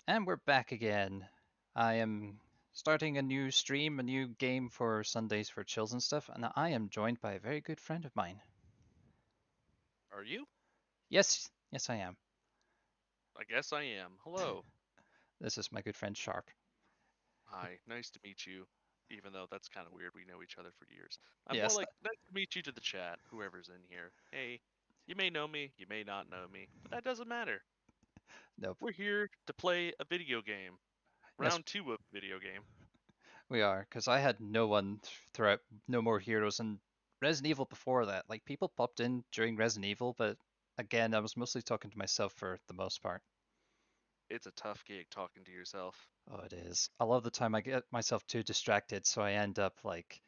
And we're back again. I am starting a new stream, a new game for Sundays for Chills and stuff, and I am joined by a very good friend of mine. Are you? Yes, yes, I am. I guess I am. Hello. This is my good friend Sharp. Hi. Nice to meet you. Even though that's kind of weird, we know each other for years. I'm more Yes, like, nice to meet you to the chat, whoever's in here. Hey, you may know me, you may not know me, but that doesn't matter. nope. We're here to play a video game. Yes, Round two of video game. we are, because I had no one throughout, no more heroes, and Resident Evil before that. Like, people popped in during Resident Evil, but again, I was mostly talking to myself for the most part. It's a tough gig talking to yourself. Oh, it is. A lot of the time I get myself too distracted, so I end up like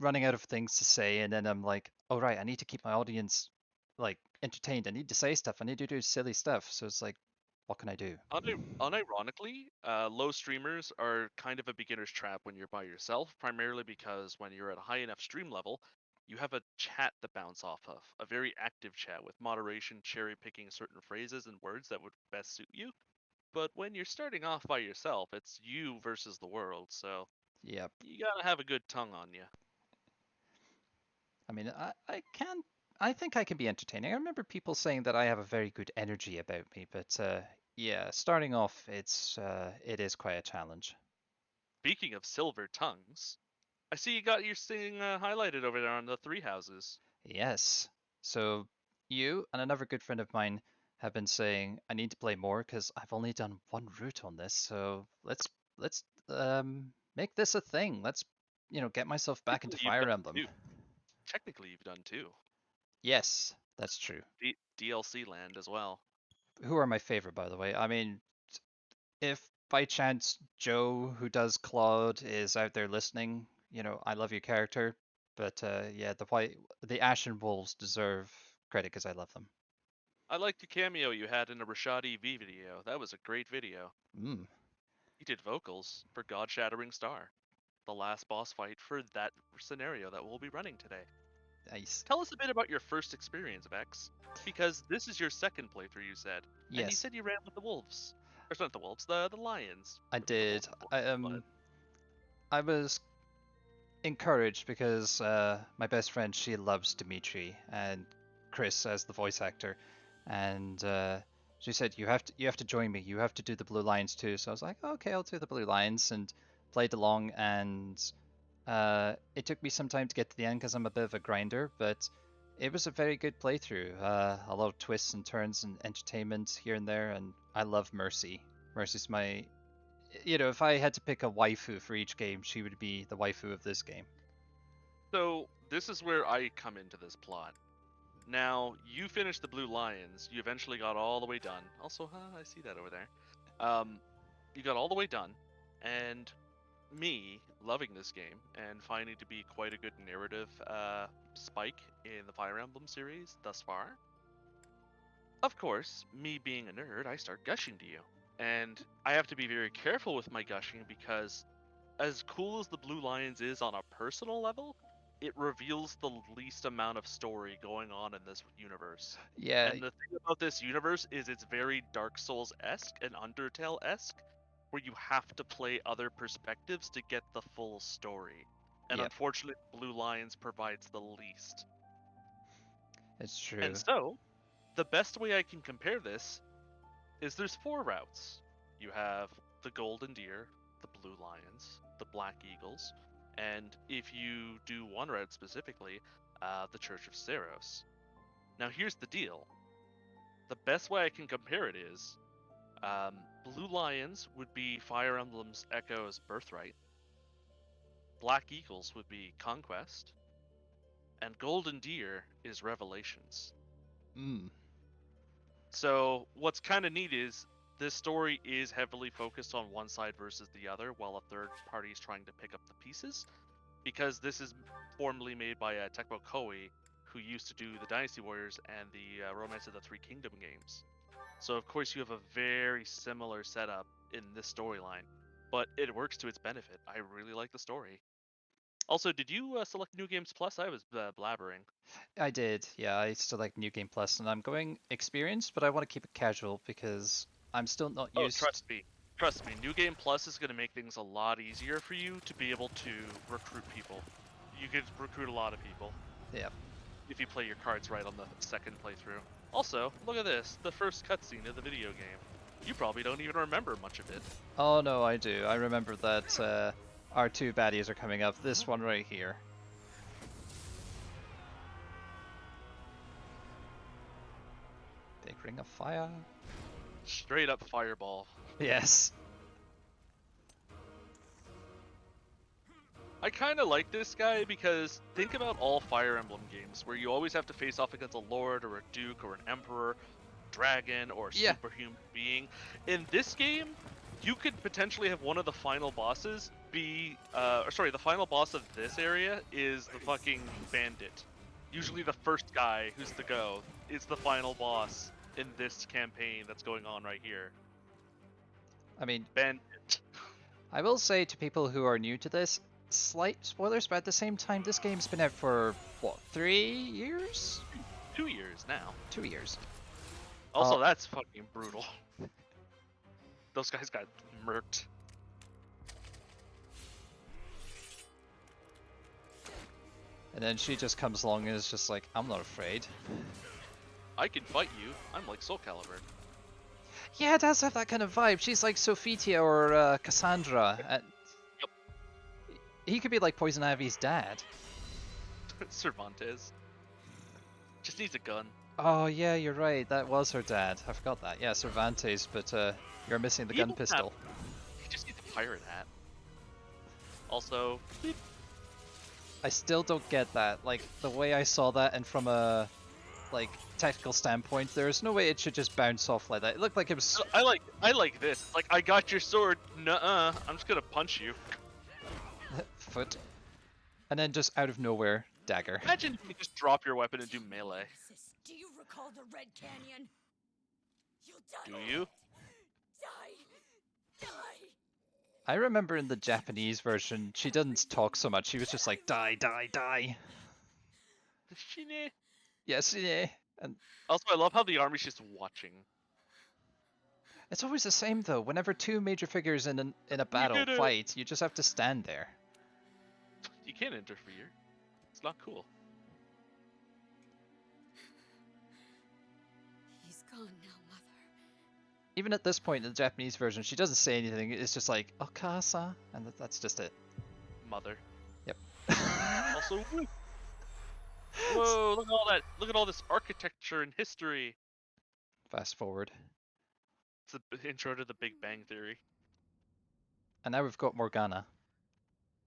running out of things to say, and then I'm like, oh right, I need to keep my audience like entertained. I need to say stuff. I need to do silly stuff. So it's like, what can I do? Unironically, low streamers are kind of a beginner's trap when you're by yourself, primarily because when you're at a high enough stream level, you have a chat to bounce off of, a very active chat with moderation, cherry picking certain phrases and words that would best suit you. But when you're starting off by yourself, it's you versus the world, so Yep. you gotta have a good tongue on you. I mean, I can. I think I can be entertaining. I remember people saying that I have a very good energy about me, but yeah, starting off, it is quite a challenge. Speaking of silver tongues, I see you got your thing highlighted over there on the three houses. Yes. So you and another good friend of mine have been saying I need to play more because I've only done one route on this. So let's make this a thing. Let's get myself back into Technically, you've Fire done Emblem. two. Technically, you've done two. Yes, that's true. DLC land as well. Who are my favorite, by the way? I mean, if by chance Joe, who does Claude, is out there listening, I love your character, but yeah, the Ashen Wolves deserve credit because I love them. I liked the cameo you had in a Rashad EV video. That was a great video. Mm, You did vocals for God Shattering Star, the last boss fight for that scenario that we'll be running today. nice. Tell us a bit about your first experience, Vex, because this is your second playthrough, you said, and you Yes, said you ran with the wolves. Or it's not the wolves, the lions. I With the wolves, did. I but I was encouraged because my best friend, she loves Dimitri and Chris as the voice actor, and she said you have to join me. You have to do the Blue Lions too. So I was like, okay, I'll do the Blue Lions and played along. And it took me some time to get to the end because I'm a bit of a grinder, but it was a very good playthrough. A lot of twists and turns and entertainment here and there, and I love Mercy. Mercy's my if I had to pick a waifu for each game, she would be the waifu of this game. so this is where I come into this plot. Now, you finished the Blue Lions. You eventually got all the way done. Also, I see that over there. Um, you got all the way done, and me loving this game and finding to be quite a good narrative spike in the Fire Emblem series thus far. Of course, me being a nerd, I start gushing to you. And I have to be very careful with my gushing because, as cool as the Blue Lions is on a personal level, it reveals the least amount of story going on in this universe. Yeah, And the thing about this universe is it's very Dark Souls esque and Undertale esque, where you have to play other perspectives to get the full story. And yeah, unfortunately, Blue Lions provides the least. it's And true. so, the best way I can compare this is there's four routes. You have the golden deer, the blue lions, the black eagles, and if you do one route specifically, the Church of Saros. Now here's the deal. The best way I can compare it is blue lions would be Fire Emblem's Echo's Birthright, black eagles would be Conquest, and golden deer is Revelations. Mm, So what's kind of neat is this story is heavily focused on one side versus the other, while a third party is trying to pick up the pieces. Because this is formerly made by Tecmo Koei, who used to do the Dynasty Warriors and the Romance of the Three Kingdom games. So of course you have a very similar setup in this storyline, but it works to its benefit. I really like the story. Also, did you select New Games Plus? I was blabbering. I did. Yeah, I still like New Game Plus, and I'm going experienced, but I want to keep it casual because I'm still not Oh, used. trust me. Trust me, New Game Plus is going to make things a lot easier for you to be able to recruit people. You could recruit a lot of people Yeah. if you play your cards right on the second playthrough. Also, look at this, the first cutscene of the video game. You probably don't even remember much of it. Oh no, I do. I remember that our two baddies are coming up. This one right here. Big ring of fire. Straight up fireball. Yes. I kind of like this guy because think about all Fire Emblem games where you always have to face off against a lord or a duke or an emperor, dragon or a Yeah. superhuman being. In this game, you could potentially have one of the final bosses be, the final boss of this area is the fucking bandit. Usually the first guy who's the go is the final boss in this campaign that's going on right here. I mean, Bandit. I will say to people who are new to this, slight spoilers, but at the same time, this game's been out for, what, 3 years? 2 years now. 2 years. Also, that's fucking brutal. Those guys got murked. And then she just comes along and is just like, I'm not afraid. I can fight you. I'm like Soul Calibur. Yeah, it does have that kind of vibe. She's like Sophitia or Cassandra. Yep. He could be like Poison Ivy's dad. Cervantes. Just needs a gun. Oh yeah, you're right. That was her dad. I forgot that. Yeah, Cervantes, but you're missing the gun pistol. He just needs a pirate hat. Also, beep. I still don't get that. Like the way I saw that, and from a like technical standpoint, there's no way it should just bounce off like that. It looked like it was. I like this. It's like, I got your sword. Nuh-uh. I'm just gonna punch you. Foot. And then just out of nowhere, dagger. Imagine if you just drop your weapon and do melee. Do you recall the Red Canyon? You'll Do die. you? Die. I remember in the Japanese version, she didn't talk so much. She was just like, die, die, die. Shine. Yes, yeah. And Also, I love how the army's just watching. it's always the same though. Whenever two major figures in a battle fight, you just have to stand there. You can't interfere. It's not cool. He's gone now, Mother. Even at this point in the Japanese version, she doesn't say anything. It's just like Okasa, and that's just it. Mother. Yep. Also, whoa! Look at all that! Look at all this architecture and history. Fast forward. It's the intro to the Big Bang Theory. And now we've got Morgana.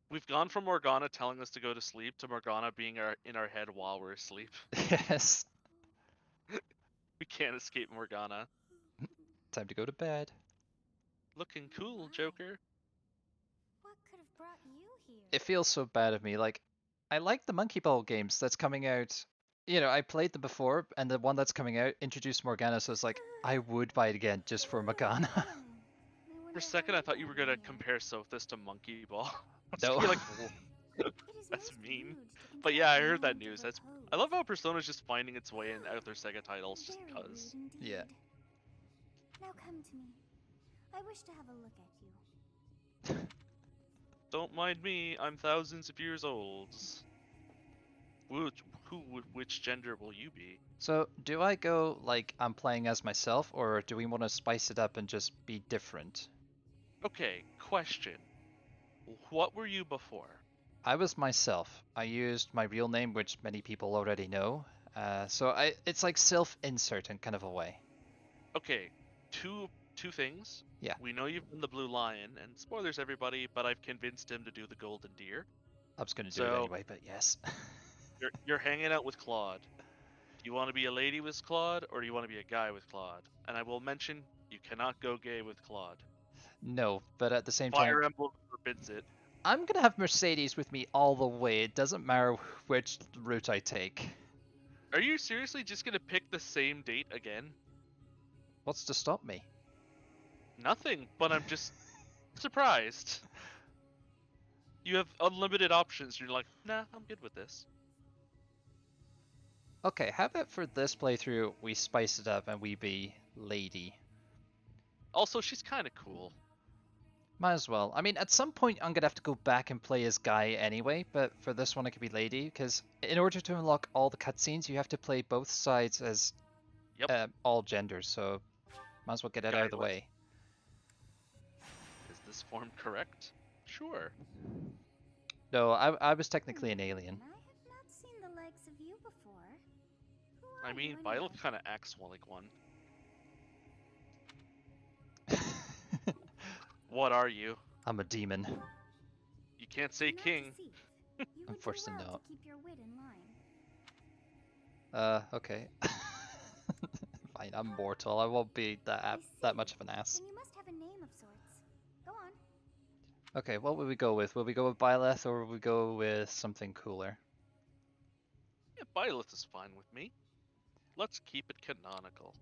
We've gone from Morgana telling us to go to sleep to Morgana being in our head while we're asleep. Yes. We can't escape Morgana. Time to go to bed. Looking cool, Joker. What could have brought you here? It feels so bad of me. Like, I like the Monkey Ball games that's coming out. You know, I played them before, and the one that's coming out introduced Morgana, so it's like, I would buy it again just for Morgana. For a second, I thought you were gonna compare Sophis to Monkey Ball. No. Like, that's mean. But yeah, I heard that news. I love how Persona's just finding its way in other Sega titles just cause. Yeah. Now come to me. I wish to have a look at you. Don't mind me, I'm thousands of years old. Which gender will you be? So, do I go like I'm playing as myself, or do we want to spice it up and just be different? Okay, question. What were you before? I was myself. I used my real name, which many people already know. It's like self-insert in kind of a way. Okay, two things. Yeah. We know you've been the Blue Lion, and spoilers everybody, but I've convinced him to do the Golden Deer. I was going to do it anyway, but yes. You're hanging out with Claude. Do you want to be a lady with Claude, or do you want to be a guy with Claude? And I will mention, you cannot go gay with Claude. No, but at the same Fire time, Emblem forbids it. I'm going to have Mercedes with me all the way. It doesn't matter which route I take. Are you seriously just gonna pick the same date again? What's to stop me? Nothing, but I'm just surprised. You have unlimited options, and you're like, nah, I'm good with this. Okay, how about for this playthrough, we spice it up and we be lady? Also, she's kind of cool. Might as well. I mean, at some point I'm gonna have to go back and play as Guy anyway, but for this one it could be Lady, because in order to unlock all the cutscenes, you have to play both sides as Yep. all genders, so might as well get it out of the Guileless. way. Is this form correct? Sure. No, I was technically an alien. I have not seen the likes of you before. Who are I mean, you Violet anyway? kind of acts like one. What are you? I'm a demon. You can't say Do not king. deceive. You would do Unfortunately well not. to keep your wit in line. Okay. Fine, I'm mortal. I won't be that see. much of an ass. Then you must have a name of sorts. Go on. Okay, what will we go with? Will we go with Byleth or will we go with something cooler? Yeah, Violet is fine with me. Let's keep it canonical.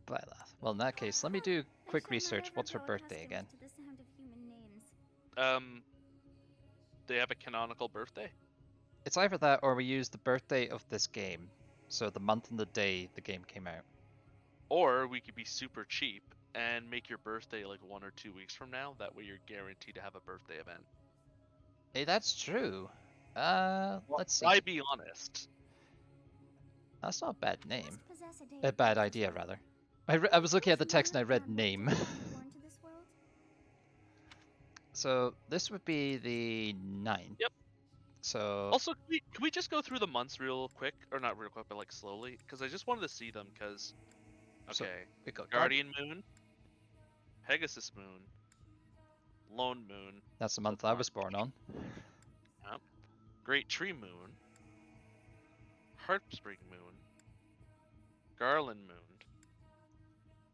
Byleth. Well, in that case, let me do I quick shall not research. ever What's her grow birthday accustomed again? to the sound of human names. They have a canonical birthday? It's either that or we use the birthday of this game. So the month and the day the game came out. Or we could be super cheap and make your birthday like 1 or 2 weeks from now. That way you're guaranteed to have a birthday event. Hey, that's true. Let's see. Why be honest? That's not a bad You name. must possess A of bad birth idea, as well. rather. I was looking at the Which text and I manner read of name. mortal were you born to this world? So this would be the 9th. Yep. So Also, can we just go through the months real quick? Or not real quick, but like slowly? Because I just wanted to see them, because... So, Okay. we got Guardian Moon. Pegasus Moon. Lone Moon. That's the month I was born on. Yep. Great Tree Moon. Heartspring Moon. Garland Moon.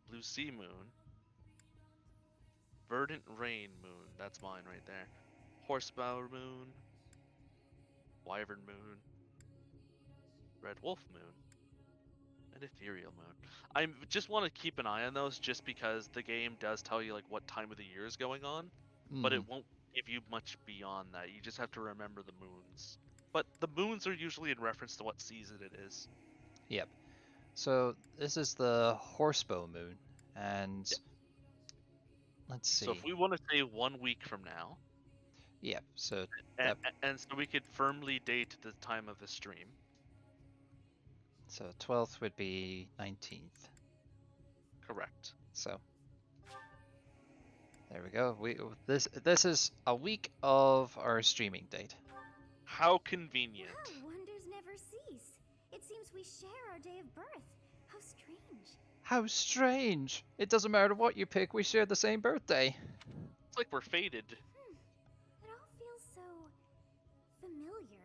Blue Sea Moon. Verdant Rain Moon. That's mine right there. Horsebow Moon. Wyvern Moon. Red Wolf Moon. And Ethereal Moon. I just want to keep an eye on those just because the game does tell you like what time of the year is going on, but it won't give you much beyond that. You just have to remember the moons. But the moons are usually in reference to what season it is. Yep. So this is the Horsebow Moon, and let's see. So if we want to say 1 week from now, Yep. So and so we could firmly date the time of the stream. So 12th would be 19th. Correct. So there we go. This is a week of our streaming date. How convenient. Wow, wonders never cease. It seems we share our day of birth. How strange. How strange! It doesn't matter what you pick, we share the same birthday. It's like we're fated. It all feels so familiar.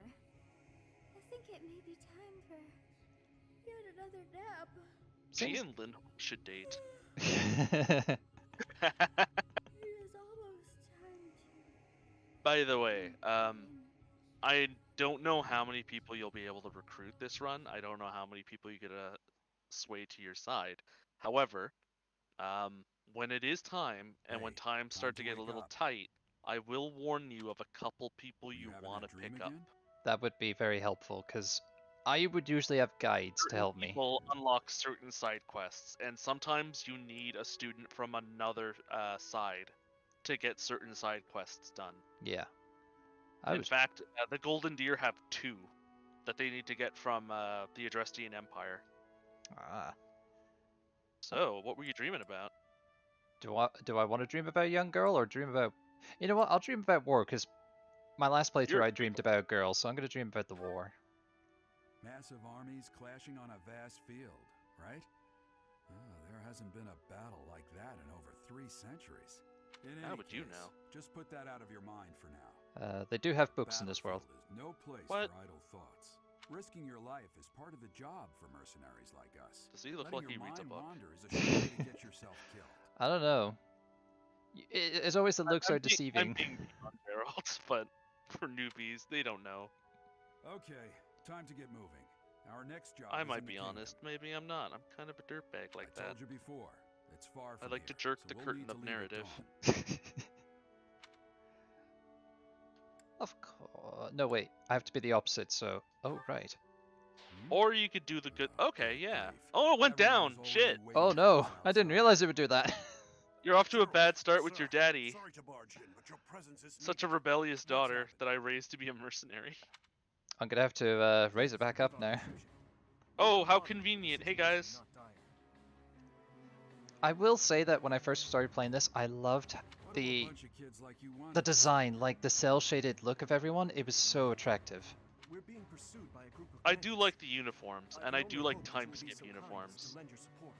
I think it may be time for yet another nap. She and Lynn should date. It is almost time to... By the way, I don't know how many people you'll be able to recruit this run. I don't know how many people you're gonna sway to your side. However, when it is time, and when times start to get a little tight, I will warn you of a couple people you want to pick up. That would be very helpful, because I would usually have guides to help me. People unlock certain side quests, and sometimes you need a student from another side to get certain side quests done. Yeah. In fact, the Golden Deer have 2 that they need to get from the Adrestian Empire. Ah. So, what were you dreaming about? Do I want to dream about a young girl or dream about... You know what? I'll dream about war, because my last playthrough I dreamed about a girl, so I'm going to dream about the war. Massive armies clashing on a vast field, right? Oh, there hasn't been a battle like that in over 3 centuries. How would you know? Just put that out of your mind for now. They do have books in this world. Is no place What? for idle thoughts. Risking your life is part of the job for mercenaries like us. Does he look Letting like he your reads a mind book? wander is a sure way to get yourself killed. I don't know. As always, the looks are deceiving. I'm being on Geralt, but for newbies, they don't know. Okay, time to get moving. Our next job I is might in the be kingdom. honest, maybe I'm not. I'm kind of a dirtbag like I that. told you before. It's far I from like to here, jerk so the we'll curtain need to of leave at narrative. dawn. Of course. No, wait. I have to be the opposite, so... Oh, right. Or you could do the good. Okay, yeah. Oh, it went down. Shit. Oh no! I didn't realize it would do that. You're off to a bad start with your daddy. Sorry to barge in, but your presence is Such a needed. rebellious What's daughter happening? that I raised to be a mercenary. I'm gonna have to raise it back up now. Oh, how convenient. Hey guys. I will say that when I first started playing this, I loved What do a the bunch of kids like you want? the design, like the cell-shaded look of everyone. It was so attractive. We're being pursued by a group of I do gangs. like the uniforms, and I can do only like hope that time you'll be skip so kind as uniforms. to lend your support.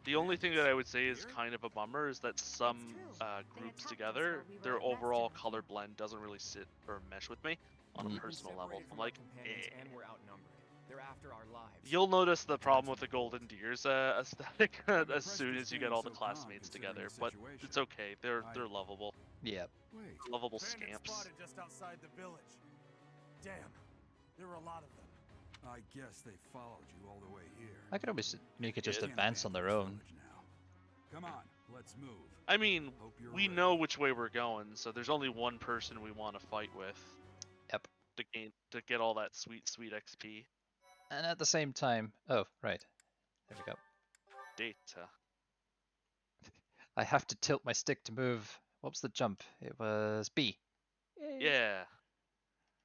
The only thing that I would say is Here? kind of a bummer is that some true. They groups attacked us together, while we were their at overall Master. color blend doesn't really sit or mesh with me on a Mm. personal level. I'm like, eh. and we're outnumbered. They're after our lives. You'll notice the problem with the Golden Deers aesthetic I'm as impressed soon you're as you get staying all so the calm classmates considering together, the but situation. it's okay. They're I- lovable, Yep. Wait, lovable Bandits scamps. spotted just outside the village. Damn, there are a lot of them. I guess they followed you all the way here. I could always make it just Yeah. Can't advance on abandon their this own. village now. Come on, let's move. I mean, Hope you're we ready. know which way we're going, so there's only one person we want to fight with. Yep. To get all that sweet XP. And at the same time, oh right, there we go. Data. I have to tilt my stick to move. What was the jump? It was B. Yay. Yeah,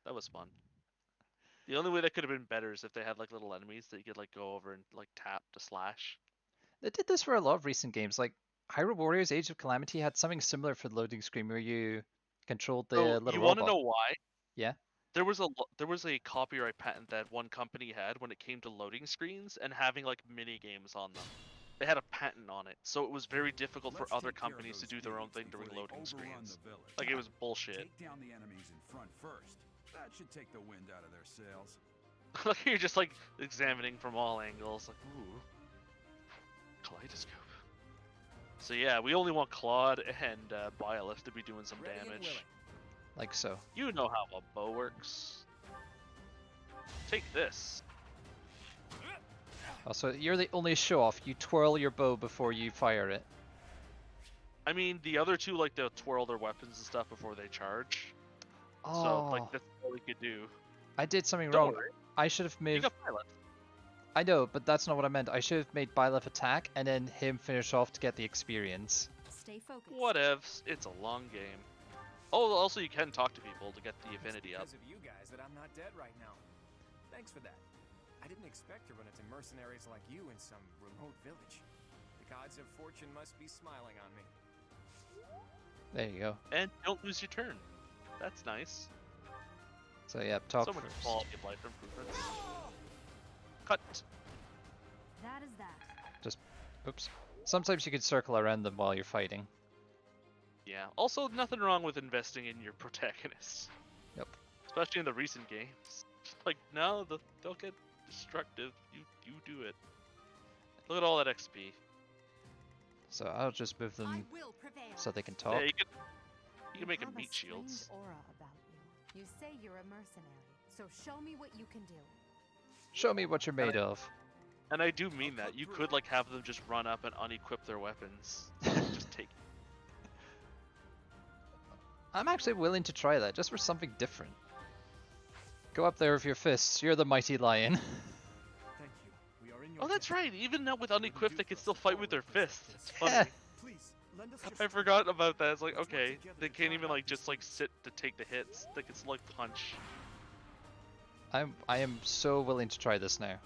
that was fun. The only way that could have been better is if they had like little enemies that you could like go over and like tap to slash. They did this for a lot of recent games. Like Hyrule Warriors: Age of Calamity had something similar for the loading screen where you controlled the So little you want to robot. know why? Yeah. There was a copyright patent that one company had when it came to loading screens and having like mini games on them. They had a patent on it, so it was very difficult for Let's other take care of companies to those do their own thieves thing during before they loading overrun screens. the village. Like it was bullshit. Take down the enemies in front first. That should take the wind out of their sails. Like you're just like examining from all angles, like ooh, kaleidoscope. So yeah, we only want Claude and Byleth to be doing some Ready and damage. willing. Like so. You know how a bow works. Take this. Also, you're the only show-off. You twirl your bow before you fire it. I mean, the other two like to twirl their weapons and stuff before they charge. Oh, So like that's all we could do. I did something Don't wrong. worry, I should have you made. got Byleth. I know, but that's not what I meant. I should have made Byleth attack and then him finish off to get the experience. Stay focused. Whatevs. It's a long game. Oh, also you can talk to people to get the It's affinity up. because of you guys that I'm not dead right now. Thanks for that. I didn't expect to run into mercenaries like you in some remote village. The gods of fortune must be smiling on me. There you go. And don't lose your turn. That's nice. So yeah, talk So much first. quality of life improvements. Cut. That is that. Oops. Sometimes you can circle around them while you're fighting. Yeah. Also, nothing wrong with investing in your protagonists. Yep. Especially in the recent games. Like, no, don't get destructive. You do it. Look at all that XP. So I'll just move them will prevail. so they can talk. Yeah, you can make them have meat a strange shields. aura about you. You say you're a mercenary, so show me what you can do. Show me what you're made of. And I do mean that. You could like have them just run up and unequip their weapons. And just take. I'm actually willing to try that, just for something different. Go up there with your fists. You're the mighty lion. Thank you. We are in your Oh, that's debt. right. Even now with unequipped, they can still fight with their fists. It's Yeah. funny. Please, lend us your I strength. forgot about that. It's like, Let's work okay, together they to can't drive even out like these just like sit to take the hits. They can still like punch. I am so willing to try this now.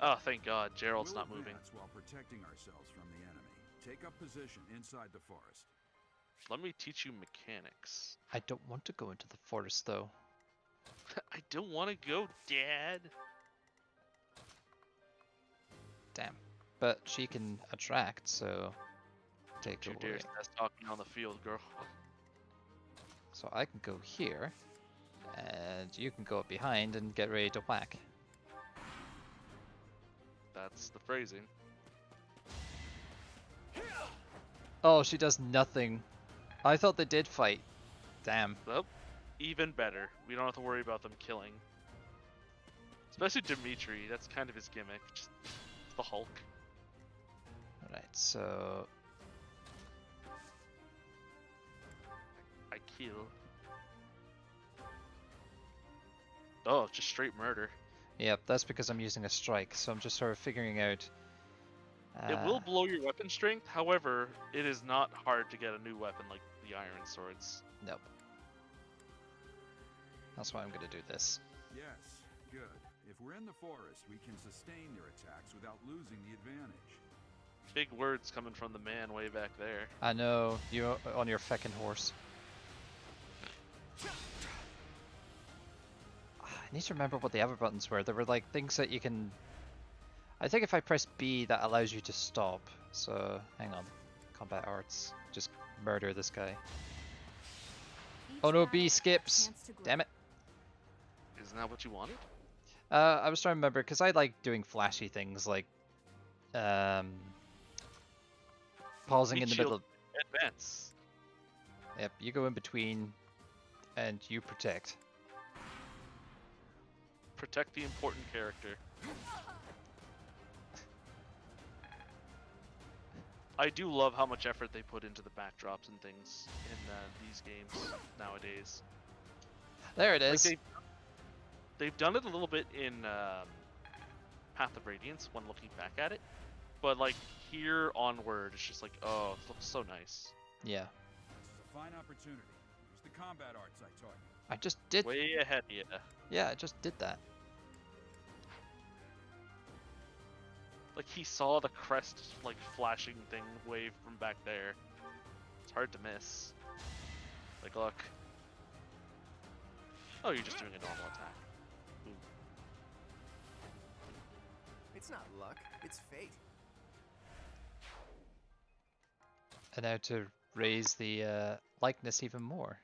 Oh, thank God, Gerald's We'll not moving. advance while protecting ourselves from the enemy. Take up position inside the forest. Let me teach you mechanics. I don't want to go into the forest though. I don't want to go, Dad. Damn. But she can attract, so take Two away. deers that's talking on the field, girl. So I can go here, and you can go up behind and get ready to whack. That's the phrasing. Oh, she does nothing. I thought they did fight. Damn. Well, even better. We don't have to worry about them killing. Especially Dimitri. That's kind of his gimmick. Just the Hulk. Alright, so I kill. Oh, just straight murder. yep, that's because I'm using a strike, so I'm just sort of figuring out It will blow your weapon strength. However, it is not hard to get a new weapon like the iron swords. Nope. That's why I'm gonna do this. Yes, good. If we're in the forest, we can sustain their attacks without losing the advantage. Big words coming from the man way back there. I know, you on your feckin' horse. I need to remember what the other buttons were. There were like things that you can... I think if I press B, that allows you to stop. So, hang on. Combat arts. Just murder this guy. Oh no, B skips! Damn it. Isn't that what you wanted? I was trying to remember, because I like doing flashy things like... pausing in the middle of... Advance. Yep, you go in between, and you protect. Protect the important character. I do love how much effort they put into the backdrops and things in these games nowadays. There it Like is. they've done it a little bit in Path of Radiance when looking back at it, but like here onward, it's just like, oh, it looks so nice. Yeah. This is a fine opportunity. Use the combat arts I taught you. I just did... Way ahead of you. Yeah, I just did that. Like he saw the crest like flashing thing wave from back there. It's hard to miss. Like look. Oh, you're just doing a normal attack. Ooh. It's not luck, it's fate. And now to raise the likeness even more.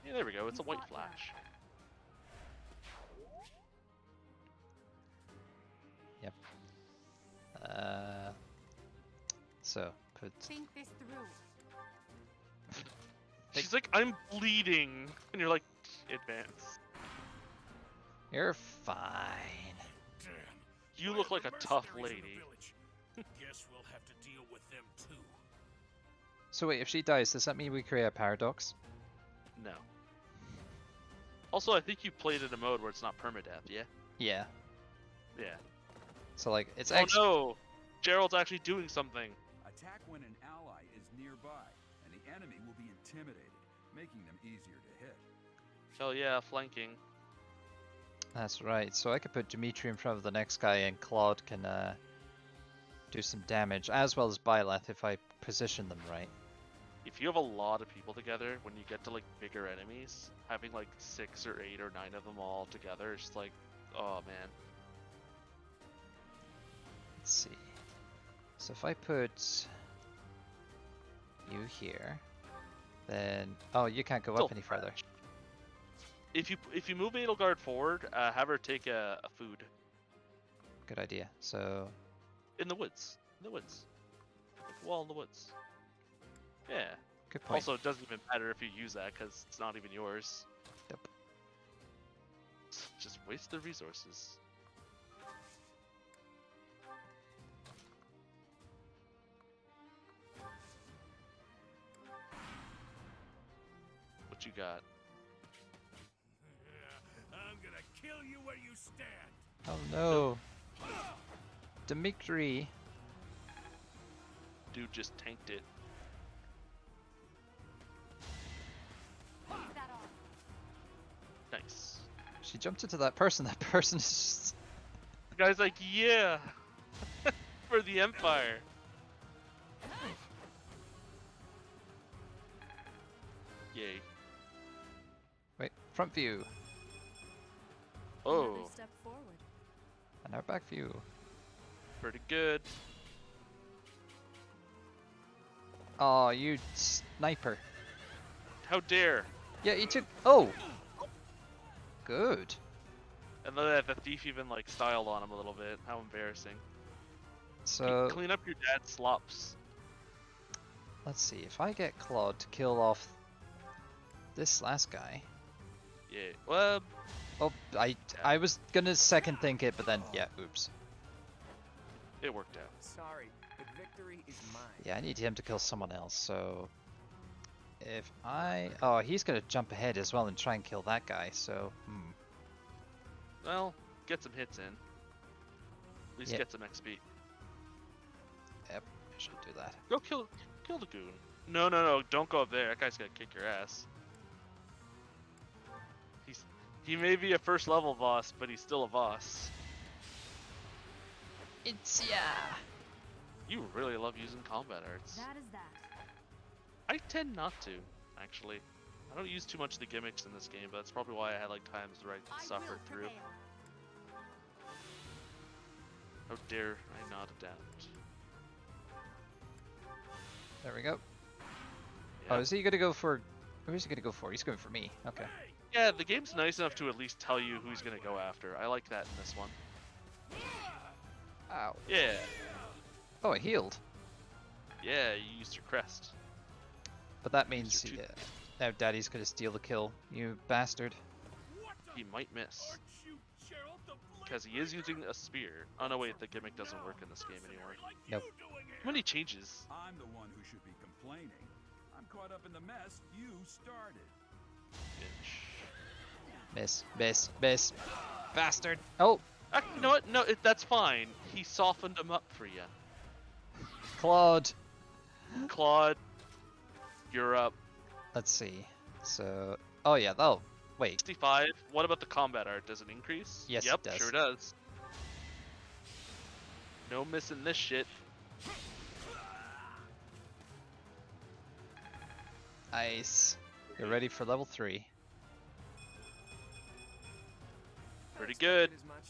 Yeah, there we go. It's a white flash. Yep. So, put... Think this through. She's like, I'm bleeding, and you're like, advance. You're fine. Damn. You look like a tough lady. Guess we'll have to deal with them too. So wait, if she dies, does that mean we create a paradox? No. Also, I think you played in a mode where it's not permadeath, yeah? Yeah. Yeah. So like, it's Oh no! Gerald's actually doing something. Attack when an ally is nearby, and the enemy will be intimidated, making them easier to hit. Hell yeah, flanking. That's right. So I could put Dimitri in front of the next guy, and Claude can do some damage, as well as Byleth if I position them right. If you have a lot of people together, when you get to like bigger enemies, having like 6 or 8 or 9 of them all together, it's just like, oh man. Let's see. So if I put you here, then oh, you can't go Still up any further. If you move Edelgard forward, have her take a food Good idea. So in the woods. In the woods. Like a wall in the woods. Yeah. good point. Also, it doesn't even matter if you use that because it's not even yours. Yep. Just waste the resources. What you got? I'm gonna kill you where you stand. Oh no, Dimitri. Dude just tanked it. Leave that off. Nice. She jumped into that person. That person is just... The guy's like, yeah, for the Empire. Yay. Wait, front view. Oh, Another step forward. And now back view. pretty good. Oh, you sniper. How dare. Yeah, you took... Oh! Good. And then the thief even like styled on him a little bit. How embarrassing. So, Clean up your dad's slops. let's see. If I get Claude to kill off this last guy... Yeah. Well, Oh, I was gonna second think it, but then, yeah, oops. it worked out. Sorry, but victory is mine. Yeah, I need him to kill someone else, so... If I... Oh, he's gonna jump ahead as well and try and kill that guy, so... Well, get some hits in. At least Yep. get some XP. Yep, I should do that. Go kill the goon. No, don't go up there. That guy's gonna kick your ass. He may be a first level boss, but he's still a boss. It's You really love using combat arts. That is that. I tend not to, actually. I don't use too much of the gimmicks in this game, but that's probably why I had like times where I suffered through. How dare I not adapt? There we go. Yeah. Oh, is he gonna go for? Who's he gonna go for? He's going for me. Okay. Yeah, the game's nice enough to at least tell you who he's gonna go after. I like that in this one. Ow. Yeah, Oh, I healed. yeah, you used your crest. But that means Mr. Two- now Daddy's gonna steal the kill. You bastard. He might miss. Because he is using a spear. Oh no, wait, the gimmick doesn't work in this game anymore. Nope. How many changes? I'm the one who should be complaining. I'm caught up in the mess you started. Bitch. Miss. Bastard. Oh, You know what? No, that's fine. He softened him up for you. Claude. Claude, you're up. Let's see. So, oh yeah. Oh, wait. 65. What about the combat art? Does it increase? Yes, it Yep, does. sure does. No missing this shit. Nice. You're ready for level 3. Pretty good. As much.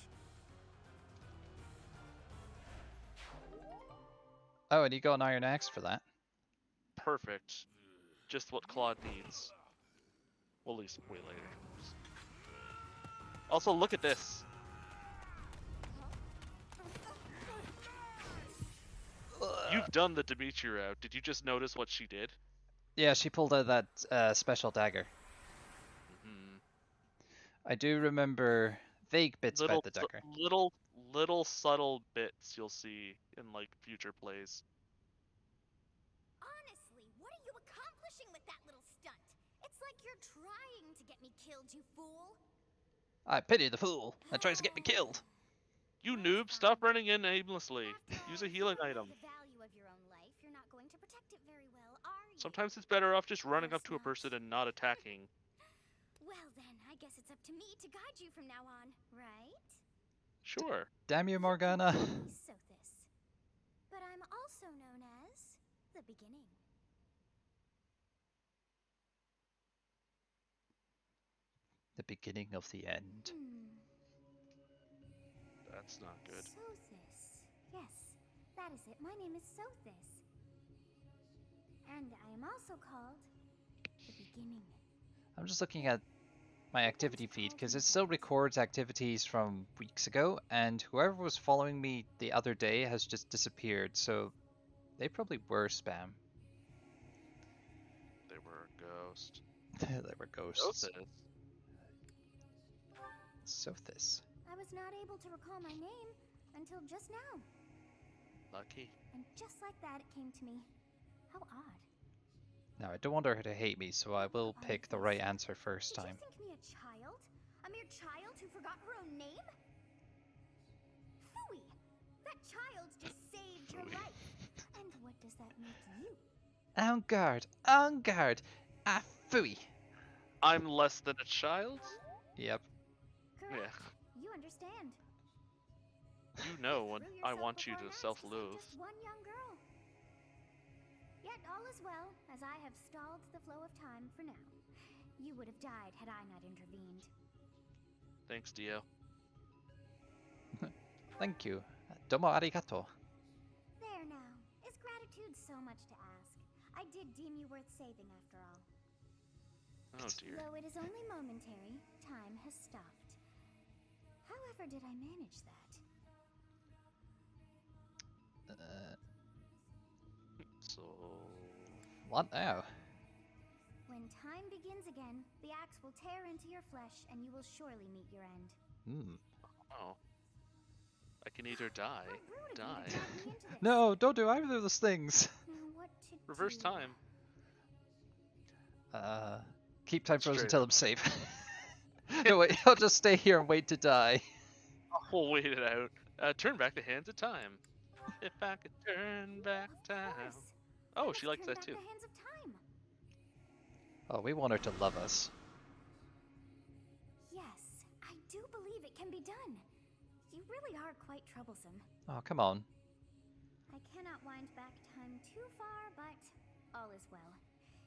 Oh, and you got an iron axe for that. Perfect. Just what Claude needs. Well, at least way later. Also, look at this. You've done the Dimitri route. Did you just notice what she did? Yeah, she pulled out that special dagger. Hmm. I do remember vague bits about the dagger. Little subtle bits you'll see in like future plays. Honestly, what are you accomplishing with that little stunt? It's like you're trying to get me killed, you fool. I pity the fool that tries to get me killed. You noob, stop running in aimlessly. Use a healing item. The value of your own life, you're not going to protect it very well, are you? Sometimes it's better off just running up to a person and not attacking. Well then, I guess it's up to me to guide you from now on, right? Sure. Damn you, Morgana. Sothis. But I'm also known as the beginning. The beginning of the end. That's not good. Sothis. Yes, that is it. My name is Sothis. And I am also called the beginning. I'm just looking at my activity feed because it still records activities from weeks ago, and whoever was following me the other day has just disappeared, so they probably were spam. They were a ghost. They were ghosts. Sothis. Sothis. I was not able to recall my name until just now. Lucky. And just like that, it came to me. How odd. Now, I don't want her to hate me, so I will pick the right answer first Did time. you think me a child? A mere child who forgot her own name? Phooey! That child just saved your life. And what does that make you? En garde! En garde! Ah, phooey! I'm less than a child? Yep. Correct. Yeah. You understand. You know when Threw I yourself want you before to Max self-loathe. just one young girl. Yet all is well, as I have stalled the flow of time for now. You would have died had I not intervened. Thanks, Dio. Thank you. Domo arigato. There now. Is gratitude so much to ask? I did deem you worth saving after all. Oh dear. Though it is only momentary, time has stopped. However did I manage that? So... What now? When time begins again, the axe will tear into your flesh and you will surely meet your end. Oh. I can either die, How rude of you die. to drag me into this. No, don't do either of those things. Now what to Reverse do? time. Keep time frozen Straight till I'm safe. No, wait, I'll just stay here and wait to die. We'll wait it out. Turn back the hands of time. If I could turn back Of time. course. Oh, Let she us likes turn that back too. the hands of time. Oh, we want her to love us. Yes, I do believe it can be done. You really are quite troublesome. Oh, come on. I cannot wind back time too far, but all is well.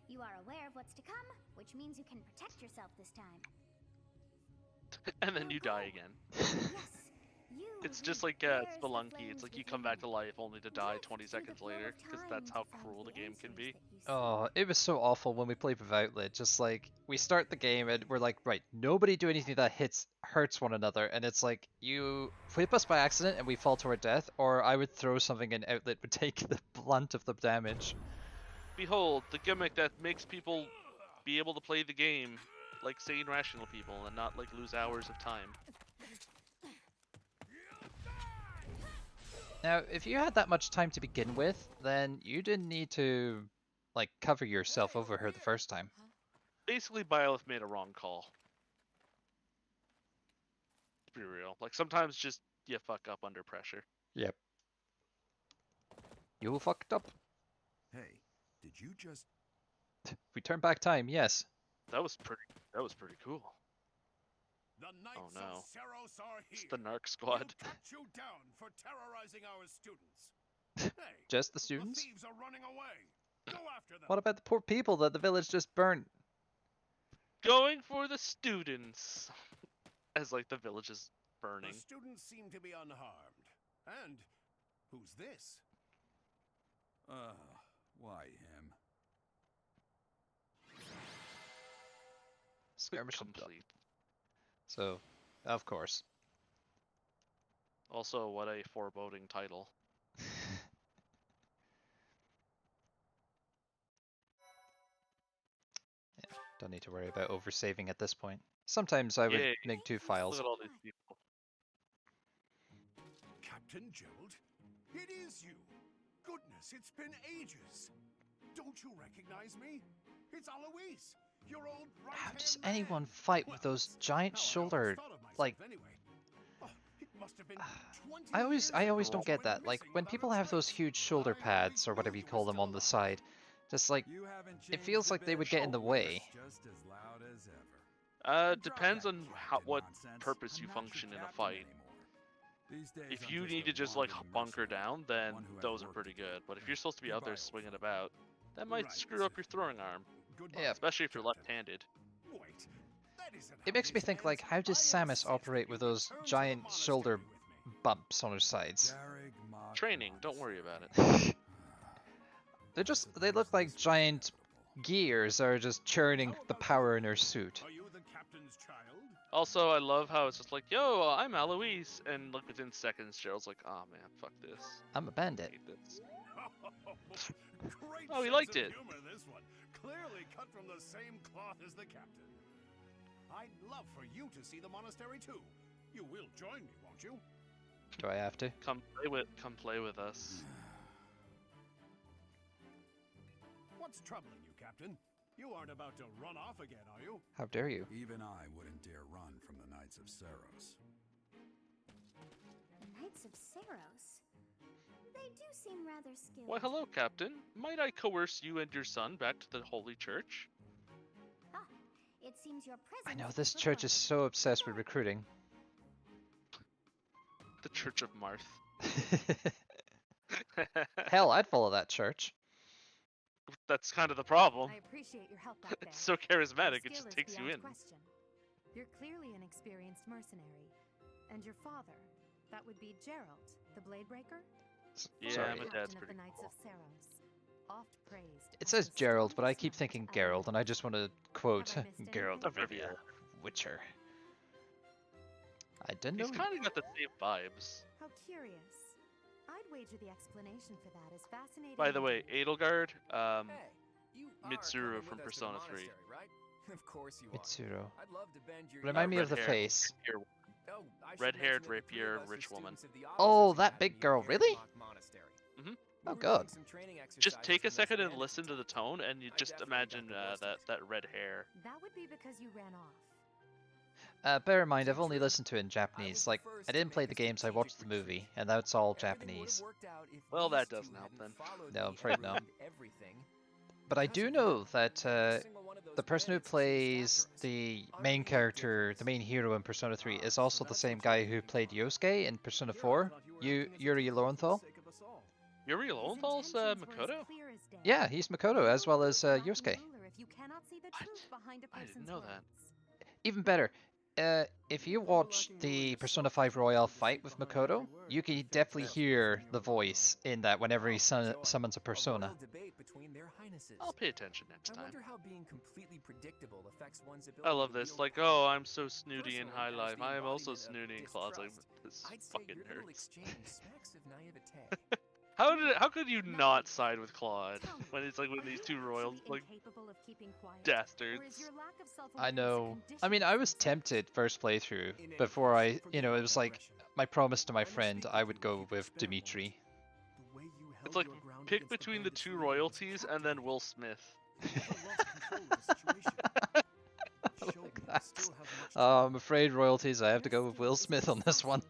You are aware of what's to come, which means you can protect yourself this time. And then Now you go. die again. Yes, you It's who just like bears the Spelunky. flames It's like you within come back to you. life only to die Drift 20 through the seconds flow later, of because time that's to how find cruel the game can answers be. that you seek. Oh, it was so awful when we played with Outlet. Just like, we start the game and we're like, right, nobody do anything that hurts one another. And it's like, you whip us by accident and we fall to our death, or I would throw something and Outlet would take the blunt of the damage. Behold, the gimmick that makes people be able to play the game like sane, rational people and not like lose hours of time. Now, if you had that much time to begin with, then you didn't need to, like, cover yourself over her the first time. Basically, Byleth made a wrong call. To be real. Like, sometimes just you fuck up under pressure. Yep. You fucked up. Hey, did you just... We turn back time, yes. That was pretty cool. The Knights Oh, no. of Seros are It's here. the Narc Squad. We'll cut you down for terrorizing our students. Hey, Just the the students? thieves are running away. Go after them. What about the poor people that the village just burnt? Going for the students. As like the village is burning. The students seem to be unharmed. And who's this? Why him? Skirmish and done. Complete. So, of course. Also, what a foreboding title. Yeah, don't need to worry about oversaving at this point. Sometimes I would Yay. make two Look files. at all these people. Captain Gerald? It is you. Goodness, it's been ages. Don't you recognize me? It's Alois, your old right-hand How does man. anyone fight with Well, those that's giant how I always shoulder, thought of myself like... anyway. Oh, it must have been 20 I always years don't ago get you that. went Like, missing when without a people have those trace. huge shoulder I pads, always or whatever knew you you call were them, on still the alive. side, just like, You haven't it feels changed a like they bit. would get in the way. Just as loud as ever. And drop Depends that on captain what nonsense. purpose I'm you not your function in a captain fight. anymore. These days, If I'm you just need a to just like wandering bunker mercenary, down, then one who has those are work pretty to do. good. But if you're supposed to be out there Goodbye, old swinging friend. about, that might Right. screw up your throwing arm. Goodbye, Yeah. Especially if you're Captain. left-handed. Wait, that isn't It how makes me this think, like, ends. how does I Samus insist operate that with you those return to the giant shoulder monastery with me. bumps on her sides? Garrig Mach Training, don't worry about it. Monastery. They look like giant gears that are just churning How the about power you? in her suit. Are you the captain's child? Also, I love how it's just like, yo, I'm Alois, and like within seconds, Gerald's like, oh man, fuck this. I'm a I bandit. hate this. Great Oh, he sense liked of it. humor, this one. Clearly cut from the same cloth as the captain. I'd love for you to see the monastery too. You will join me, won't you? Do I have to? Come play with us. What's troubling you, Captain? You aren't about to run off again, are you? How dare you? Even I wouldn't dare run from the Knights of Seros. The Knights of Seros. They do seem rather skilled. Why, hello, Captain. Might I coerce you and your son back to the Holy Church? Ah, it seems your presence I know is this church is required. so obsessed with recruiting. The Church of Marth. Hell, I'd follow that church. That's kind of the problem. I appreciate your help back there. It's so Your charismatic, it skill just is takes you beyond in. question. You're clearly an experienced mercenary. And your father, that would be Gerald, the Bladebreaker? Yeah, Sorry. my Captain dad's of pretty the Knights cool. of Seros, oft praised It as says the Gerald, but I strongest keep knight thinking ever Gerald, and I lived. just want to quote Have I missed Gerald of anything? Rivia, Witcher. I didn't He's know. kind of got the same vibes. How curious. I'd wager the explanation for that is fascinating. By the way, indeed. Edelgard, Hey, you are Mitsuru coming from with us to the Persona 3. monastery, right? Of course you are. Mitsuru. I'd love to bend your Remind me of the red-haired face. rapier- Oh, I should red-haired mention that the three rapier of us are rich woman. students of the Oh, Officers that big Academy girl, at really? Garrick Monastery. Mhm. We Oh, were God. doing some training Just exercises take a when those second and bandits listen to came. the tone, and you I just definitely got imagine the worst of it. that red hair. That would be because you ran off. Bear in mind, I've only listened to it in Japanese. Like, I didn't play the games, I watched the movie, and that's all Japanese. Well, that doesn't help then. No, I'm afraid not. But I do know that the person who plays the main character, the main hero in Persona 3, is also the same guy who played Yosuke in Persona 4, Yuri Lowenthal. Yuri Lowenthal's Makoto? Yeah, he's Makoto as well as Yosuke. I didn't know that. Even better, if you watch the Persona 5 Royale fight with Makoto, you can definitely hear the voice in that whenever he summons a persona. I'll pay attention next time. How being completely predictable affects one's I ability love to this. wield Like, power. oh, I'm so snooty in Personally, High as Life. the I am also embodiment of snooty in Cloud's. Like, distrust, this I'd say fucking your little hurts. exchange smacks of naivete. How could you not side with Claude when it's like when these two royal like dastards? I know. I mean, I was tempted first playthrough before it was like my promise to my friend I would go with Dimitri. It's like pick between the two royalties and then Will Smith. I'm afraid royalties. I have to go with Will Smith on this one.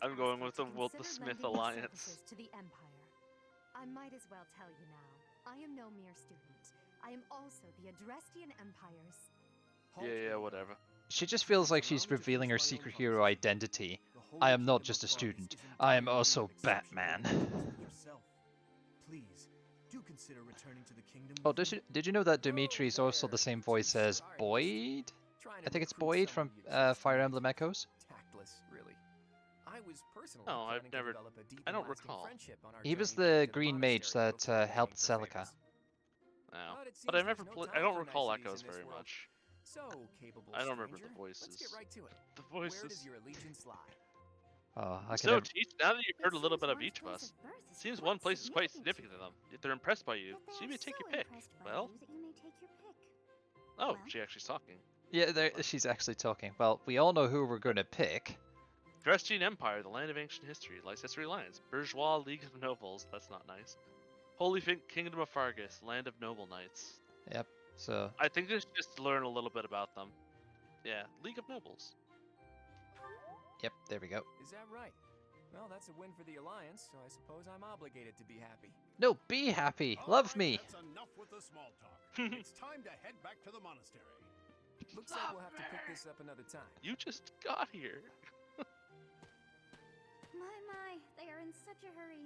I'm going with the Smith alliance. I might as well tell you now. I am no mere student. I am also the Adrestian Empire's. Yeah, whatever. She just feels like she's revealing her secret hero identity. I am not just a student. I am also Batman. Oh, did you know that Dimitri is also the same voice as Boyd? I think it's Boyd from Fire Emblem Echoes. No, I don't recall. He was the green mage that helped Celica. No, but I don't recall Echoes very much. I don't remember the voices. The voices. Oh, So, Teach, now that you've heard a little bit of each of us, it seems one place is quite significant to them. They're impressed by you, so you may take your pick. Well? Oh, she actually's talking. Yeah, she's actually talking. Well, we all know who we're going to pick. Dresden Empire, the land of ancient history, Leicester Alliance, Bourgeois League of Nobles, that's not nice. Holy Kingdom of Fargus, land of noble knights. Yep, so... I think just to learn a little bit about them. Yeah, League of Nobles. Yep, there we go. Is that right? Well, that's a win for the Alliance, so I suppose I'm obligated to be happy. No, be happy! Love me! That's enough with the small talk. It's time to head back to the monastery. Looks like we'll have to pick this up another time. You just got here. My, they are in such a hurry.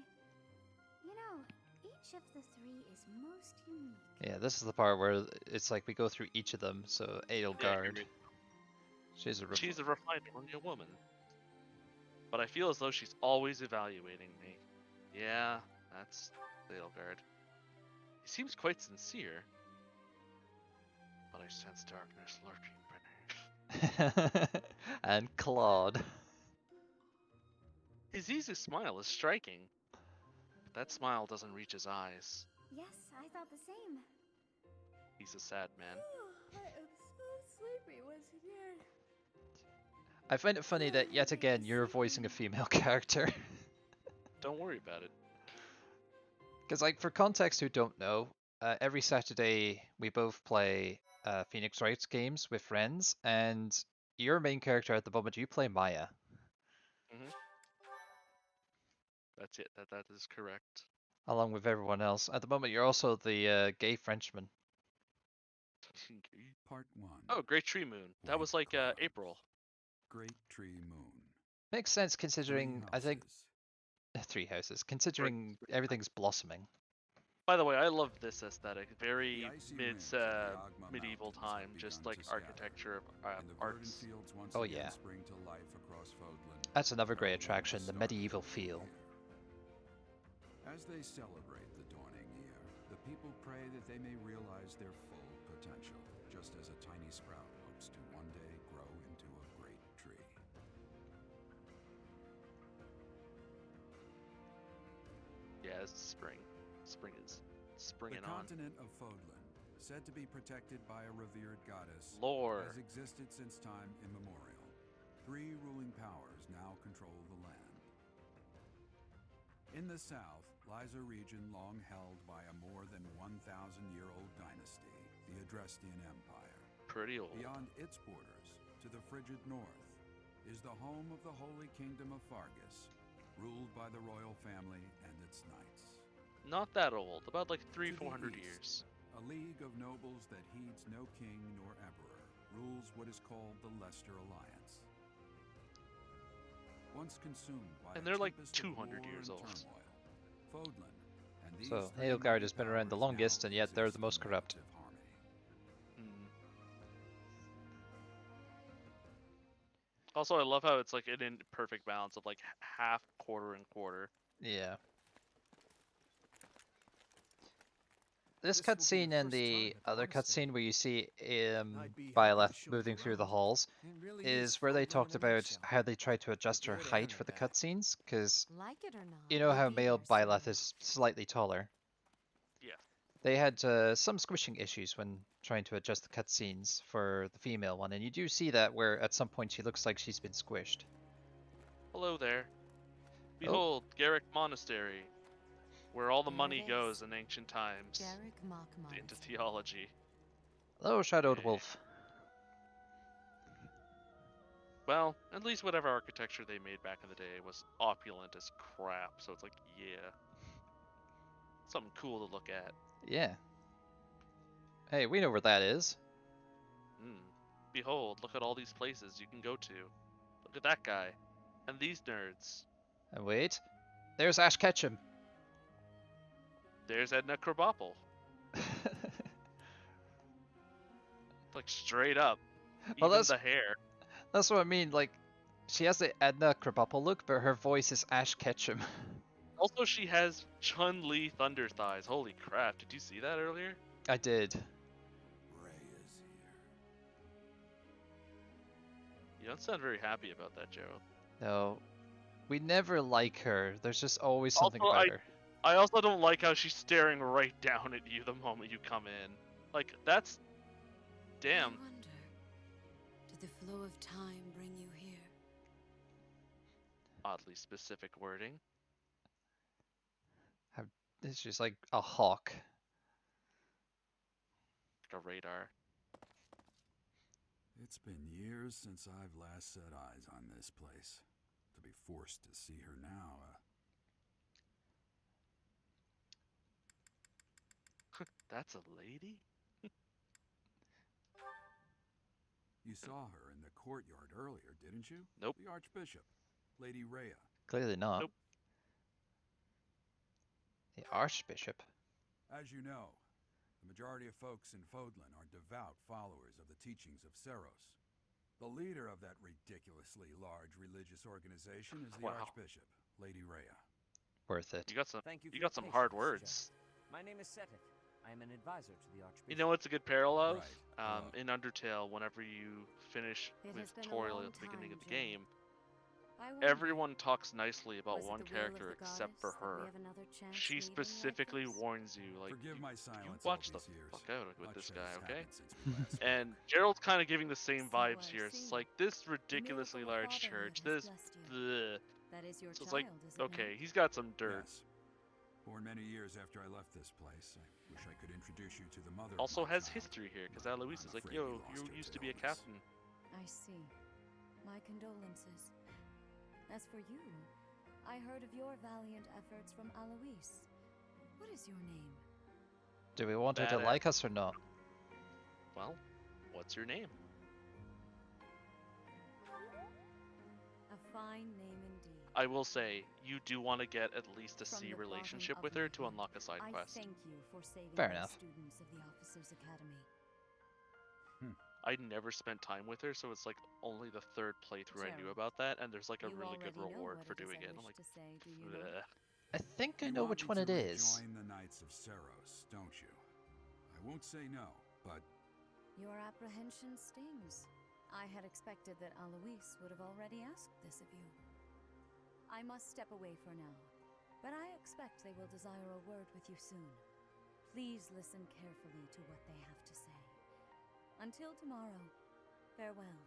You know, each of the three is most unique. Yeah, this is the part where it's like we go through each of them. So Edelgard, she's a refined young woman, but I feel as though she's always evaluating me. Yeah, that's Edelgard. He seems quite sincere, but I sense darkness lurking beneath. And Claude. His easy smile is striking, but that smile doesn't reach his eyes. Yes, I thought the same. He's a sad man. I am so sleepy once again. I find it funny that yet again you're voicing a female character. Don't worry about it. Because, like, for context who don't know, every Saturday we both play Phoenix Wright games with friends, and your main character at the moment, you play Maya. Mm-hmm. That's it. That is correct. Along with everyone else. At the moment, you're also the gay Frenchman. Part 1. Oh, Great Tree Moon. That was like April. Great Tree Moon. Makes sense considering, I think, 3 houses, considering everything's blossoming. By the way, I love this aesthetic. Very medieval time, just like architecture of arts. Oh yeah. That's another great attraction, the medieval feel. As they celebrate the dawning year, the people pray that they may realize their full potential, just as a tiny sprout hopes to one day grow into a great tree. Yeah, it's spring. Spring is springing on. The continent of Fódlan, said to be protected by a revered goddess, Lore. has existed since time immemorial. 3 ruling powers now control the land. In the south lies a region long held by a more than 1,000-year-old dynasty, the Adrestian Empire. Pretty old. Beyond its borders, to the frigid north, is the home of the Holy Kingdom of Fargus, ruled by the royal family and its knights. Not that old, about like To the 300-400 east, years. a league of nobles that heeds no king nor emperor rules what is called the Leicester Alliance. Once consumed by And a they're like tempest of 200 war years and old. turmoil, Fódlan and these So three Hailgard mighty has been around the powers longest, now and yet they're exist the most in corrupt. relative harmony. Hmm. Also, I love how it's like an imperfect balance of like half, quarter, and quarter. Yeah. This This will be cutscene the and first the time at the other monastery. cutscene where you see I'd be happy to Byleth show moving you through the around. halls It really is where they Fódlan talked in a about nutshell. how they tried to adjust her Good height and for the bad. cutscenes, because Like it or not, you know we'll how be male there Byleth soon. is slightly taller. Yeah. They had some squishing issues when trying to adjust the cutscenes for the female one, and you do see that where at some point she looks like she's been squished. Hello there. Oh. Behold, Garrick Monastery, where all the There money it goes is. in ancient times Garrick Mock into Monastery. theology. Hello, Shadowed Yeah. Wolf. Well, at least whatever architecture they made back in the day was opulent as crap, so it's like, yeah. Something cool to look at. Yeah. Hey, we know where that is. Hmm. Behold, look at all these places you can go to. Look at that guy. And these nerds. And wait, there's Ash Ketchum. There's Edna Krabappel. Like, straight up. Well, Even the hair. that's what I mean. Like, she has the Edna Krabappel look, but her voice is Ash Ketchum. Also, she has Chun-Li thunder thighs. Holy crap, did you see that earlier? I did. Ray is here. You don't sound very happy about that, Joe. No, we never like her. There's just always something Also, about her. I also don't like how she's staring right down at you the moment you come in. Like, that's... Damn. I wonder, did the flow of time bring you here? Oddly specific wording. She's like a hawk. Like a radar. It's been years since I've last set eyes on this place. To be forced to see her now, That's a lady? You saw her in the courtyard earlier, didn't you? Nope. The Archbishop, Lady Rhea. Clearly not. Nope. The Archbishop. As you know, the majority of folks in Fódlan are devout followers of the teachings of Seros. The leader of that ridiculously large religious organization is the Wow. Archbishop, Lady Rhea. Worth it. You got some Thank you for you your got some hard patience, words. Jeff. My name is Seteth. I am an advisor to the Archbishop. You know what's a good parallel of? Right. In Undertale, whenever you finish It with has been a Toriel long at the beginning of the time, Joe. game, I wonder, everyone talks nicely about was it one the will of character the except for goddess that we her. have another chance She meeting like specifically this? warns you, like, Forgive my you silence all watch the these years. fuck out with Much this has guy, okay? happened since we last And spoke. Gerald's kind of giving the same So vibes I here. It's see. like this The ridiculously miracle of large fatherhood church, has this, blessed you. bleh. That is your So it's child, like, is it okay, not? he's got some dirt. Yes. Born many years after I left this place, I wish I could introduce you to the mother Also of my has child, history here, because but Alois I'm is like, afraid yo, we you lost her used to be a illness. captain. I see. My condolences. As for you, I heard of your valiant efforts from Alois. What is your name? Do we want her to Badass. like us or not? Well, what's your name? A fine name indeed. I will say, you do want to get at least a From C the bottom relationship of with my her to heart, unlock a side I quest. thank you for saving Fair the enough. students of the Officers Academy. I never spent time with her, so it's like only the third playthrough I knew Gerald, about that, and there's like a You really good already know reward what for it is doing I it. And I'm wish like, to say, do you not? bleh. I think I You know want which me one to it is. rejoin the Knights of Seros, don't you? I won't say no, but Your apprehension stings. I had expected that Alois would have already asked this of you. I must step away for now, but I expect they will desire a word with you soon. Please listen carefully to what they have to say. Until tomorrow, farewell.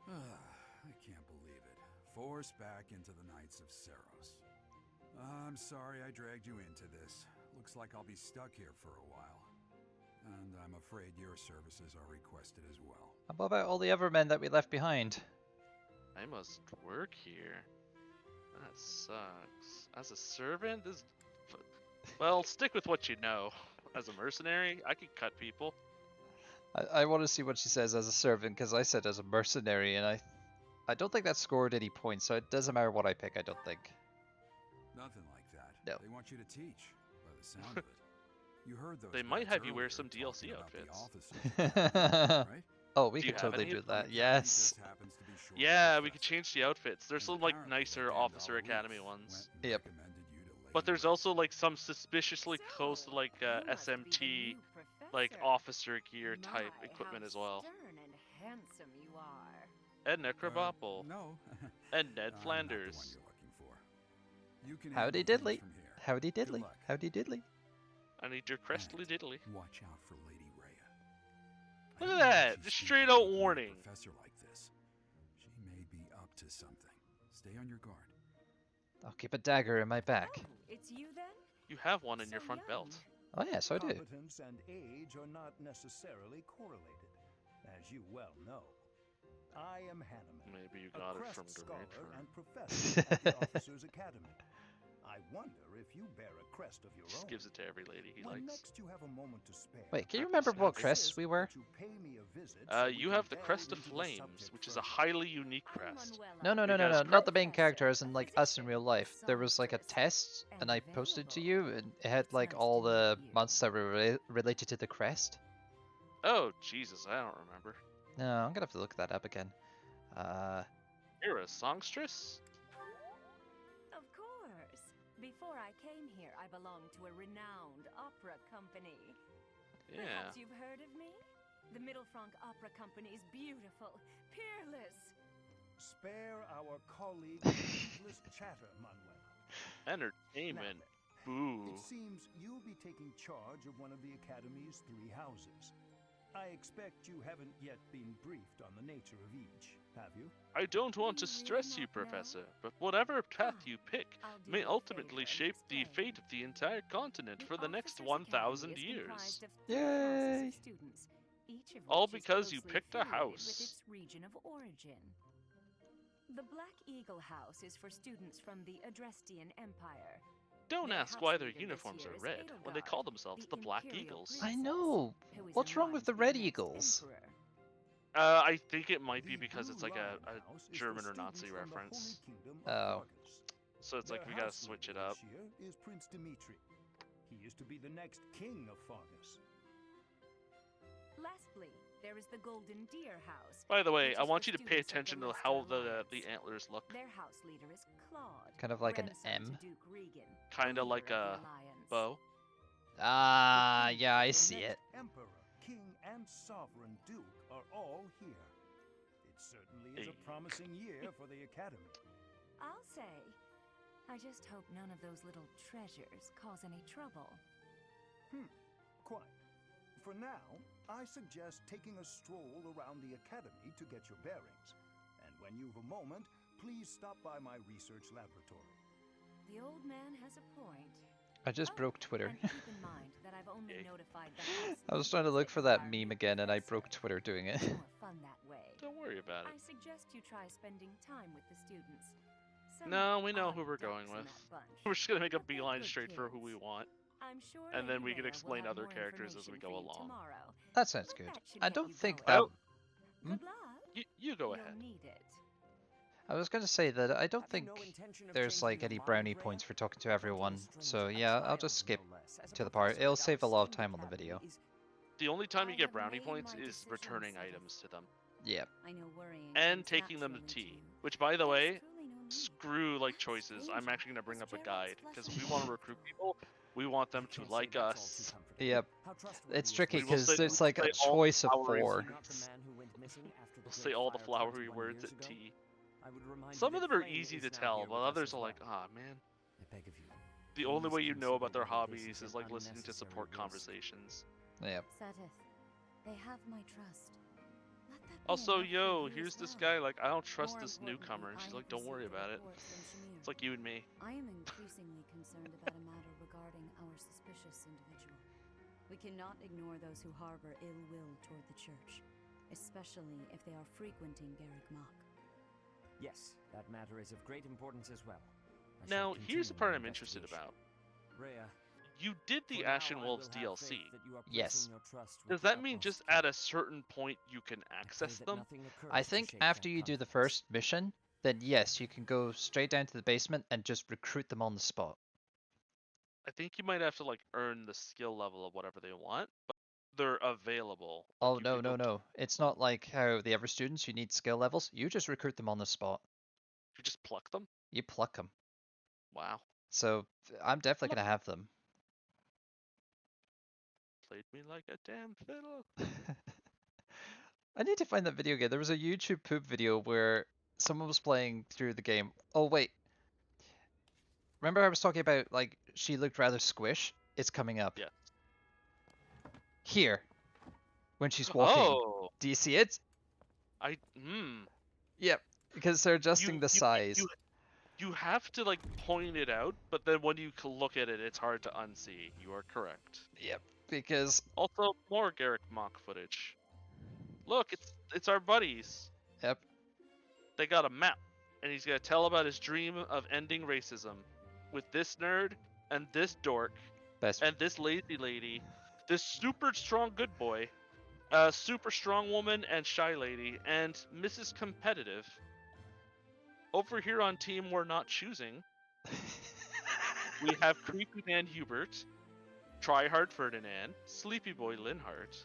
I can't believe it. Forced back into the Knights of Seros. I'm sorry I dragged you into this. Looks like I'll be stuck here for a while. And I'm afraid your services are requested as well. What about all the other men that we left behind? I must work here. That sucks. As a servant, this. Well, stick with what you know. As a mercenary, I could cut people. I want to see what she says as a servant, because I said as a mercenary, and I don't think that scored any points, so it doesn't matter what I pick, I don't think. Nothing like that. No. They want you to teach, by the sound of it. You heard those They might guys have you wear earlier some DLC talking about the outfits. officers, right? Oh, we Do you could have totally any do of that. The Yes. just happens to be short of Yeah, we could professor. change the outfits. There's And some like apparently nicer the Officer Dandelion Academy went ones. and Yep. recommended you to But there's Lady also like some suspiciously close to like You must be the SMT, new like professor. officer gear type My, equipment how as well. Stern and handsome you are. Ed Ray. Necrobopple. No. and Ned I'm Flanders. Not the one you're looking for. You can Howdy handle things diddly. from here. Howdy Good diddly. luck. Howdy diddly. I need your crestly And diddly. Watch out for Lady Rhea. Look I at don't know that, if just she's straight thinking out of being a warning. Professor like this. She may be up to something. Stay on your guard. I'll keep a dagger in my back. Oh, it's you then? You have one in your So front young. belt. Oh yes, I do. Competence and age are not necessarily correlated, as you well know. I am Hanneman, Maybe you a got it crest from the scholar Reaper. and professor at the Officers Academy. I wonder if you bear a crest of your Just own. gives it to every lady he When likes. next you have a moment to spare, Wait, can you I remember insist what crests we were? that you pay me a visit so we You can have the delve Crest of into the Flames, subject which is a further. highly unique I'm crest. Manuela, No, no, no, You no, guys no, not the main professor, characters, a and like us in physician, real life. There was like a songstress, test, and I and posted to available. you, and it had It's like nice all to the meet you. months that were related to the crest. Oh, Jesus, I don't remember. No, I'm gonna have to look that up again. You're a songstress? Of course. Before I came here, I belonged to a renowned opera company. Yeah. Perhaps you've heard of me? The Middlefranc Opera Company is beautiful, peerless. Spare our colleague needless chatter, Manuela. Entertainment. Now Boo. then, it seems you'll be taking charge of one of the Academy's 3 houses. I expect you haven't yet been briefed on the nature of each, have you? I don't want to You really stress you, not know? Professor, but whatever path Fine. you pick I'll do may you a ultimately favor and shape the explain. fate of the entire continent for the next Officers' Academy 1,000 is years. comprised of 3 Yay. classes of students, each of All which is because you closely picked a affiliated house. with its region of origin. The Black Eagle House is for students from the Adrestian Empire. Don't Their ask house why their leader this uniforms year are is red when they Edelgard, call themselves the Black Imperial Eagles. I princess, know. who is What's in wrong line with to the be Red next Eagles? emperor. I think it might be The because Blue it's like Lion a House is for German or students Nazi from the reference. Holy Kingdom of Oh. Fargus. So it's like Their we gotta house switch it leader up. This year is Prince Dimitri. He is to be the next king of Fargus. Lastly, there is the Golden Deer House. By the way, which I is want for you to pay students of the attention to Leicester how Alliance. the antlers look. Their house leader is Claude, Kind of like an grandson M. to Duke Regan, Kinda leader like of the a Alliance. bow. Ah, The king, yeah, I the see next it. Emperor, king, and sovereign duke are all here. It certainly is Hey. a promising year for the Academy. I'll say. I just hope none of those little treasures cause any trouble. Quite. For now, I suggest taking a stroll around the Academy to get your bearings. And when you've a moment, please stop by my research laboratory. The old man has a point. I just Oh, broke Twitter. And keep in mind that I've only Yay. notified the house I was trying to leaders look that for that require meme new again, and I professor. broke Twitter doing it. It's more fun that way. Don't worry about I it. suggest you try spending time with the students. Some No, we know odd who we're ducks going in with. that bunch, We're just gonna make a but they're beeline good straight for who kids. we want. I'm sure And then we Lady can Rhea explain will have other more characters as we go information for you along. tomorrow. That sounds But good. that should I get don't you think going. that. Hmm? Good luck. You go You'll ahead. need it. I was gonna say that I don't Have you think no intention of there's changing like your any mind, brownie Rhea? points for talking to Talking everyone. a stranger, So a yeah, I'll triumph, just skip no less, as a to the part. professor It'll at save a our lot of esteemed time on the academy video. is- The only time I you get have brownie made points my is decision, returning Sedith. items to them. Yeah. I know worrying And comes taking them to naturally tea. you. Which, by the There's way, truly no need. screw like I'm a choices. I'm stranger. actually gonna bring This up a Gerald's guide flesh because and we want to blood. recruit people. We want them I to can't say like that's all too us. comforting. Yep. How trustworthy It's is tricky We will because say- it's like a say all choice of flowery 4. Are you not the man who went missing after the We'll great say all the fire flowery 21 words years at ago? tea. I would remind Some you of that them are Flame easy is to now tell, here but with us others as are like, well. ah man. I beg of you. The only please way you know about their consider whether this hobbies is is an like listening to unnecessary support risk. conversations. Yeah. Sedith, they have my trust. Let that be Also, enough for yo, you here's as this well. guy, like, I don't trust More this importantly, newcomer. And I she's have like, don't worry received a about it. report from Shamir. It's like you and me. I am increasingly concerned about a matter regarding our suspicious individual. We cannot ignore those who harbor ill will toward the church, especially if they are frequenting Garrick Mach. Yes, that matter is of great importance as well. I Now, shall here's the continue part my I'm interested investigation. about. Rhea, You did the for now, Ashen I Wolves will have DLC. faith that you are Yes. placing your trust with Does the that mean utmost just care. at a certain point you can I pray access that them? nothing occurs I to think shake after that you do the confidence. first mission, then yes, you can go straight down to the basement and just recruit them on the spot. I think you might have to like earn the skill level of whatever they want, but they're available. Like, Oh, you no, can no, go no. It's not like how the other students, you need skill levels. You just recruit them on the spot. you just pluck them. You pluck them. Wow, So I'm definitely going to have them. played me like a damn fiddle. I need to find that video again. There was a YouTube poop video where someone was playing through the game. Oh, wait. Remember I was talking about, like, she looked rather squish? It's coming up. Yeah. Here. When she's walking. Oh, Do you see it? Yep. Because they're adjusting the size. You have to like point it out, but then when you look at it, it's hard to unsee. You are correct. Yep. Because, Also, more Garrick Mach footage. Look, it's our buddies. yep. They got a map, and he's gonna tell about his dream of ending racism with this nerd and this dork Best. and this lazy lady, this super strong good boy, super strong woman and shy lady, and Mrs. Competitive. Over here on Team We're Not Choosing, we have Creepy Man Hubert, Tryhard Ferdinand, Sleepy Boy Linhart,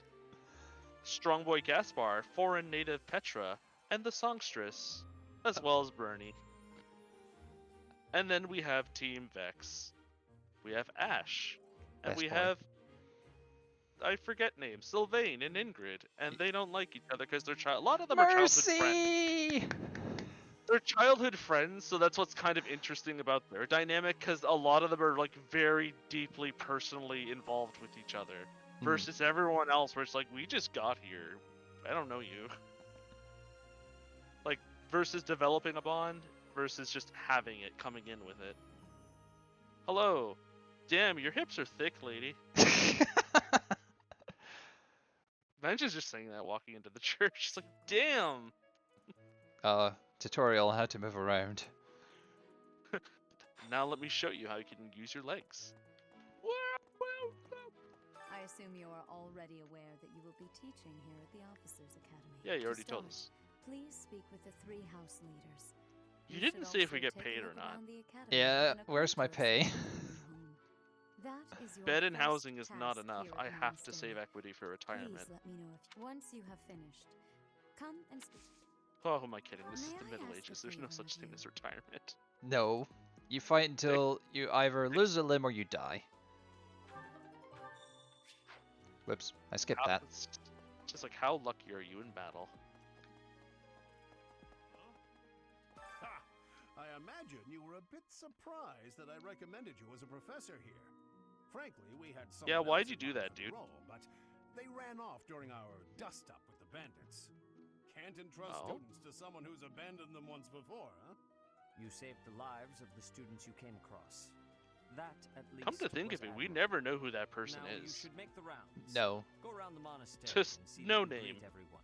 Strong Boy Gaspar, Foreign Native Petra, and the Songstress, as well as Bernie. And then we have Team Vex. We have Ash. And Best we boy. have, I forget names, Sylvain and Ingrid. And they don't like each other because a lot of them are childhood friends. Mercy! They're childhood friends, so that's what's kind of interesting about their dynamic, because a lot of them are like very deeply personally involved with each other, versus everyone else where it's like, we just got here, I don't know you. Like, versus developing a bond versus just having it, coming in with it. Hello. Damn, your hips are thick, lady. Benja's just saying that walking into the church. She's like, damn. Tutorial on how to move around. Now let me show you how you can use your legs. I assume you are already aware that you will be teaching here at the Officers Academy. Yeah, you To already told start, us. Please speak with the 3 house leaders. You should didn't say if we also get take a paid or look not. around the academy Yeah, and where's my acquaint pay? yourself with your home. That is your Bed and first housing is not task enough. here I at the have to monastery. save equity for retirement. Please let me know if once you have finished. Come and speak. Oh, who am I kidding? This is May the I Middle ask a Ages. There's no favor such of thing you? as retirement. No. You fight until you either lose a limb or you die. Whoops, I skipped that. It's just like, how lucky are you in battle? Ha! I imagine you were a bit surprised that I recommended you as a professor here. Frankly, we had some. Yeah, why'd you do that, dude? But they ran off during our dust-up with the bandits. Can't entrust Oh. students to someone who's abandoned them once before, huh? You saved the lives of the students you came across. That, at least, Come to think was of it, we admirable. never know who that person Now, you is. should make the rounds. No. Go around the monastery Just and see no that you name. greet everyone.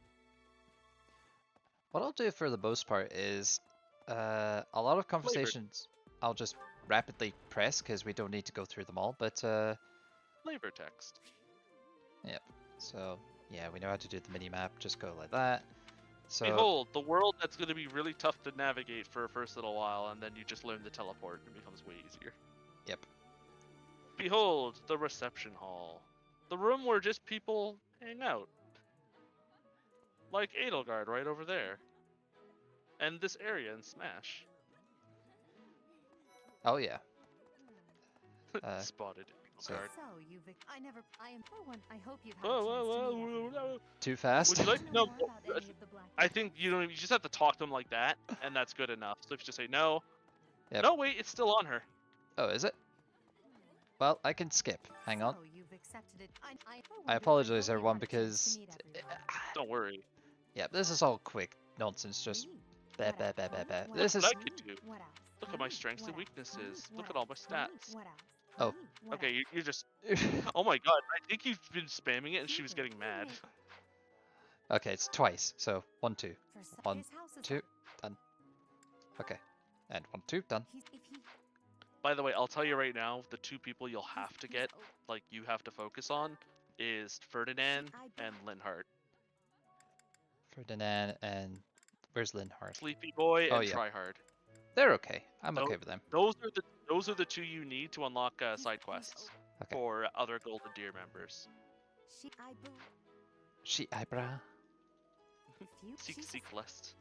What I'll do for the most part is, a lot of conversations I'll just rapidly press because we don't need to go through them all, but Flavor text. yep. So, yeah, we know how to do the mini-map, just go like that. So, Behold, the world that's going to be really tough to navigate for a first little while, and then you just learn to teleport and it becomes way easier. yep. Behold, the reception hall. The room where just people hang out. Like Edelgard right over there. And this area in Smash. Oh, yeah. Spotted so- Edelgard. So you've I am for one. I hope you've had Whoa, a whoa, chance to whoa, meet whoa, everyone. whoa. Too fast? Would you like Want to to know know? more about any of the Black I think you don't. You just have to talk to him like that, and that's good enough. So if you just say no, Yep. no, wait, it's still on her. Oh, is it? Well, I can skip. Hang on. So you've accepted it. For one, I apologize, hope you've everyone, had a chance because to meet everyone. Don't worry. Yeah, this is all quick nonsense. Just bah, bah, bah, bah, bah. This is. What I could do. What else? Look at my strengths and weaknesses. Look at all my stats. What else? Oh. What Okay, else? you're just. Oh my god, I think you've been spamming it and she was getting mad. Okay, it's twice. So 1, 2. For some, 1, his house is 2, done. Okay, and 1, 2, done. if he By the way, I'll tell you right now, the two people you'll have to get, like you have to focus on, is Ferdinand and Linhart. Ferdinand and where's Linhart? Sleepy Boy Oh, and yeah. Tryhard. They're okay. I'm Tho- okay with them. Those are the two you need to unlock side quests Okay. for other Golden Deer members. she I believe She eyebrow. Seek list.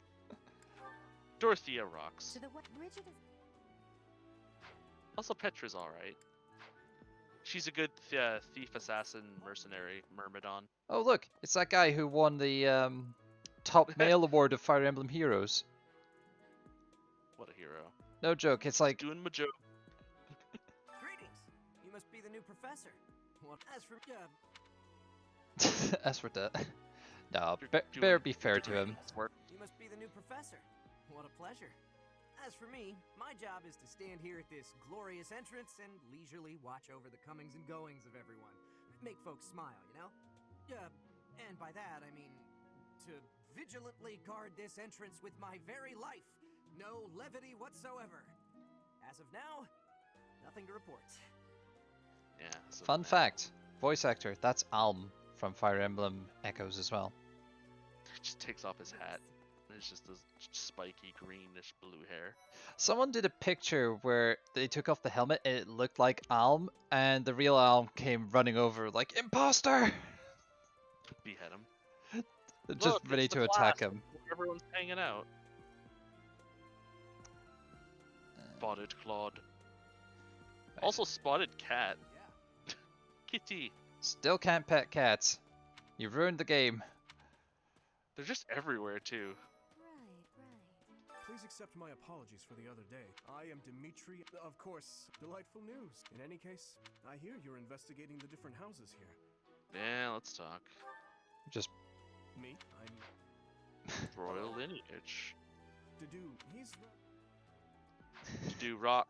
Dorothea rocks. to the what Bridget is Also, Petra's alright. She's a good thief, assassin, mercenary, myrmidon. Oh look, it's that guy who won the top male award of Fire Emblem Heroes. What a hero. No joke. It's like Doing my joke. Greetings. You must be the new professor. Well, as for as for that. No, You're doing better be fair to him. degrees work. you must be the new professor. What a pleasure. As for me, my job is to stand here at this glorious entrance and leisurely watch over the comings and goings of everyone. Make folks smile, you know? And by that, I mean to vigilantly guard this entrance with my very life. No levity whatsoever. As of now, nothing to report. Yeah. So Fun fact: voice actor. That's Alm from Fire Emblem Echoes as well. Just takes off his hat. And it's just this spiky greenish blue hair. Someone did a picture where they took off the helmet and it looked like Alm, and the real Alm came running over like imposter, Behead him. just Look, ready it's to the attack class him. where everyone's hanging out. Spotted Claude. Also spotted cat. Yeah. Kitty. Still can't pet cats. You ruined the game. They're just everywhere too. right. Please accept my apologies for the other day. I am Dimitri. Of course, delightful news. In any case, I hear you're investigating the different houses here. Yeah, let's talk. Just Me? I'm Royal lineage. to do. He's To do rock.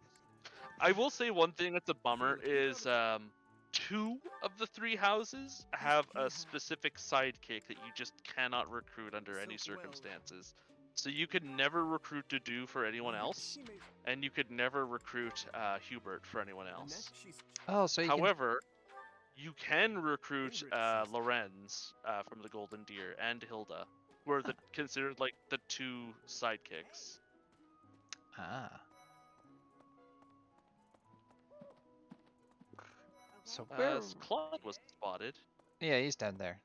I will say one thing that's a bummer is 2 of the 3 houses have a specific sidekick that you just cannot recruit under any circumstances. So you could never recruit Dudu for anyone else, and you could never recruit Hubert for anyone else. oh, so you can However, you can recruit Lorenz from the Golden Deer and Hilda, who are the considered like the 2 sidekicks. ah. So where? Claude was spotted. Yeah, he's down there.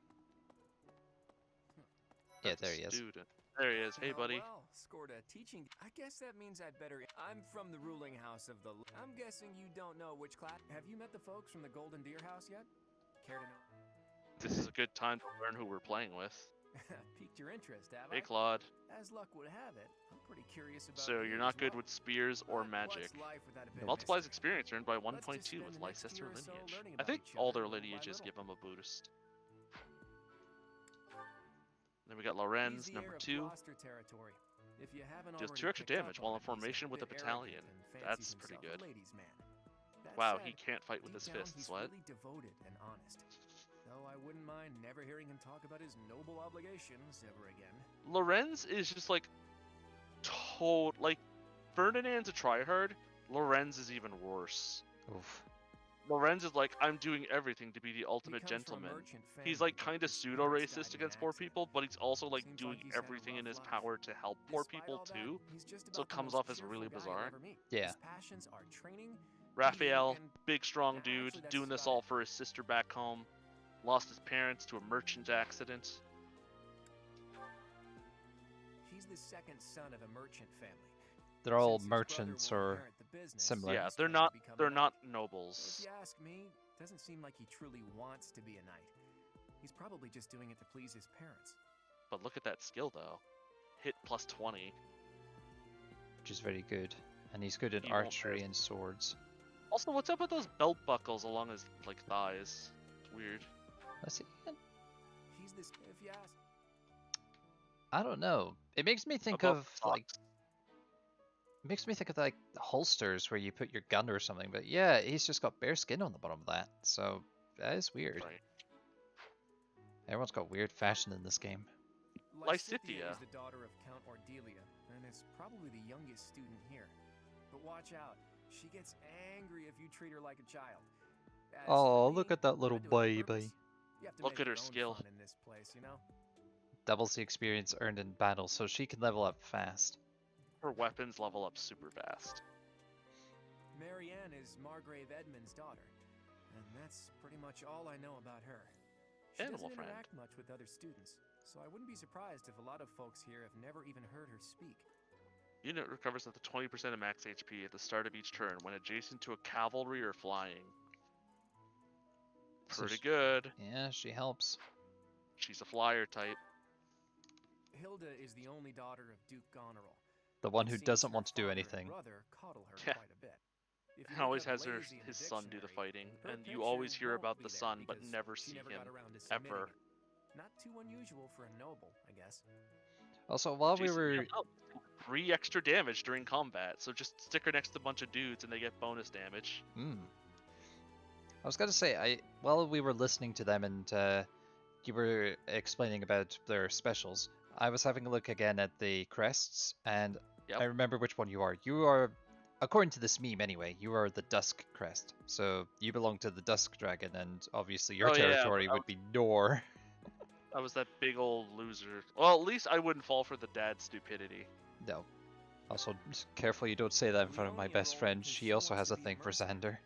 Yeah, there he is. Student. There he is. Hey, buddy. Well, scored a teaching. I guess that means I'd better. I'm from the ruling house of the. I'm guessing you don't know which class. Have you met the folks from the Golden Deer House yet? Care to know? This is a good time to learn who we're playing with. Piqued your interest, have Hey, I? Claude. As luck would have it, I'm pretty curious about. So you you're as not good well. with spears or But magic. what's life without a bit of Multiplies mystery? experience earned by Let's 1.2 just spend with the next Leicester year or so lineage. learning I about think each all other their little by lineages little. give them a boost. Then we got Lorenz, He's the number heir of 2. Gloucester territory. If you haven't Deals already 2 extra picked up damage while in on it, he's a formation with a bit battalion. arrogant and That's fancies pretty himself a good. ladies' man. That Wow, said, he can't fight with deep his down, fists. he's What? really devoted and honest. Though I wouldn't mind never hearing him talk about his noble obligations ever again. Lorenz is just like like Ferdinand's a tryhard. Lorenz is even worse. Oof. Lorenz is like, I'm doing everything to be the ultimate He comes from a gentleman. merchant He's family, like but kind of his pseudo parents died racist in against an poor accident. people, but he's also like Seems doing like he's had a everything in rough his life. power to help poor Despite people all that, too. he's just So about it the comes most off as really cheerful guy bizarre. you'll ever meet. Yeah. His passions are training, Raphael, eating, and big strong actually, dude, that's doing this about all it. for his sister back home. Lost his parents to a merchant accident. he's the second son of a merchant family. They're all Since his brother merchants won't or inherit the business, similar. Yeah, he's they're starting not to become they're a not knight. If nobles. you ask me, doesn't seem like he truly wants to be a knight. He's probably just doing it to please his parents. But look at that skill though. Hit plus 20. which is very good. And he's good at He won't archery miss. and swords. Also, what's up with those belt buckles along his like thighs? It's weird. Let's see. He's this. If you ask, I don't know. It makes me think above of the like socks. holsters where you put your gun or something. But yeah, he's just got bare skin on the bottom of that. So that is weird. Right. Everyone's got weird fashion in this game. Lysithea. is the daughter of Count Ordelia, and is probably the youngest student here. But watch out, she gets angry if you treat her like a child. As for Oh, me, look at that little I do it on baby. purpose. You have to Look make at her your own skill. fun in this place, you know? Doubles the experience earned in battle, so she can level up fast. Her weapons level up super fast. Marianne is Margrave Edmund's daughter, and that's pretty much all I know about her. She Animal doesn't friend. interact much with other students, so I wouldn't be surprised if a lot of folks here have never even heard her speak. Unit recovers up to 20% of max HP at the start of each turn when adjacent to a cavalry or flying. So Pretty good. Yeah, she helps. She's a flyer type. Hilda is the only daughter of Duke Goneril. The one It who seems doesn't her want to do father and anything. brother coddle her Yeah. quite a bit. If you And look always up has lazy in his the son do the dictionary, fighting, her and you always picture hear won't about be the there son, but because never she see never him got around to submitting ever. it. Not too unusual for a noble, I guess. Also, while we Jason were can't help. 3 extra damage during combat, so just stick her next to a bunch of dudes and they get bonus damage. I was gonna say, while we were listening to them and you were explaining about their specials, I was having a look again at the crests, and Yep. I remember which one you are. You are, according to this meme anyway, you are the Dusk crest. So you belong to the Dusk Dragon, and obviously your Oh, yeah, territory but would be Nor. I was that big old loser. Well, at least I wouldn't fall for the dad's stupidity. No. Also, just careful you don't say that in front of my Leonie best enrolled friend. because She she also wants has to a be thing for mercenary. Xander.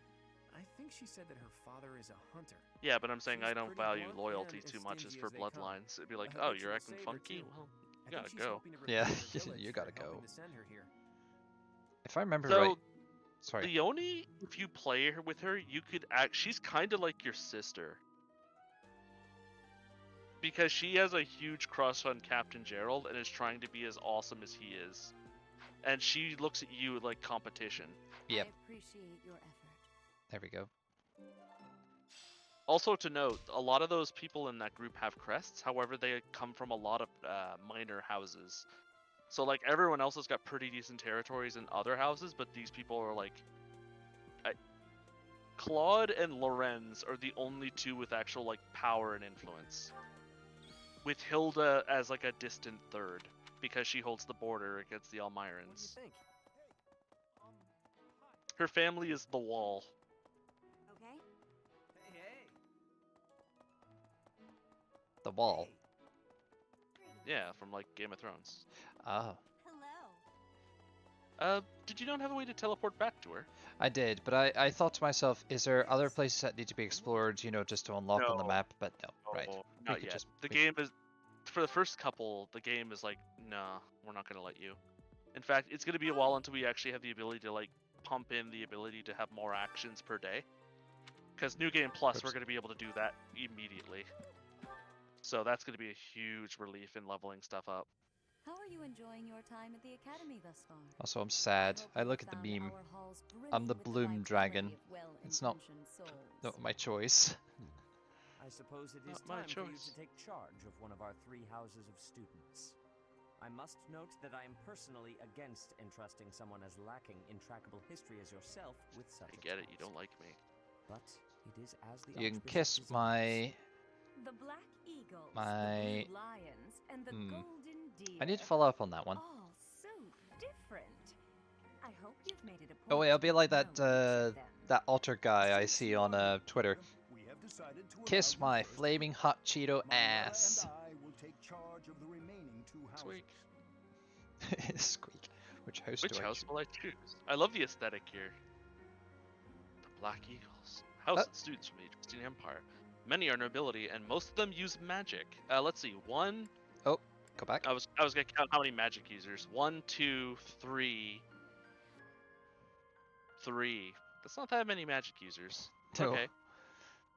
I think she said that her father is a hunter. Yeah, but I'm saying She's I don't pretty value blunt loyalty and too as much as stingy for as they come. bloodlines. It'd be like, I oh, bet you're she'll acting save her, funky? too. Well, I you think gotta she's go. hoping to repay Yeah, her village you gotta for helping go. to send her here. If I remember So, right, sorry. Leonie, if you play her with her, you could act. She's kind of like your sister. Because she has a huge crush on Captain Gerald and is trying to be as awesome as he is. And she looks at you like competition. Yep. I appreciate your effort. There we go. Also to note, a lot of those people in that group have crests. However, they come from a lot of minor houses. So like everyone else has got pretty decent territories in other houses, but these people are like... Claude and Lorenz are the only two with actual like power and influence. With Hilda as like a distant third, because she holds the border against the What do Almirans. you think? Her family is the Wall. Okay? Hey, hey. The wall. Yeah, from like Game of Thrones. Oh. Hello. Did you not have a way to teleport back to her? I did, but I thought to myself, is there other places that need to be explored, you know, just to unlock on the No. map? But no, right. Oh, We not could yet. just- The we- game is... For the first couple, the game is like, nah, we're not going to let you. In fact, it's going to be a while until we actually have the ability to like pump in the ability to have more actions per day. Because New Game Plus, Oops. we're going to be able to do that immediately. So that's going to be a huge relief in leveling stuff up. How are you enjoying your time at the academy thus far? Also, I'm sad. hope I you've look at the found meme. our halls I'm the brimming with the Bloom vitality Dragon. of It's not well-intentioned souls. not my choice. I suppose it is Not my time for you choice. to take charge of one of our 3 houses of students. I must note that I am personally against entrusting someone as lacking in trackable history as yourself with such I a get it, you task. don't like me. But it is as the You can Archbishop kiss desires. my... The black eagles, My- the blue lions, and the Hmm. golden deer. I need to follow up on that one. All so different. I hope you've made it a point Oh wait, to I'll be get like to that know each of them. that otter guy I see on Twitter. We have decided to Kiss allow you my first. flaming hot Cheeto Manuela ass. and I will take charge of the remaining 2 houses. Sweet. Squeak. Which house Which do I house choose? will I choose? I love the aesthetic here. The Black Eagles. House of students from the Etruscan Empire. Many are nobility, and most of them use magic. Let's see. One. Oh, go back. I was gonna count how many magic users. 1, 2, 3. 3. That's not that many magic users. No. Okay.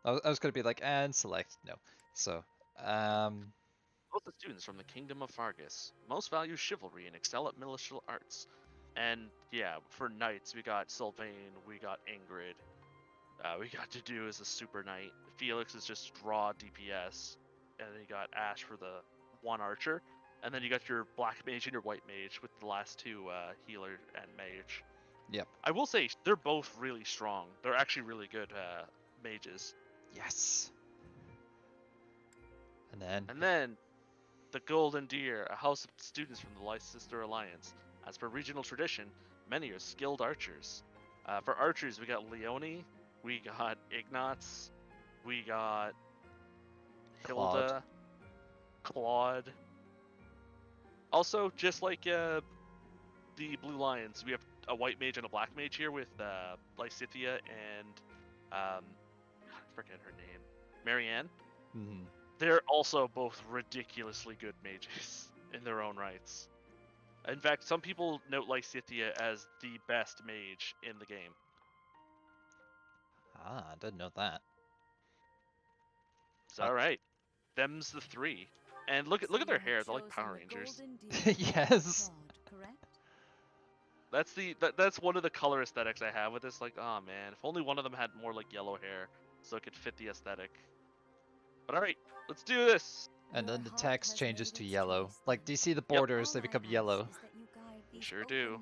I was gonna be like, and select. No. So, Both the students from the Kingdom of Fargus. Most value chivalry and excel at military arts. And yeah, for knights, we got Sylvain, we got Ingrid. We got to do as a super knight. Felix is just raw DPS. And then you got Ash for the 1 archer. and then you got your black mage and your white mage with the last two healer and mage. Yep. I will say they're both really strong. They're actually really good mages. Yes. And then the Golden Deer, a house of students from the Leicester Alliance. As per regional tradition, many are skilled archers. For archers, we got Leone, we got Ignatz, we got Hilda, Claude. Also, just like the Blue Lions, we have a white mage and a black mage here with Lysithia and I forget her name, Marianne. Mm-hmm. They're also both ridiculously good mages in their own rights. In fact, some people note Lysithia as the best mage in the game. Ah, I didn't know that. So, all right, them's the three. And look at their hair. They're like Power Rangers. Yes. That's one of the color aesthetics I have with this. Like, oh man, if only one of them had more like yellow hair, so it could fit the aesthetic. But all right, let's do this. And then the text changes to yellow. Like, do you see the borders? They become yellow. Sure do.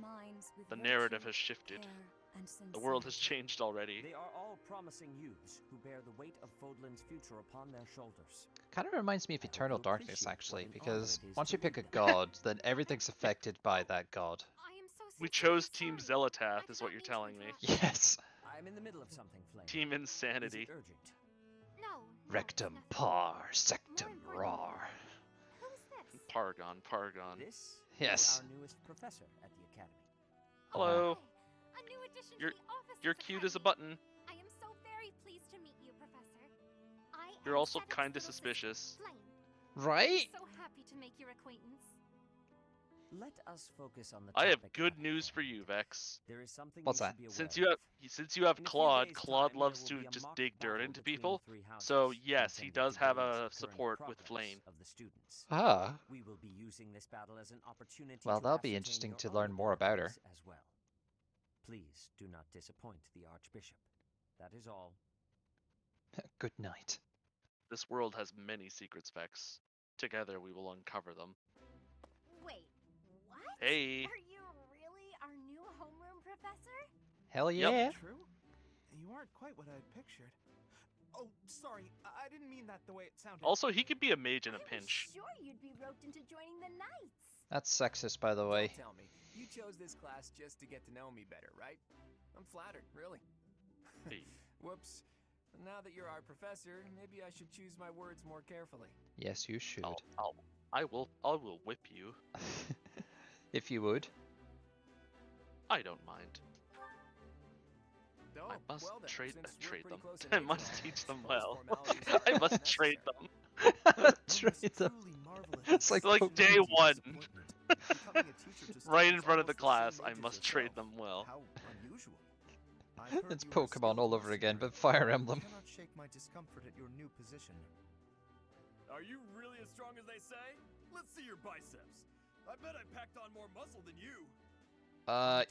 The narrative has shifted. The world has changed already. They are all promising youths who bear the weight of Fódlan's future upon their shoulders. Kind of reminds me of Eternal Darkness, actually, because once you pick a god, then everything's affected by that god. We chose Team Zelatath, is what you're telling me. Yes. I'm in the middle of something, Flame. Team Insanity. No. Rectum par, sectum rar. Who's this? Pargon. This Yes. is our newest professor at the academy. Hello. A new addition You're to the office. You're cute as a button. I am so very pleased to meet you, Professor. You're also kinda suspicious. Right? So happy to make your acquaintance. Let us focus on the I have topic good at news hand. for you, Vex. There is something What's you that? should be aware Since of. you have In a few Claude, days' Claude time, loves there will to be a just mock dig dirt battle into between people. the three houses, So yes, he intended does to have gauge a the current support with progress Flame. of the students. Ah. We will be using this battle as an opportunity Well, to that'll be ascertain interesting your to own learn more about her. abilities as well. Please do not disappoint the Archbishop. That is all. Good night. This world has many secrets, Vex. Together we will uncover them. Wait, what? Hey. Are you really our new homeroom professor? Hell Yep. yeah. True? You aren't quite what I had pictured. Oh, sorry. I didn't mean that the way it sounded. Also, he could be a mage in a I was pinch. sure you'd be roped into joining the Knights. That's sexist, by the way. Don't tell me. You chose this class just to get to know me better, right? I'm flattered, really. Hey. Whoops. Now that you're our professor, maybe I should choose my words more carefully. Yes, you should. I will whip you. If you would. I don't mind. Oh, I must well then, trade since we're them. pretty close in I age must now, teach them most well. formalities are I must unnecessary. trade them. Trade them. Truly marvelous. It's like Like day one. Becoming a teacher to Right in students front of the almost the class, same I age as must trade yourself. them well. How unusual. I've heard It's you are a Pokemon all skilled over again, listener. but Fire Emblem. I cannot shake my discomfort at your new position. Are you really as strong as they say? Let's see your biceps. I bet I packed on more muscle than you.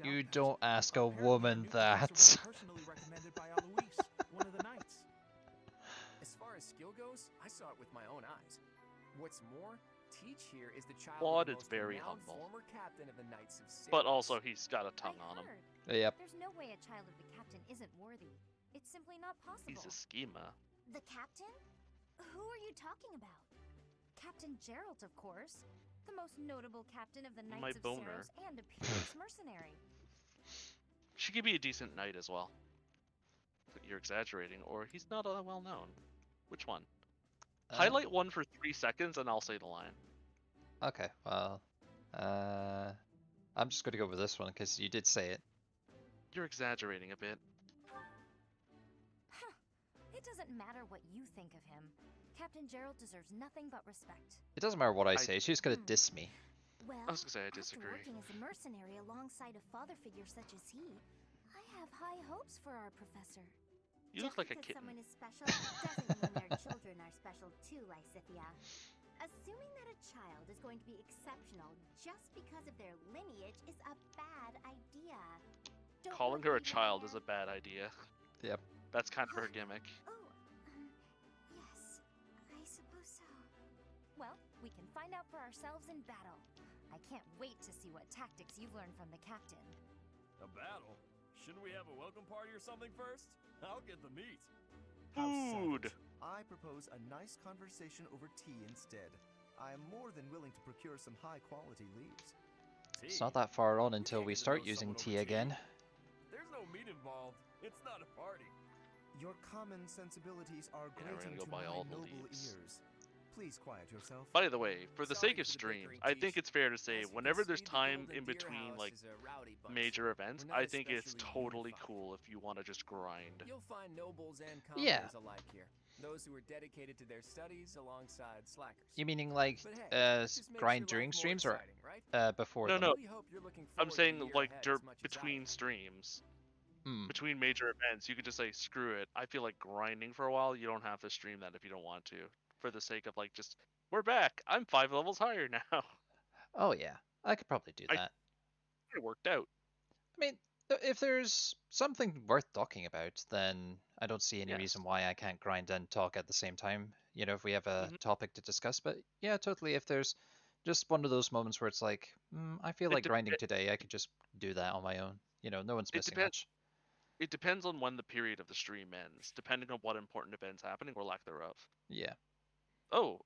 You don't ask a Apparently, woman our new professor that. was personally recommended by Alois, one of the knights. As far as skill goes, I saw it with my own eyes. What's more, Teach here is the child Claude of the is most very renowned humble. former captain of the Knights of Sirius. But also, he's got a tongue on him. Yep. There's no way a child of the captain isn't worthy. It's simply not possible. He's a schema. The captain? Who are you talking about? Captain Geralt, of course. The most notable captain of the My Knights of boner. Sirius and a peerless mercenary. She could be a decent knight as well. But you're exaggerating, or he's not well known. Which one? Highlight one for 3 seconds, and I'll say the line. Okay, well, I'm just gonna go with this one because you did say it. You're exaggerating a bit. Huh. It doesn't matter what you think of him. Captain Gerald deserves nothing but respect. It doesn't matter what I say. She's gonna diss me. Well, I was gonna say I after disagree. working as a mercenary alongside a father figure such as he, I have high hopes for our professor. You look like a Just because kitten. someone is special doesn't mean their children are special too, Lysithia. Assuming that a child is going to be exceptional just because of their lineage is a bad idea. Don't Calling you her a agree, child Marianne? is a bad idea. Yep. That's kind of her gimmick. Oh, yes, I suppose so. Well, We can find out for ourselves in battle. I can't wait to see what tactics you've learned from the captain. A battle? Shouldn't we have a welcome party or something first? I'll get the meat. Food. I propose a nice conversation over tea instead. I am more than willing to procure some high-quality leaves. It's not that far on until we start using tea again. There's no meat involved. It's not a party. Your common sensibilities are Yeah, we're grating gonna go to buy my all the noble leaves. ears. Please quiet yourself. By the way, for the Sorry sake of for the stream, bickering, I Teach. think it's fair to say As you whenever can there's see, the time Golden in Deer between House like is a rowdy bunch. major events, We're not I think it's especially totally unified. cool if you want to just grind. You'll find nobles and Yeah. commoners alike here. Those who are dedicated to their studies alongside slackers. You meaning like But hey, that just makes grind your during life more streams or exciting, right? before No, them? no. I really hope you're looking I'm forward to saying the year like ahead as much as I between am. streams, Hmm. between major events, you could just say screw it. I feel like grinding for a while. You don't have to stream that if you don't want to, for the sake of like just we're back. I'm 5 levels higher now. Oh yeah, I could probably do that. It worked out. I mean, if there's something worth talking about, then I don't see any Yes. reason why I can't grind and talk at the same time. You know, if we have a Mhm. topic to discuss. But yeah, totally. If there's just one of those moments where it's like, I feel It like grinding depe- today, I could just do that on my own. You know, no one's It missing depends. much. It depends on when the period of the stream ends, depending on what important events happening or lack thereof. Yeah. Oh,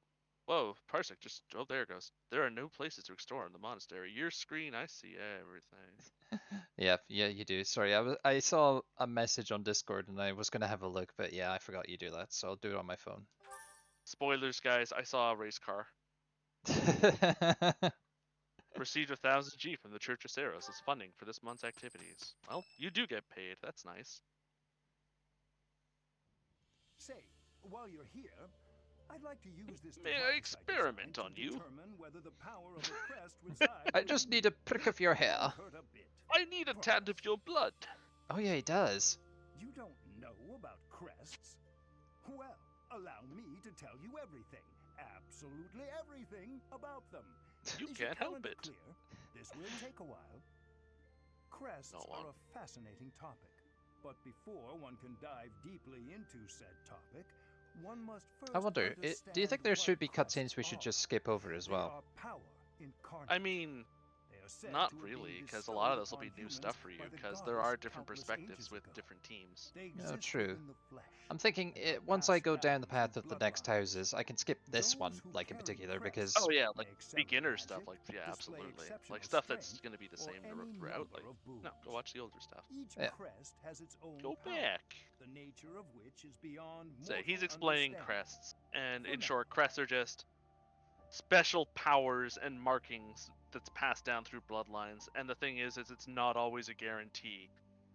whoa, Parsec, just there it goes. There are no places to explore in the monastery. Your screen, I see everything. Yeah, you do. Sorry, I saw a message on Discord and I was gonna have a look, but yeah, I forgot you do that, so I'll do it on my phone. Spoilers, guys. I saw a race car. Received 1,000 G from the Church of Saros as funding for this month's activities. Well, you do get paid. That's nice. Say, while you're here, I'd like to use this May I device experiment designed on to you? determine whether the power of a crest resides I just within need a prick of your hair. you. Hurt a bit. I need a tad of your blood. Oh yeah, he does. You don't know about crests? Well, allow me to tell you everything, absolutely everything about them. You Is your can't help calendar it. Clear? This will take a while. Crests Not are long. a fascinating topic, but before one can dive deeply into said topic, one must first I wonder, do you understand think there what should be crests cutscenes we should are. just skip over as They well? are power incarnate. I mean, They are said not to have been really, because a lot of this will bestowed be new upon stuff humans for you, by the because there goddess are different countless perspectives ages with ago. different teams. They No, exist true. within the flesh. I'm thinking They are once I passed go down the down path through of the next bloodlines. houses, I can skip this Those one, who like in carry particular, crests because Oh yeah, may like excel in beginner stuff, magic, like yeah, display absolutely. exceptional Like stuff that's strength, gonna be the or same any throughout. number Like, of boons. no, go watch the older stuff. Each Yeah. crest has its own Go power, back. the nature of which is beyond So mortal he's explaining understanding. crests, and For in now. short, crests are just special powers and markings that's passed down through bloodlines. And the thing is it's not always a guarantee.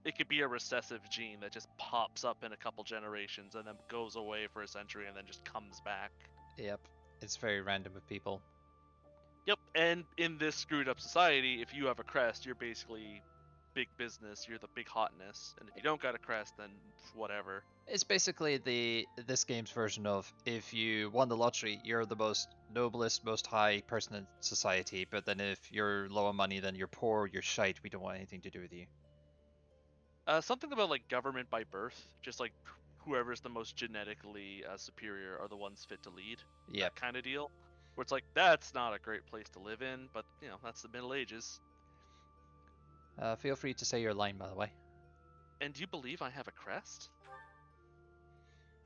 It could be a recessive gene that just pops up in a couple generations and then goes away for a century and then just comes back. yep, it's very random with people. Yep, and in this screwed up society, if you have a crest, you're basically big business, you're the big hotness. And if you don't got a crest, then whatever. It's basically this game's version of if you won the lottery, you're the most noblest, most high person in society, but then if you're low on money, then you're poor, you're shite, we don't want anything to do with you. Something about like government by birth, just like whoever's the most genetically superior are the ones fit to lead. Yep. That kind of deal. Where it's like, that's not a great place to live in, but you know, that's the Middle Ages. Feel free to say your line, by the way. And do you believe I have a crest?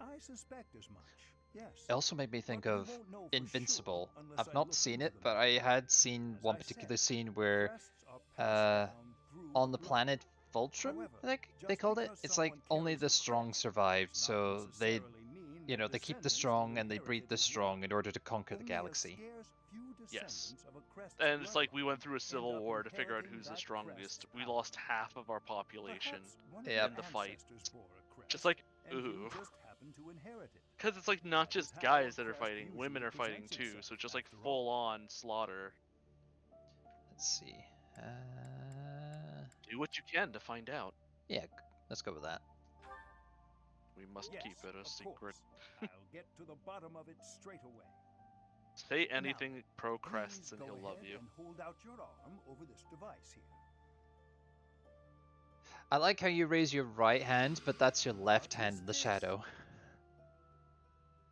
I suspect as much. Yes. It also made me think But we of won't know for Invincible. sure unless I've I not look seen into it, the but I had seen As one I particular said, scene where crests are passed down through on the blood. planet Voltron, However, I think they just called it. because It's like someone only carries the a strong crest survived, does not so they, necessarily mean you their know, they keep the descendants strong will and they breed inherit the it as strong well. in order to conquer the Only a galaxy. scarce few Yes. descendants of a crest's And it's like we bloodline went through a end civil up war to figure out inheriting who's the that strongest. crest's We power. lost half of our population Perhaps one of Yep. your in the fight. ancestors bore a crest, Just like, and you ooh. just happen to inherit it. Because it's like not That is just how guys a that are crest fighting, women usually are fighting presents too, itself, so it's just like after all. full on slaughter. Let's see. Do what you can to find out. Yeah, let's go with that. We must Yes, keep it a of secret. course. I'll get to the bottom of it straight away. Say anything pro Please crests and go he'll love ahead you. and hold out your arm over this device here. I like how you raise your right hand, but that's your left hand in the shadow.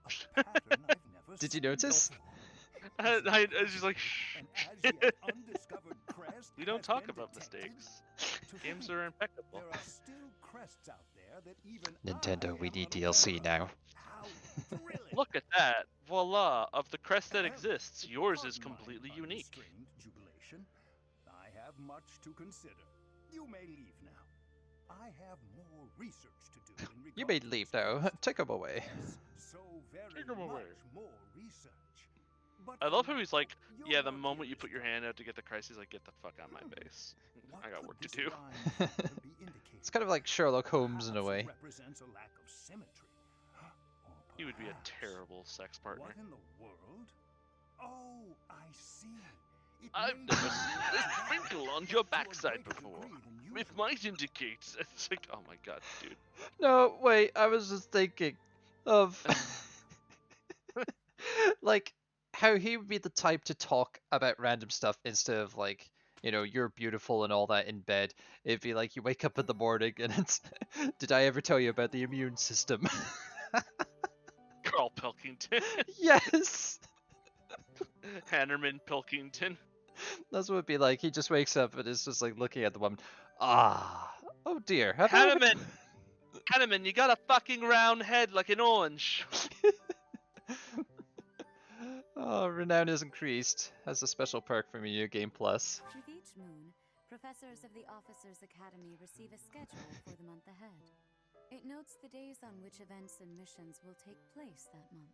A pattern I've never Did you seen notice? before. I was just like, shh. And as yet undiscovered crest We don't has talk been about detected, mistakes. to Games think are impeccable. there are still crests out there that even Nintendo, I we am need unaware DLC of. now. How thrilling! Look at that. Voila. Of the crest that However, exists, yours is pardon my completely unique. unrestrained jubilation. I have much to consider. You may leave now. I have more research to do in regard You may to leave this now. quest. Take him away. Yes, so very Take 'em away. much more research. But I for love how now, he's like, your yeah, the work moment here you is put your done. hand out to get the crest, he's like, get the fuck out of my base. What I got could work to this do. line here be indicating? It's kind of like Sherlock Holmes in a Perhaps way. it represents a lack of symmetry. Or He would be a perhaps- terrible sex partner. What in the world? Oh, I see. It I've may never be seen that this bad, wrinkle on but your to a backside greater before. degree than It usual. might indicate. It's like, oh my god, dude. No, wait, I was just thinking of like how he would be the type to talk about random stuff instead of like, you know, you're beautiful and all that in bed. It'd be like you wake up in the morning and it's, did I ever tell you about the immune system? Carl Pilkington. Yes! Hannerman Pilkington. That's what it'd be like. He just wakes up and is just like looking at the woman. Ah, oh dear. Have I ever Hanneman! Hanneman, you got a fucking round head like an orange. Oh, renown is increased. Has a special perk from New Game Plus. With each moon, professors of the Officers Academy receive a schedule for the month ahead. It notes the days on which events and missions will take place that month.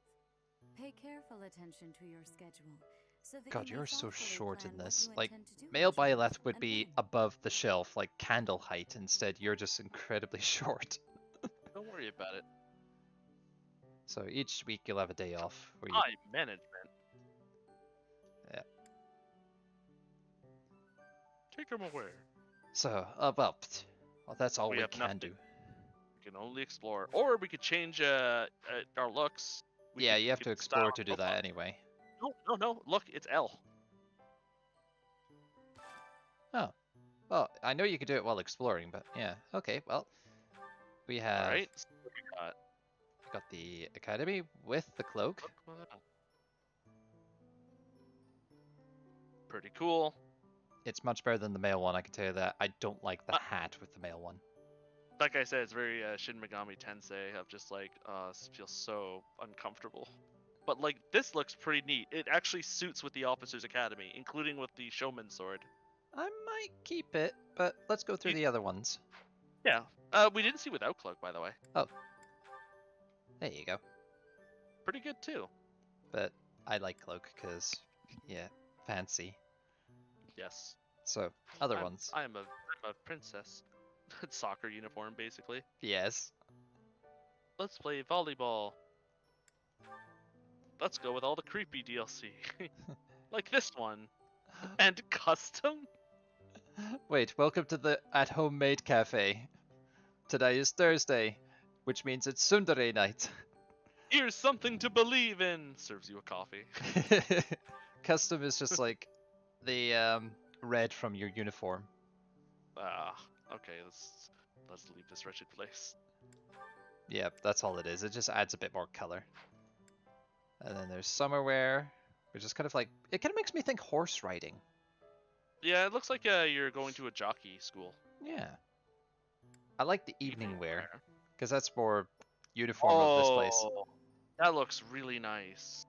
Pay careful attention to your schedule, so that God, you may you're so thoughtfully short plan in what this. you Like, intend to do male each month Byleth would and be when. above the shelf, like candle height. Instead, you're just incredibly short. Don't worry about it. So each week you'll have a day off. Where you... Time management. Yeah. Take him away. So, well, that's all we have can nothing. do. We can only explore. Or we could change our looks. Yeah, you have we to could style explore our to do profile. that anyway. No. Look, it's L. Oh. Well, I know you could do it while exploring, but yeah. Okay, well. We have Alright. So what we got? got the academy with the cloak. Look what I got. Pretty cool. It's much better than the male one, I can tell you that. I don't like the hat with the male one. Like I said, it's very Shin Megami Tensei of just like, this feels so uncomfortable. But like, this looks pretty neat. It actually suits with the Officers Academy, including with the Showman Sword. I might keep it, but let's go through the other ones. Yeah. We didn't see without cloak, by the way. Oh. There you go. Pretty good too. But I like cloak because, yeah, fancy. Yes. So, other ones. I'm a princess. Soccer uniform, basically. Yes. Let's play volleyball. Let's go with all the creepy DLC. Like this one. And custom? Wait, welcome to the at-home maid cafe. Today is Thursday, which means it's Sundere night. Here's something to believe in. Serves you a coffee. Custom is just like the red from your uniform. Okay, let's leave this wretched place. Yep, that's all it is. It just adds a bit more color. And then there's summerwear, which is kind of like, it kind of makes me think horse riding. Yeah, it looks like you're going to a jockey school. Yeah. I like the evening wear, because that's more uniform of this place. That looks really nice.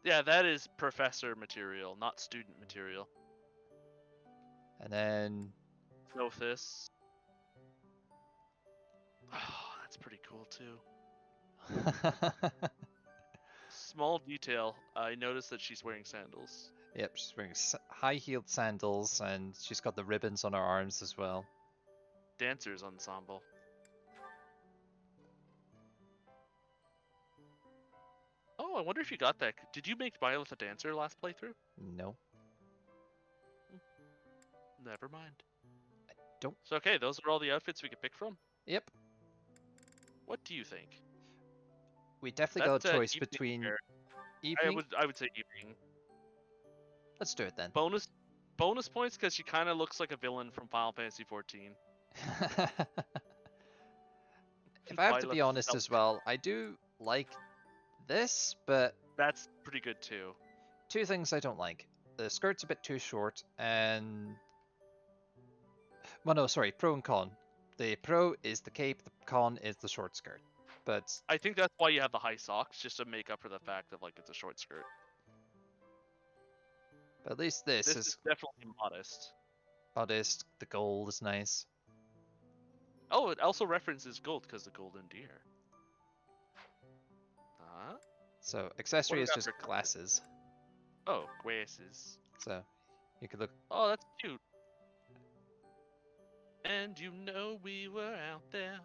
Yeah, that is professor material, not student material. And then... Sophis. Oh, that's pretty cool too. Small detail, I noticed that she's wearing sandals. Yep, she's wearing high-heeled sandals, and she's got the ribbons on her arms as well. Dancers ensemble. Oh, I wonder if you got that. Did you make Byleth a dancer last playthrough? No. Never mind. I don't. So okay, those are all the outfits we could pick from? Yep. What do you think? We definitely got a choice between wear. evening. I would say evening. Let's do it then. Bonus points because she kind of looks like a villain from Final Fantasy 14. If I have to be honest as well, I do like this, but that's pretty good too. two things I don't like. The skirt's a bit too short, and... Well, no, sorry, pro and con. The pro is the cape, the con is the short skirt. But I think that's why you have the high socks, just to make up for the fact of like it's a short skirt. at least this This is is definitely modest. modest. The gold is nice. Oh, it also references gold because the golden deer. Huh? So accessory What is about just her- glasses. Oh, glasses. So you could look. Oh, that's cute. And you know we were out there.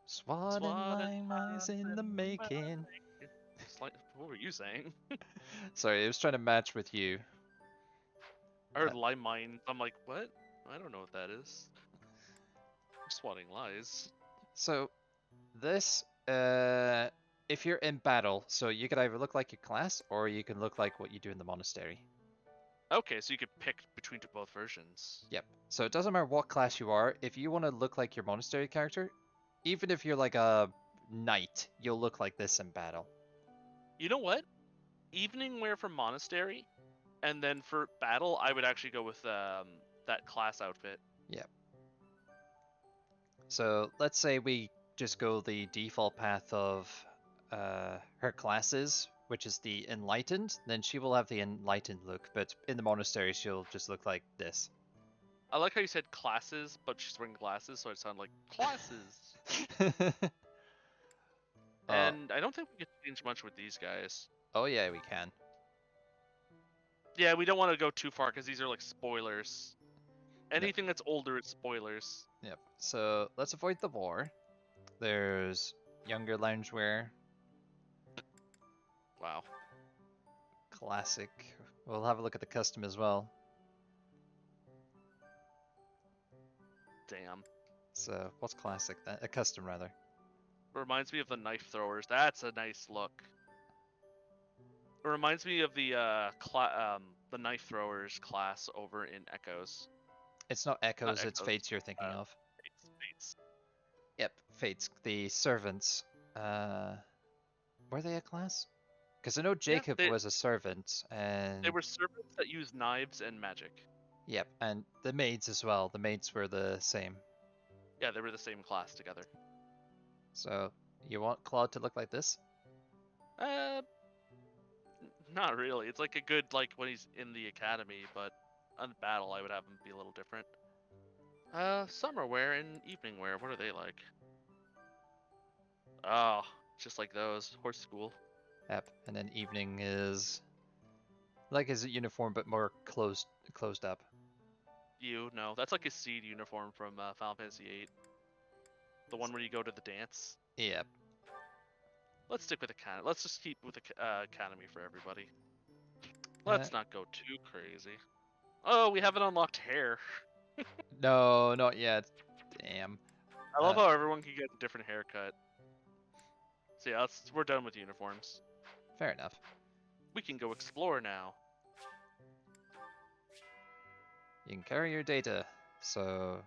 Swat and lines in the making. What were you saying? Sorry, I was trying to match with you. I heard lime mines. I'm like, what? I don't know what that is. I'm swatting lies. So this, if you're in battle, so you could either look like your class or you can look like what you do in the monastery. Okay, so you could pick between both versions. Yep. So it doesn't matter what class you are. If you want to look like your monastery character, even if you're like a knight, you'll look like this in battle. You know what? Evening wear for monastery, and then for battle, I would actually go with that class outfit. Yep. So let's say we just go the default path of her classes, which is the enlightened. Then she will have the enlightened look, but in the monastery she'll just look like this. I like how you said classes, but she's wearing glasses, so it sounded like classes. And I don't think we can change much with these guys. Oh yeah, we can. Yeah, we don't want to go too far because these are like spoilers. Anything that's older is spoilers. Yep. So let's avoid the war. There's younger loungewear. Wow. Classic. We'll have a look at the custom as well. Damn. So what's classic? A custom rather. Reminds me of the knife throwers. That's a nice look. It reminds me of the knife throwers class over in Echoes. It's not Echoes, it's Echoes. Fates you're thinking of. Fates. Yep, Fates. The servants. Were they a class? Because I know Jacob was a servant, and They were servants that used knives and magic. Yep, and the maids as well. The maids were the same. Yeah, they were the same class together. So you want Claude to look like this? Not really. It's like a good when he's in the academy, but on battle I would have him be a little different. Summer wear and evening wear. What are they like? Oh, just like those. Horse school. Yep, and then evening is like his uniform, but more closed up. No, that's like a seed uniform from Final Fantasy VIII. The one where you go to the dance. Yep. Let's stick with academy. Let's just keep with academy for everybody. Let's not go too crazy. Oh, we haven't unlocked hair. No, not yet. Damn. I love how everyone can get a different haircut. So yeah, we're done with uniforms. Fair enough. We can go explore now. You can carry your data. So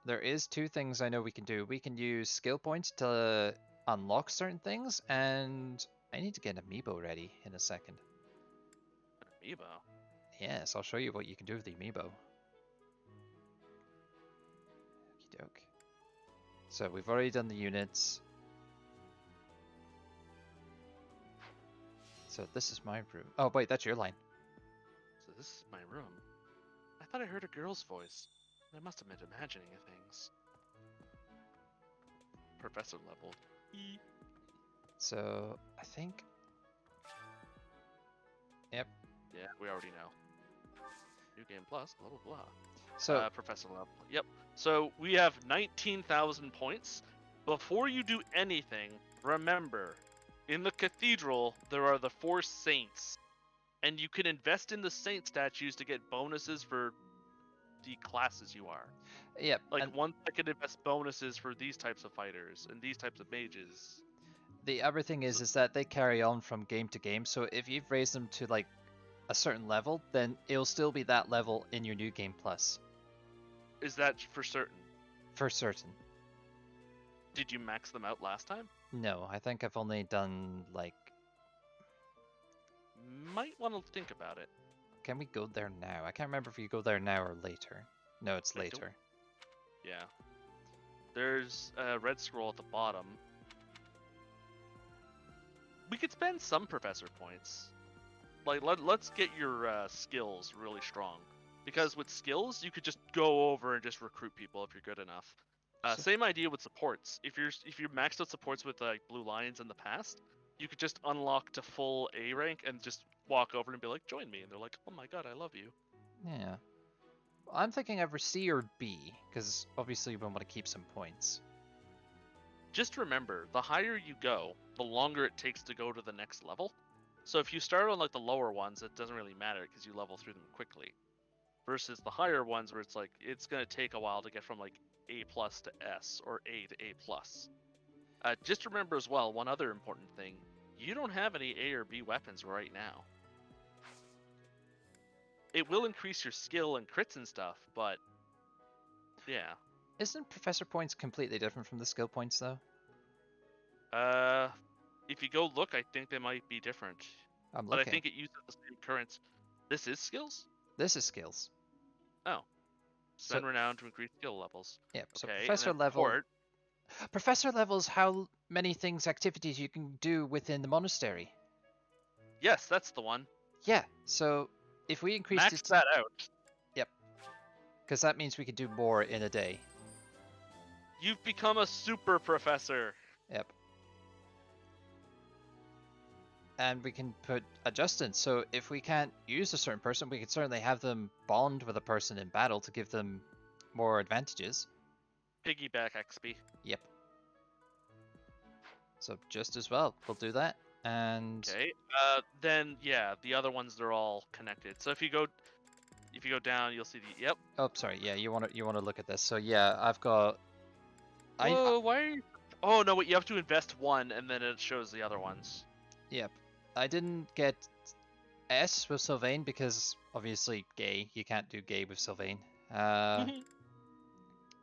there is two things I know we can do. We can use skill points to unlock certain things, and I need to get an amiibo ready in a second. An amiibo? Yes, I'll show you what you can do with the amiibo. Okie doke. So we've already done the units. So this is my room. Oh wait, that's your line. So this is my room. I thought I heard a girl's voice. I must have been imagining things. Professor level. So I think. Yep. Yeah, we already know. New game plus, blah blah blah. So Professor level. Yep. So we have 19,000 points. Before you do anything, remember, in the cathedral there are the 4 saints, and you can invest in the saint statues to get bonuses for the classes you are. Yep. Like one I can invest bonuses for these types of fighters and these types of mages. The other thing is that they carry on from game to game. So if you've raised them to like a certain level, then it'll still be that level in your new game plus. Is that for certain? For certain. Did you max them out last time? No, I think I've only done like might want to think about it. Can we go there now? I can't remember if you go there now or later. No, it's I don't- later. Yeah. There's a red scroll at the bottom. We could spend some professor points. Like, let's get your skills really strong. Because with skills, you could just go over and just recruit people if you're good enough. Same idea with supports. If you're maxed out supports with like blue lions in the past, you could just unlock to full A rank and just walk over and be like, join me. And they're like, oh my god, I love you. Yeah. I'm thinking either C or B, because obviously we want to keep some points. Just remember, the higher you go, the longer it takes to go to the next level. So if you start on like the lower ones, it doesn't really matter because you level through them quickly. Versus the higher ones where it's like, it's going to take a while to get from like A plus to S or A to A plus. Just remember as well, one other important thing, you don't have any A or B weapons right now. It will increase your skill and crits and stuff, but yeah. Isn't professor points completely different from the skill points though? If you go look, I think they might be different. I'm But looking. I think it uses the same currents. This is skills? This is skills. Oh. Spend So- renown to increase skill levels. Yep. So Okay, and professor then level. support. Professor levels how many things, activities you can do within the monastery. Yes, that's the one. Yeah. So if we increase Max that out. Yep. Because that means we could do more in a day. You've become a super professor. Yep. And we can put adjustments. So if we can't use a certain person, we could certainly have them bond with a person in battle to give them more advantages. Piggyback XP. Yep. So just as well, we'll do that. And Okay. Then yeah, the other ones they're all connected. So if you go down, you'll see the yep. oh, sorry. Yeah, you want to look at this. So yeah, I've got. Whoa, why are you? Oh no, wait. You have to invest one, and then it shows the other ones. Yep. I didn't get S with Sylvain because obviously gay. You can't do gay with Sylvain.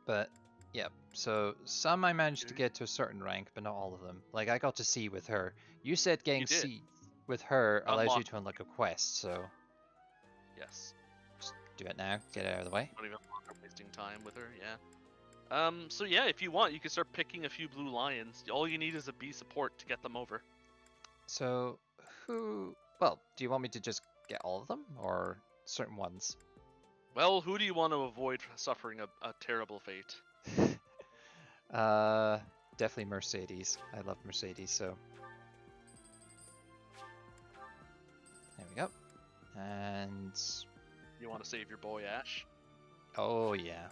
But yeah, so some I managed to get to a certain rank, but not all of them. Like I got to C with her. You said getting You did. C with her allows you Unlock. to unlock a quest, so Yes. just do it now. Get it out of the way. Not even wasting time with her. Yeah. So yeah, if you want, you can start picking a few blue lions. All you need is a B support to get them over. So who? Well, do you want me to just get all of them or certain ones? Well, who do you want to avoid suffering a terrible fate? Definitely Mercedes. I love Mercedes, so. There we go. And You want to save your boy Ash? oh yeah.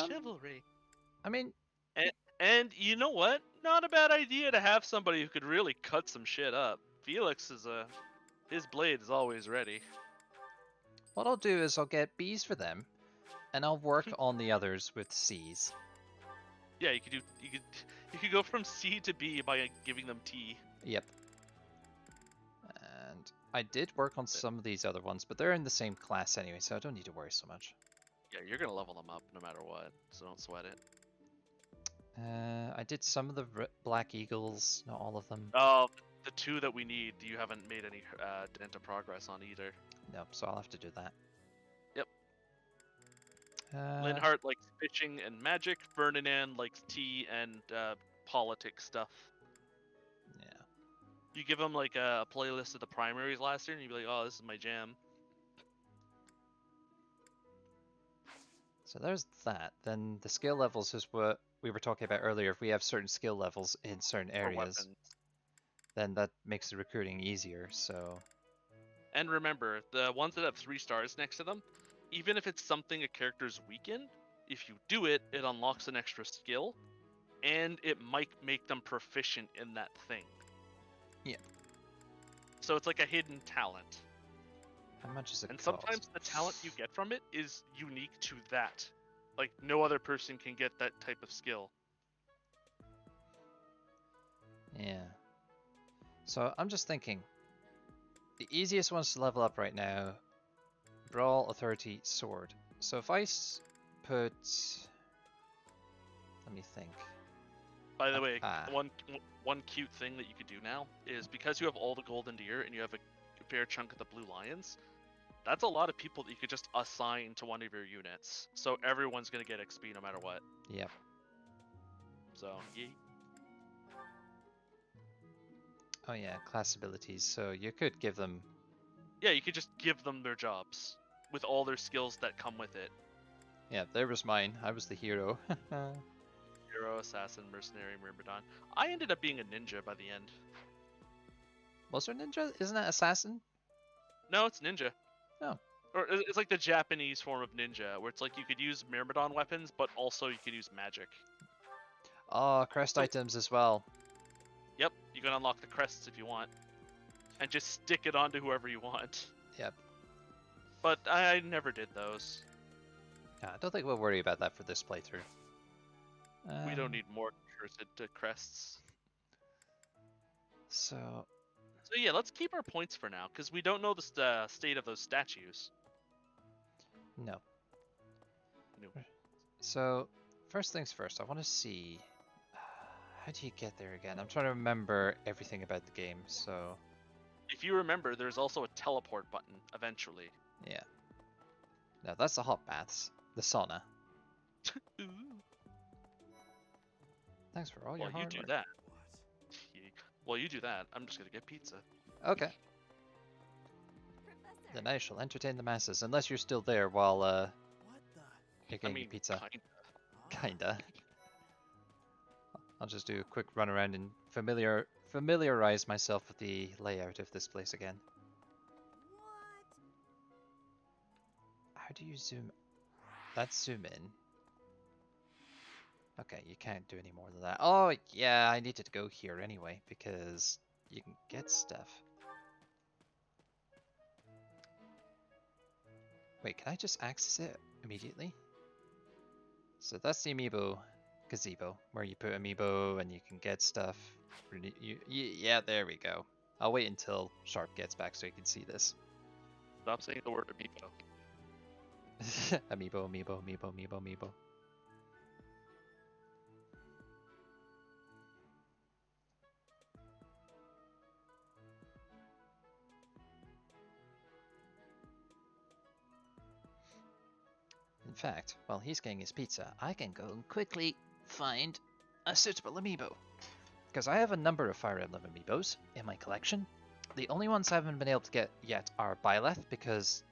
Chivalry. I mean, And you know what? Not a bad idea to have somebody who could really cut some shit up. Felix is his blade is always ready. what I'll do is I'll get B's for them, and I'll work on the others with C's. Yeah, you could go from C to B by giving them T. Yep. And I did work on some of these other ones, but they're in the same class anyway, so I don't need to worry so much. Yeah, you're gonna level them up no matter what, so don't sweat it. I did some of the Black Eagles, not all of them. Oh, the two that we need, you haven't made any dent of progress on either. Nope, so I'll have to do that. Yep. Uh, Linhart likes fishing and magic. Ferdinand likes tea and politics stuff. Yeah. You give him like a playlist of the primaries last year, and you'd be like, "Oh, this is my jam." So there's that. Then the skill levels is what we were talking about earlier. If we have certain skill levels in certain For areas, weapons. then that makes the recruiting easier. So And remember, the ones that have 3 stars next to them, even if it's something a character's weak in, if you do it, it unlocks an extra skill, and it might make them proficient in that thing. Yeah. So it's like a hidden talent. how much is it And cost? sometimes the talent you get from it is unique to that. Like, no other person can get that type of skill. Yeah. So I'm just thinking, the easiest ones to level up right now, Brawl, Authority, Sword. So if I put, let me think. By the way, Ah. one cute thing that you could do now is because you have all the golden deer and you have a fair chunk of the blue lions, that's a lot of people that you could just assign to one of your units. So everyone's gonna get XP no matter what. Yep. So yeah. Oh yeah, class abilities. So you could give them. Yeah, you could just give them their jobs with all their skills that come with it. Yeah, there was mine. I was the hero. Hero, assassin, mercenary, myrmidon. I ended up being a ninja by the end. Was there ninja? Isn't that assassin? No, it's ninja. Oh. Or it's like the Japanese form of ninja, where it's like you could use myrmidon weapons, but also you could use magic. Oh, crest items as well. Yep, you can unlock the crests if you want, and just stick it onto whoever you want. Yep. But I never did those. Yeah, I don't think we'll worry about that for this playthrough. We don't need more cursed crests. So yeah, let's keep our points for now, because we don't know the state of those statues. No. No. So, first things first, I want to see... How do you get there again? I'm trying to remember everything about the game, so... If you remember, there's also a teleport button, eventually. Yeah. No, that's the hot baths. The sauna. Ooh. Thanks for all your hard you work. do that. While you do that, I'm just gonna get pizza. Okay. Then I shall entertain the masses, unless you're still there while you're getting your pizza. Kinda. I'll just do a quick run around and familiarize myself with the layout of this place again. How do you zoom? That's zoom in. Okay, you can't do any more than that. Oh, yeah, I needed to go here anyway, because you can get stuff. Wait, can I just access it immediately? So that's the amiibo gazebo, where you put amiibo and you can get stuff. Yeah, there we go. I'll wait until Sharp gets back so he can see this. Stop saying the word amiibo. Amiibo, amiibo, amiibo, amiibo, amiibo. In fact, while he's getting his pizza, I can go and quickly find a suitable amiibo. Because I have a number of Fire Emblem amiibos in my collection. The only ones I haven't been able to get yet are Byleth, because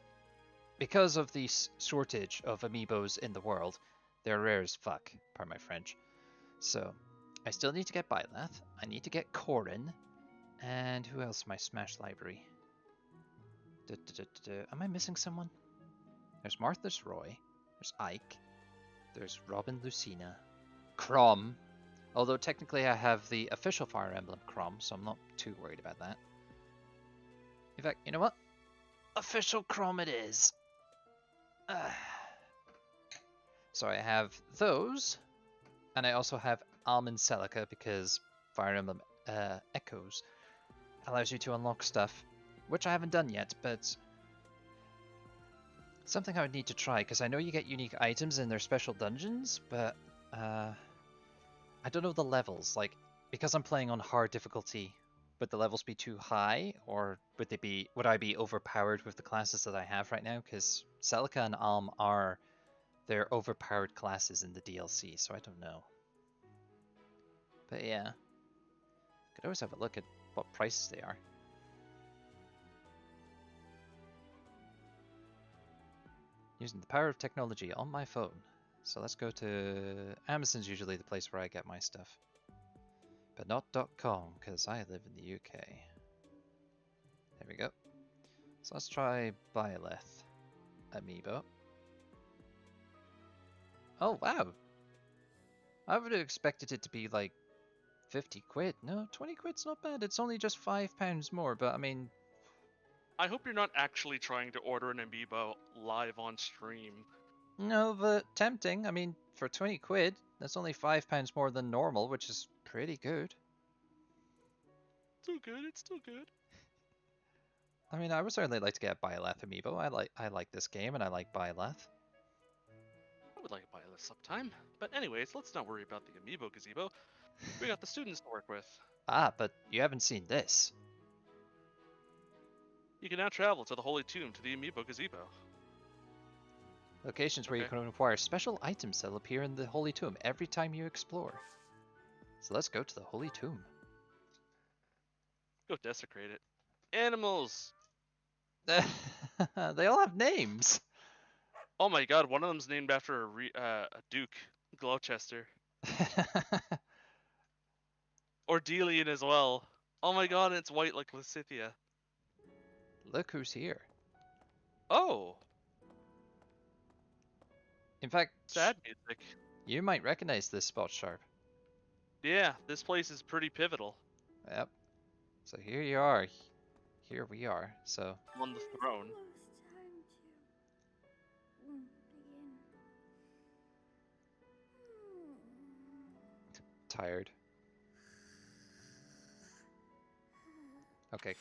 of the shortage of amiibos in the world, they're rare as fuck, pardon my French. So, I still need to get Byleth, I need to get Corrin, and who else in my Smash library? Am I missing someone? There's Martha's Roy, there's Ike, there's Robin Lucina, Chrom, although technically I have the official Fire Emblem Chrom, so I'm not too worried about that. In fact, you know what? Official Chrom it is! So I have those, and I also have Almond Celica because Fire Emblem Echoes allows you to unlock stuff, which I haven't done yet, but something I would need to try, because I know you get unique items in their special dungeons, but I don't know the levels, like, because I'm playing on hard difficulty, would the levels be too high, or would I be overpowered with the classes that I have right now? Because Celica and Alm are their overpowered classes in the DLC, so I don't know. But yeah, could always have a look at what prices they are. Using the power of technology on my phone. So let's go to Amazon's usually the place where I get my stuff. But not .com, because I live in the UK. There we go. So let's try Byleth amiibo. Oh wow! I would have expected it to be like 50 quid. No, 20 quid's not bad. It's only just £5 more, but I mean... I hope you're not actually trying to order an amiibo live on stream. No, but tempting. I mean, for 20 quid, that's only £5 more than normal, which is pretty good. Still good, it's still good. I mean, I would certainly like to get a Byleth amiibo. I like this game, and I like Byleth. I would like to buy this sometime. But anyways, let's not worry about the amiibo gazebo. We got the students to work with. Ah, but you haven't seen this. You can now travel to the Holy Tomb to the Amiibo Gazebo. Locations where you Okay. can acquire special items that will appear in the Holy Tomb every time you explore. So let's go to the Holy Tomb. Go desecrate it. Animals! They all have names. Oh my god, one of them's named after a Duke. Gloucester. Ordelian as well. Oh my god, it's white like Lysithia. Look who's here. Oh! In fact, Sad music. you might recognize this spot, Sharp. Yeah, this place is pretty pivotal. Yep. So here you are. Here we are. So On the throne. tired. Okay.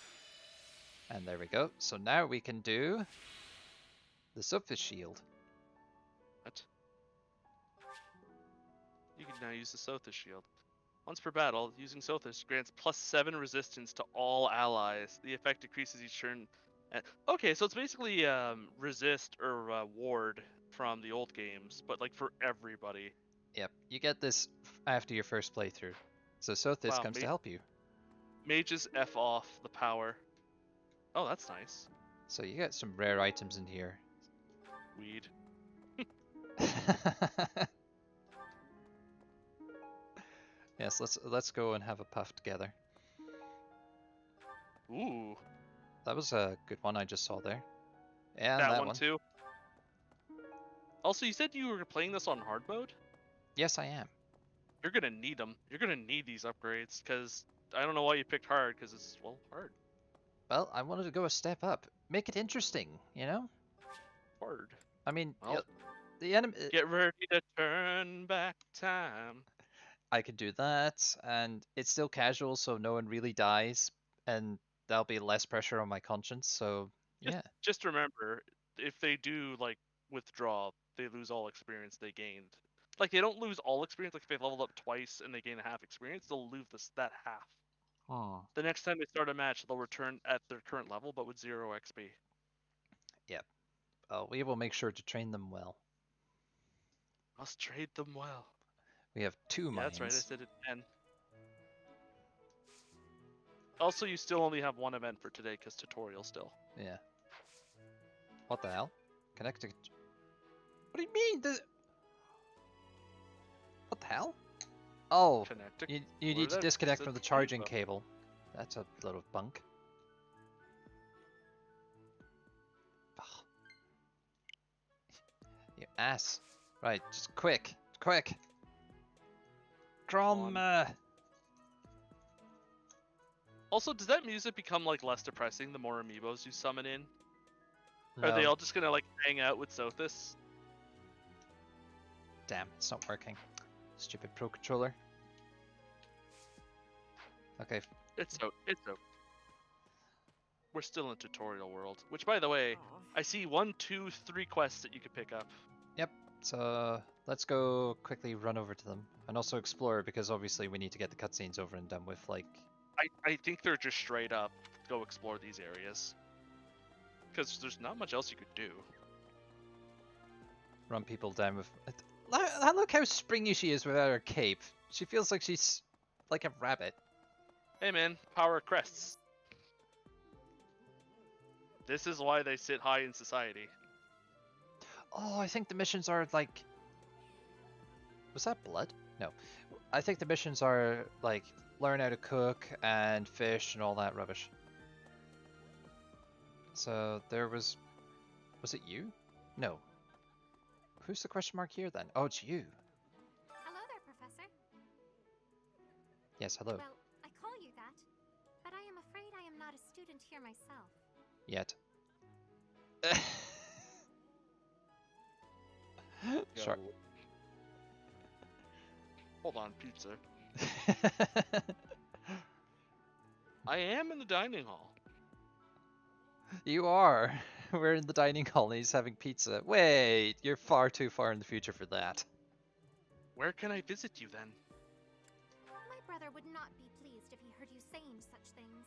And there we go. So now we can do the Sophist Shield. What? You can now use the Sothis shield. Once per battle, using Sothis grants +7 resistance to all allies. The effect decreases each turn. Okay, so it's basically resist or ward from the old games, but like for everybody. Yep. You get this after your first playthrough. So Sothis Wow, comes to help you. Mages F off the power. Oh, that's nice. So you get some rare items in here. Weed. Yes, let's go and have a puff together. Ooh. That was a good one I just saw there. Yeah, that one too. Also, you said you were playing this on hard mode? Yes, I am. You're gonna need them. You're gonna need these upgrades, because I don't know why you picked hard, because it's, well, hard. Well, I wanted to go a step up. Make it interesting, you know? Hard. I mean, Well, the enemy... Get ready to turn back time. I could do that, and it's still casual, so no one really dies, and there'll be less pressure on my conscience, so yeah. Just remember, if they do, like, withdraw, they lose all experience they gained. Like, they don't lose all experience, like, if they leveled up twice and they gain a half experience, they'll lose that half. Oh. The next time they start a match, they'll return at their current level, but with 0 XP. Yep. We will make sure to train them well. Must trade them well. We have 2 mines. That's right, I said it 10. Also, you still only have 1 event for today, because tutorial still. Yeah. What the hell? Connect to... What do you mean? What the hell? Oh, you need to disconnect from the charging cable. That's a load of bunk. Oh. You ass. Right, just quick. Crom. Also, does that music become like less depressing the more amiibos you summon in? No. Are they all just gonna like hang out with Sothis? Damn, it's not working. Stupid Pro Controller. Okay. It's so. We're still in tutorial world. Which, by the way, I see 1, 2, 3 quests that you could pick up. Yep. So let's go quickly run over to them and also explore, because obviously we need to get the cutscenes over and done with. Like, I think they're just straight up go explore these areas. Because there's not much else you could do. Run people down with. Look how springy she is without her cape. She feels like she's like a rabbit. Hey man, power crests. This is why they sit high in society. Oh, I think the missions are like... Was that blood? No. I think the missions are like learn how to cook and fish and all that rubbish. So there was... Was it you? No. Who's the question mark here then? Oh, it's you. Hello there, Professor. Yes, hello. Well, I call you that, but I am afraid I am not a student here myself. Yet. Sure. Hold on, pizza. I am in the dining hall. You are. We're in the dining hall and he's having pizza. Wait, you're far too far in the future for that. Where can I visit you then? brother would not be pleased if he heard you saying such things.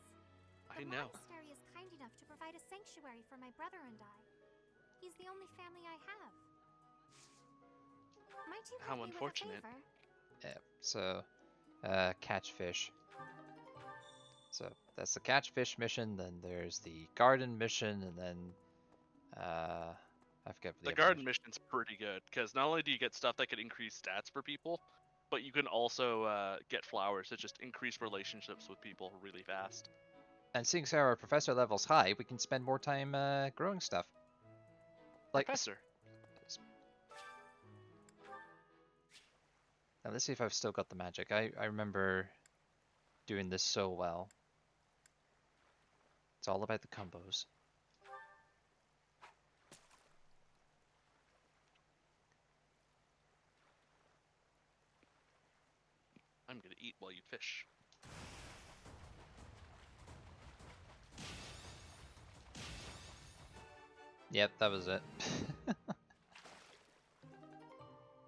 I The know. monastery is kind enough to provide a sanctuary for my brother and I. He's the only family I have. Might you How help me with a unfortunate. favor? Yeah, so, catch fish. So, that's the catch fish mission, then there's the garden mission, and then, I forget The other garden mission. mission's pretty good, because not only do you get stuff that can increase stats for people, but you can also get flowers that just increase relationships with people really fast. And seeing as our professor level's high, we can spend more time, growing stuff. Like, Professor. now let's see if I've still got the magic. I remember doing this so well. It's all about the combos. I'm gonna eat while you fish. Yep, that was it.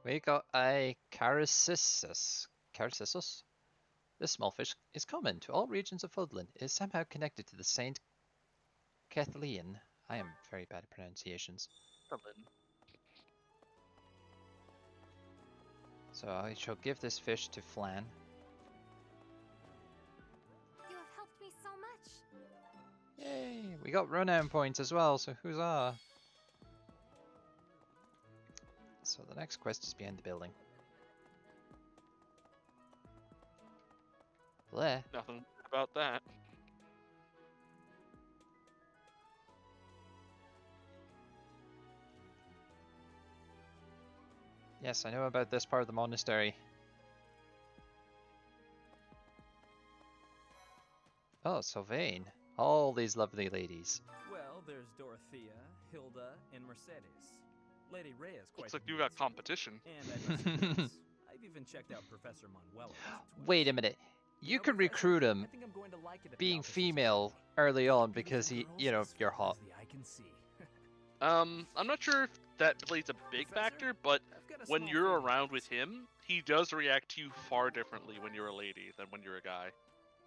We got a Caracissus. Caracissus? This small fish is common to all regions of Fódlan. It is somehow connected to the Saint Kathleen. I am very bad at pronunciations. So I shall give this fish to Flan. You have helped me so much. Yay! We got renown points as well, so huzzah! So the next quest is behind the building. Bleh. Nothing about that. Yes, I know about this part of the monastery. Oh, Sylvain. All these lovely ladies. Well, there's Dorothea, Hilda, and Mercedes. Lady Rhea is quite Looks like you got competition. And I know some friends. I've even checked out Professor Manuela. Wait a minute. You can recruit him I think I'm going to like it at the being offices female early on because he, you know, you're hot. the eye can see. I'm not sure if that plays a big factor, but when you're around with him, he does react to you far differently when you're a lady than when you're a guy.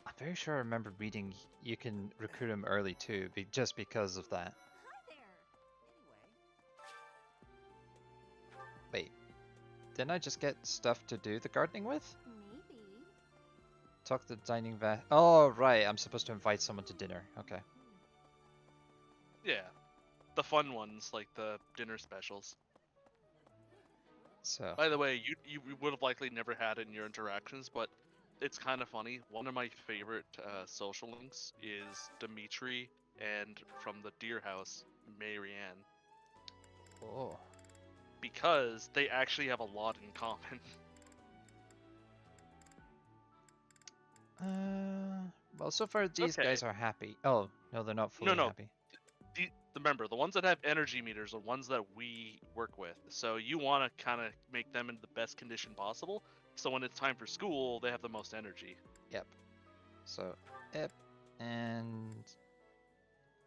I'm very sure I remember reading you can recruit him early too, just because of that. Hi there. Wait, didn't I just get stuff to do the gardening with? Maybe. Talk to the dining van. Oh, right, I'm supposed to invite someone to dinner. Okay. Yeah. The fun ones, like the dinner specials. So. By the way, you would have likely never had it in your interactions, but it's kind of funny. One of my favorite social links is Dimitri and from the Deer House, Marianne. Oh. Because they actually have a lot in common. Well, so far these guys are happy. Oh, no, they're not fully happy. Remember, the ones that have energy meters are ones that we work with. So you want to kind of make them in the best condition possible. So when it's time for school, they have the most energy. Yep. So, yep. And...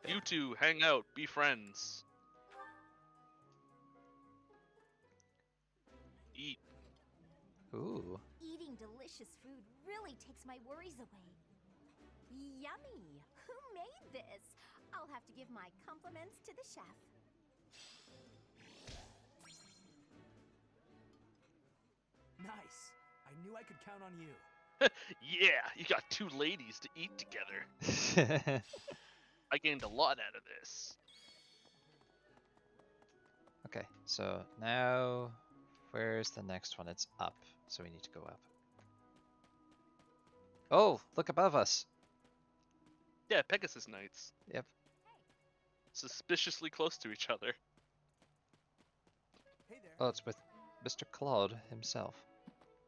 You two, hang out, be friends. Eat. Ooh. Eating delicious food really takes my worries away. Yummy! Who made this? I'll have to give my compliments to the chef. Nice. I knew I could count on you. Yeah, you got two ladies to eat together. I gained a lot out of this. Okay, so now where's the next one? It's up, so we need to go up. Oh, look above us. Yeah, Pegasus Knights. Yep. Suspiciously close to each other. Hey there. Oh, it's with Mr. Claude himself.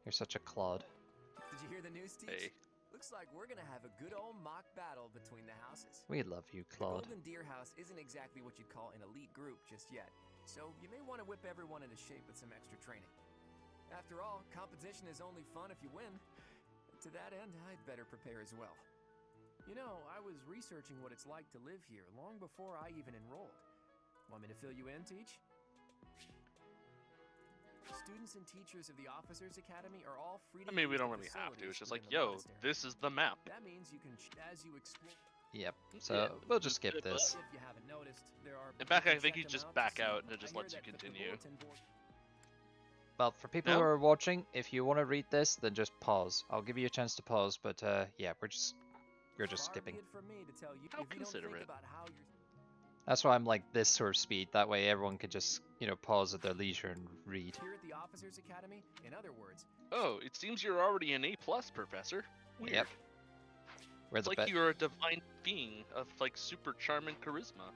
You're such a Claude. Did you hear the news, Teach? Hey. Looks like we're gonna have a good old mock battle between the houses. We love you, Claude. The Golden Deer House isn't exactly what you'd call an elite group just yet, so you may want to whip everyone into shape with some extra training. After all, competition is only fun if you win. To that end, I'd better prepare as well. You know, I was researching what it's like to live here long before I even enrolled. Want me to fill you in, Teach? Students and teachers of the Officers Academy are all free to I mean, we use don't the really have to. It's facilities just like, within the yo, monastery. this is the map. That means you can, as you explore. Yep. So Yeah, we'll just skip this. If you haven't noticed, there are. In fact, you I can think check you them just out to back see. out and it I just hear lets you that the continue. bulletin board- Well, for people No? who are watching, if you want to read this, then just pause. I'll give you a chance to pause, but yeah, we're just Far skipping. be it from me to tell you, How if you don't think considerate. about how you're. That's why I'm like this sort of speed. That way everyone can just, you know, pause at their leisure and read. Here at the Officers Academy, in other words, Oh, it seems you're already an A+, Professor. Weird. Yep. We're It's the like best. you're a divine being of, like, super charming charisma.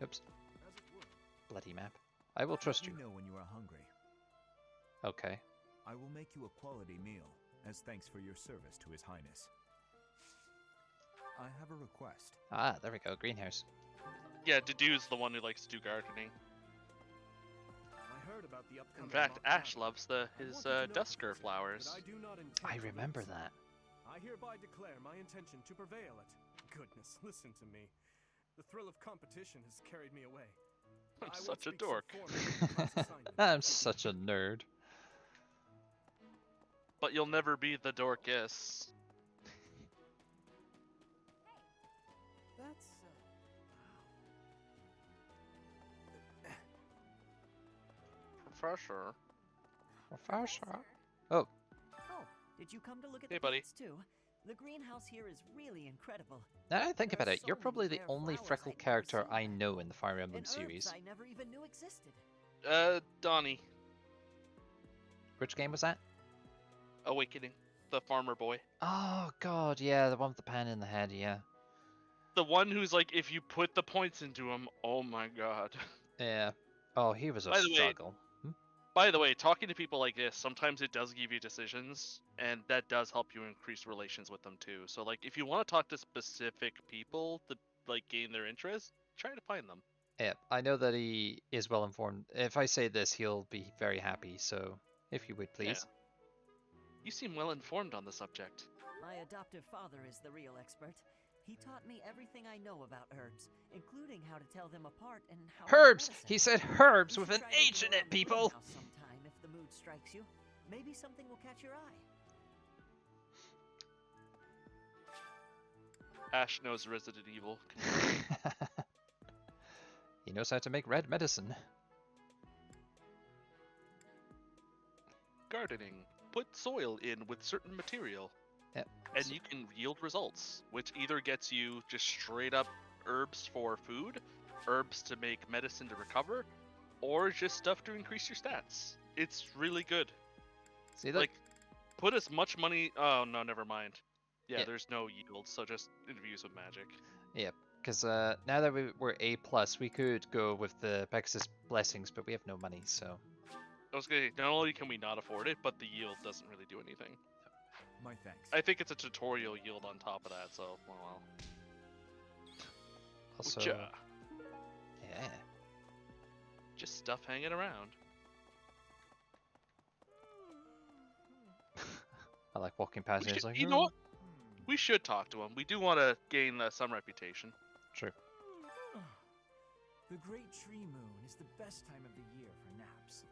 Oops. Bloody map. I will trust you. Let me know when you are hungry. Okay. I will make you a quality meal as thanks for your service to His Highness. I have a request. Ah, there we go. Greenhouse. Yeah, Dedu's the one who likes to do gardening. I heard about the upcoming In fact, mock Ash battle. loves I his want you to know, dusker Professor, flowers. that I do not intend I to remember lose. that. I hereby declare my intention to prevail at. Goodness, listen to me. The thrill of competition has carried me away. I'm I won't such a speak so dork. formally of the class assignment. I'm such a nerd. But you'll never be the dorcus. that's. Professor. Professor. Oh, Oh, did you come to look at Hey, the buddy. plants too? The greenhouse here is really incredible. now that I think There about are it, so you're many probably the rare only flowers freckle I'd never character seen I know in the Fire Emblem And series. herbs I never even knew existed. Donnie. Which game was that? Awakening. The farmer boy. Oh god, yeah, the one with the pan in the head, yeah. The one who's like, if you put the points into him, oh my god. Yeah. Oh, he was a By the way, struggle. By the way, talking to people like this, sometimes it does give you decisions, and that does help you increase relations with them too. So, like, if you want to talk to specific people to, like, gain their interest, try to find them. Yeah, I know that he is well informed. If I say this, he'll be very happy, so if you would please. You seem well informed on the subject. My adoptive father is the real expert. He taught me everything I know about herbs, including how to tell them apart and how to make Herbs! medicine. He said herbs You with should an try H looking in it, around the people! greenhouse sometime if the mood strikes you. Maybe something will catch your eye. Ash knows Resident Evil. He knows how to make red medicine. Gardening. Put soil in with certain material. Yep. And you can yield results, which either gets you just straight up herbs for food, herbs to make medicine to recover, or just stuff to increase your stats. It's really good. See that? Like, put as much money. Oh no, never mind. Yeah, Yeah. there's no yield, so just infuse with magic. Yep. Because now that we're A+, we could go with the Pegasus Blessings, but we have no money, so... I was gonna say, not only can we not afford it, but the yield doesn't really do anything. My thanks. I think it's a tutorial yield on top of that, so well. Also... Ooh-cha. Yeah. Just stuff hanging around. I like walking past We here, should- it's like... you know what? We should talk to him. We do want to gain some reputation. True. The Great Tree Moon is the best time of the year for naps.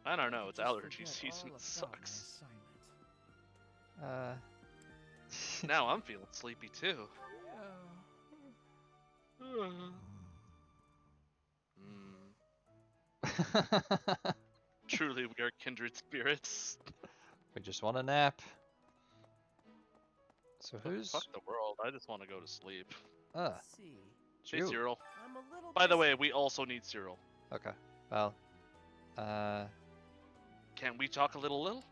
I don't know. It's Just allergy forget season. all It about my sucks. assignment. Now I'm feeling sleepy too. Truly, we are kindred spirits. We just want a nap. So Oh, who's... fuck the world. I just want to go to sleep. Let's see. Hey, Cyril. Cyril. I'm a little By the busy. way, we also need Cyril. Okay. Well... Can't we talk a little?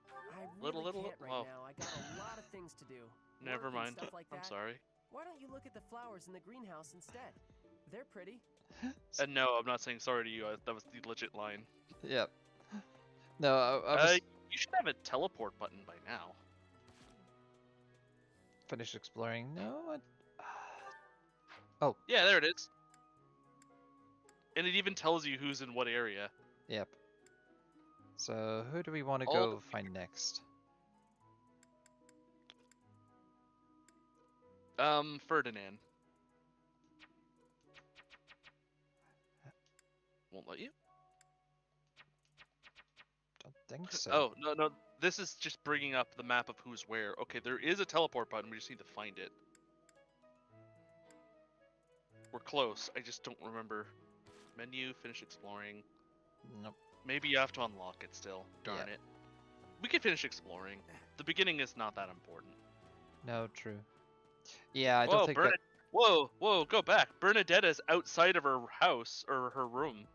I really Little? can't right Oh. now. I got a lot of things to do. Never Work and mind. Stuff like I'm that. sorry. Why don't you look at the flowers in the greenhouse instead? They're pretty. No, I'm not saying sorry to you. That was the legit line. Yep. No, I was... You should have a teleport button by now. Finished exploring. No, Oh. Yeah, there it is. And it even tells you who's in what area. Yep. So, who do we want to All go the- find next? Ferdinand. won't let you. Don't think so. Oh, no. This is just bringing up the map of who's where. Okay, there is a teleport button. We just need to find it. We're close. I just don't remember. Menu, finish exploring. Nope. Maybe you have to unlock it still. Darn it. We can finish exploring. The beginning is not that important. No, true. Yeah, I don't think that... Whoa, go back. Bernadetta's outside of her house, or her room.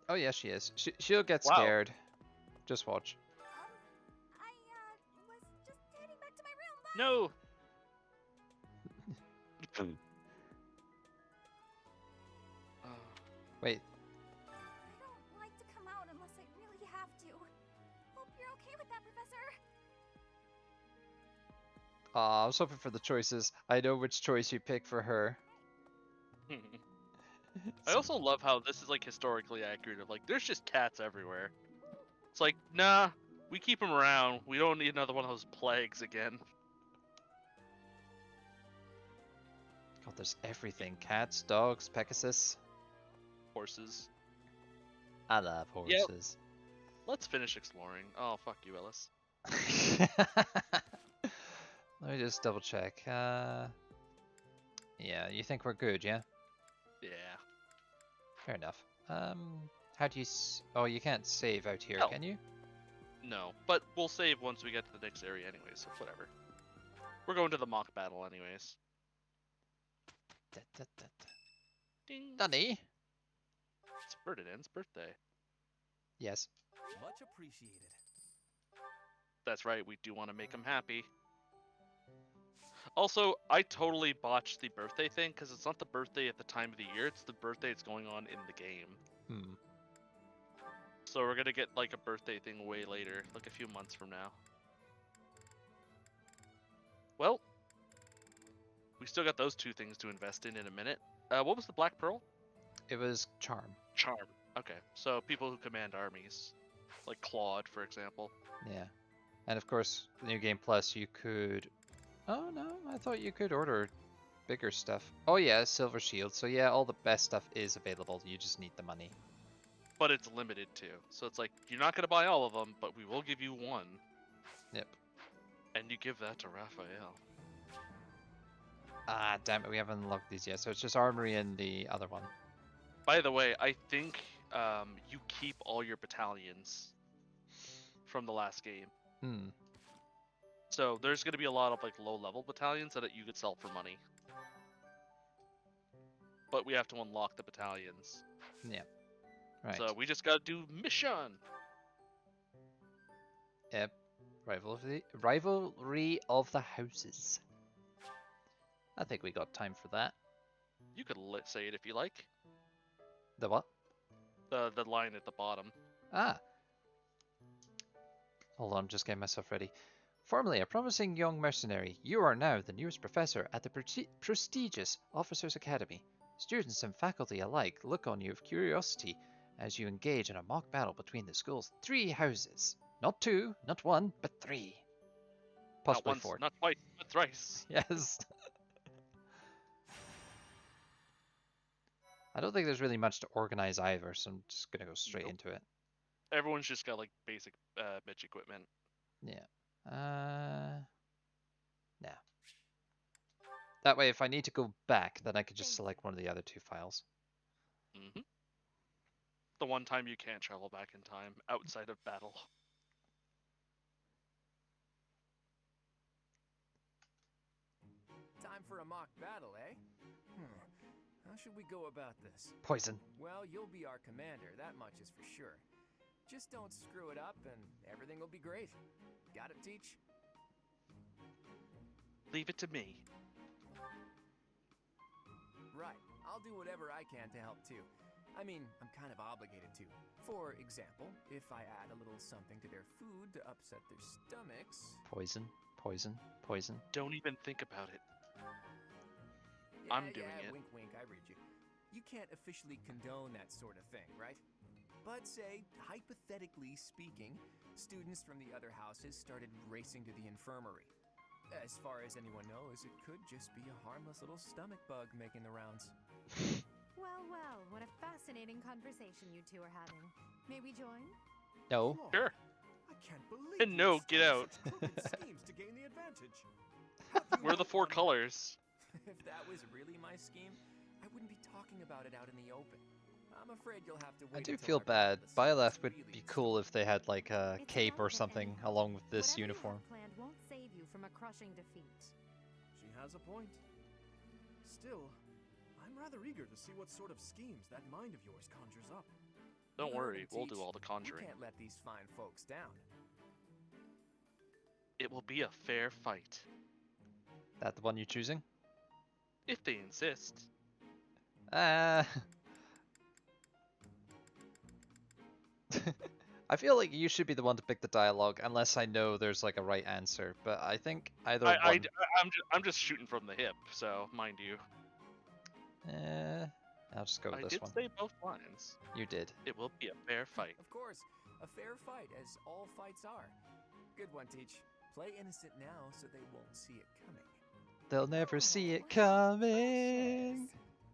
Oh, yeah, she is. She'll get Wow. scared. Just watch. I was just heading back to my room. Bye. No! Wait. I don't like to come out unless I really have to. Hope you're okay with that, Professor. I was hoping for the choices. I know which choice you pick for her. I also love how this is like historically accurate. Of like, there's just cats everywhere. It's like, nah, we keep them around. We don't need another one of those plagues again. God, there's everything. Cats, dogs, Pegasus. Horses. I love horses. Yep. Let's finish exploring. Oh, fuck you, Ellis. Let me just double check. Yeah, you think we're good, yeah? Yeah. Fair enough. How do you... Oh, you can't save out here, can you? No, but we'll save once we get to the next area anyway, so whatever. We're going to the mock battle anyways. Ding. Dunny? It's Ferdinand's birthday. Yes. Much appreciated. That's right, we do want to make him happy. Also, I totally botched the birthday thing, because it's not the birthday at the time of the year, it's the birthday that's going on in the game. So we're gonna get like a birthday thing way later, like a few months from now. Well, we still got those two things to invest in a minute. What was the Black Pearl? It was Charm. Charm. Okay, so people who command armies, like Claude, for example. Yeah. And of course, the New Game Plus, you could... Oh no, I thought you could order bigger stuff. Oh yeah, Silver Shield. So yeah, all the best stuff is available. You just need the money. But it's limited too. So it's like, you're not going to buy all of them, but we will give you one. Yep. And you give that to Raphael. Ah, damn it, we haven't unlocked these yet. So it's just Armory and the other one. By the way, I think you keep all your battalions from the last game. So there's going to be a lot of like low-level battalions that you could sell for money. But we have to unlock the battalions. Yeah. Right. So we just got to do mission. Yep. Rivalry of the Houses. I think we got time for that. You could say it if you like. The what? The line at the bottom. Ah. Hold on, I'm just getting myself ready. Formerly a promising young mercenary, you are now the newest professor at the prestigious Officers' Academy. Students and faculty alike look on you with curiosity as you engage in a mock battle between the school's 3 houses. Not 2, not 1, but 3. Possibly not once, 4. Not twice, but thrice. Yes. I don't think there's really much to organize either, so I'm just going to go straight into it. Everyone's just got like basic bitch equipment. Yeah. No. That way, if I need to go back, then I could just select one of the other 2 files. The one time you can't travel back in time outside of battle. Time for a mock battle, eh? How should we go about this? Poison. Well, you'll be our commander, that much is for sure. Just don't screw it up and everything will be great. Got it, Teach? Leave it to me. Right. I'll do whatever I can to help too. I mean, I'm kind of obligated to. For example, if I add a little something to their food to upset their stomachs... Poison, poison, poison. Don't even think about it. Yeah, I'm doing it. Wink, wink, I read you. You can't officially condone that sort of thing, right? But say, hypothetically speaking, students from the other houses started racing to the infirmary. As far as anyone knows, it could just be a harmless little stomach bug making the rounds. Well, well, what a fascinating conversation you two are having. May we join? No. Sure. I can't believe And no, get out. such crooked schemes to gain the advantage. We're the 4 colors. If that was really my scheme, I wouldn't be talking about it out in the open. I'm afraid you'll have to wait. I do until feel I've read bad. the stuff Byleth to would really be cool if they had like a It's cape or irrelevant something anyhow. along with this Whatever uniform. you have planned won't save you from a crushing defeat. She has a point. Still, I'm rather eager to see what sort of schemes that mind of yours conjures up. Don't You heard worry, him, we'll Teach. do all the We conjuring. can't let these fine folks down. It will be a fair fight. That the one you're choosing? If they insist. I feel like you should be the one to pick the dialogue, unless I know there's like a right answer. But I think either one. I'm just shooting from the hip, so mind you. I'll just go with I this did one. say both lines. You did. It will be a fair fight. Of course, a fair fight, as all fights are. Good one, Teach. Play innocent now so they won't see it coming. They'll never see it coming.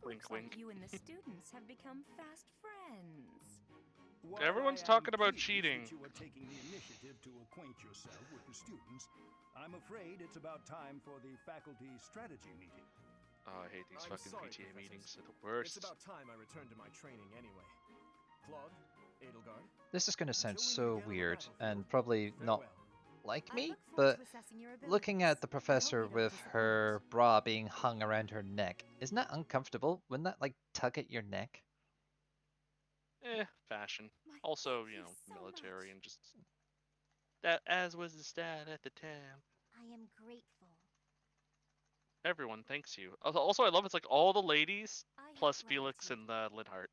Wink, Looks wink. like you and the students have become fast friends. While Everyone's I am talking about pleased cheating. that you are taking the initiative to acquaint yourself with the students, I'm afraid it's about time for the faculty strategy meeting. Oh, I hate these I'm fucking sorry, PTA Professor. meetings. They're the worst. It's about time I returned to my training anyway. Claude, Edelgard. This is going to sound Until we so meet again on the weird battlefield, and probably not farewell. like I me, look forward but to assessing your looking at the abilities. I hope professor you don't with disappoint. her bra being hung around her neck, isn't that uncomfortable? Wouldn't that like tug at your neck? Fashion. My, Also, thank you know, so military much. and just that as was the style at the time. I am grateful. Everyone thanks you. Also, I love it's like all the ladies I have plus Felix gratitude. and Linhart.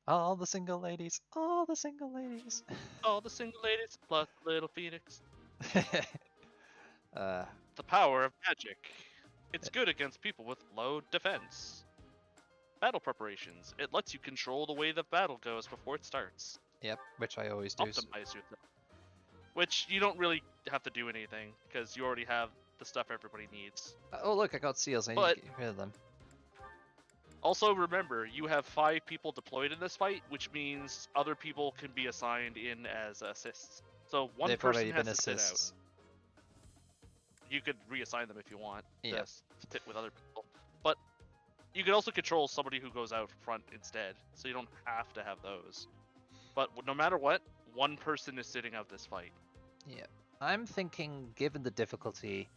All the single ladies, all the single ladies. All the single ladies plus little Phoenix. uh, The power of magic. It's good against people with low defense. Battle preparations. It lets you control the way the battle goes before it starts. yep, which I always do. Optimize your which you don't really have to do anything because you already have the stuff everybody needs. Oh look, I got seals. I need But- to get rid of them. Also remember, you have 5 people deployed in this fight, which means other people can be assigned in as assists. So one They've person already has been to sit out. assists. You could reassign them if you want to Yep. fit with other people. But you could also control somebody who goes out front instead, so you don't have to have those. But no matter what, one person is sitting out this fight. Yeah, I'm thinking, given the difficulty,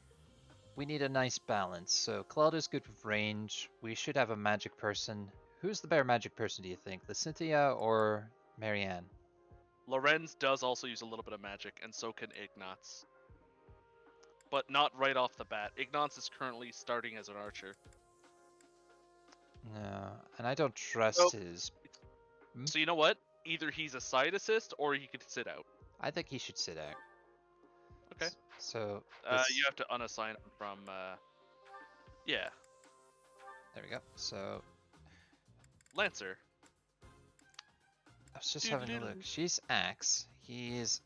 we need a nice balance. So Claude is good with range. We should have a magic person. Who's the better magic person, do you think? The Cynthia or Marianne? Lorenz does also use a little bit of magic, and so can Ignatz. But not right off the bat. Ignatz is currently starting as an archer. No, and I don't trust So- his... So you know what? Either he's a side assist, or he could sit out. I think he should sit out. Okay. So, You have to unassign him from, yeah, there we go. So, Lancer. I was just having a look. She's Axe. He's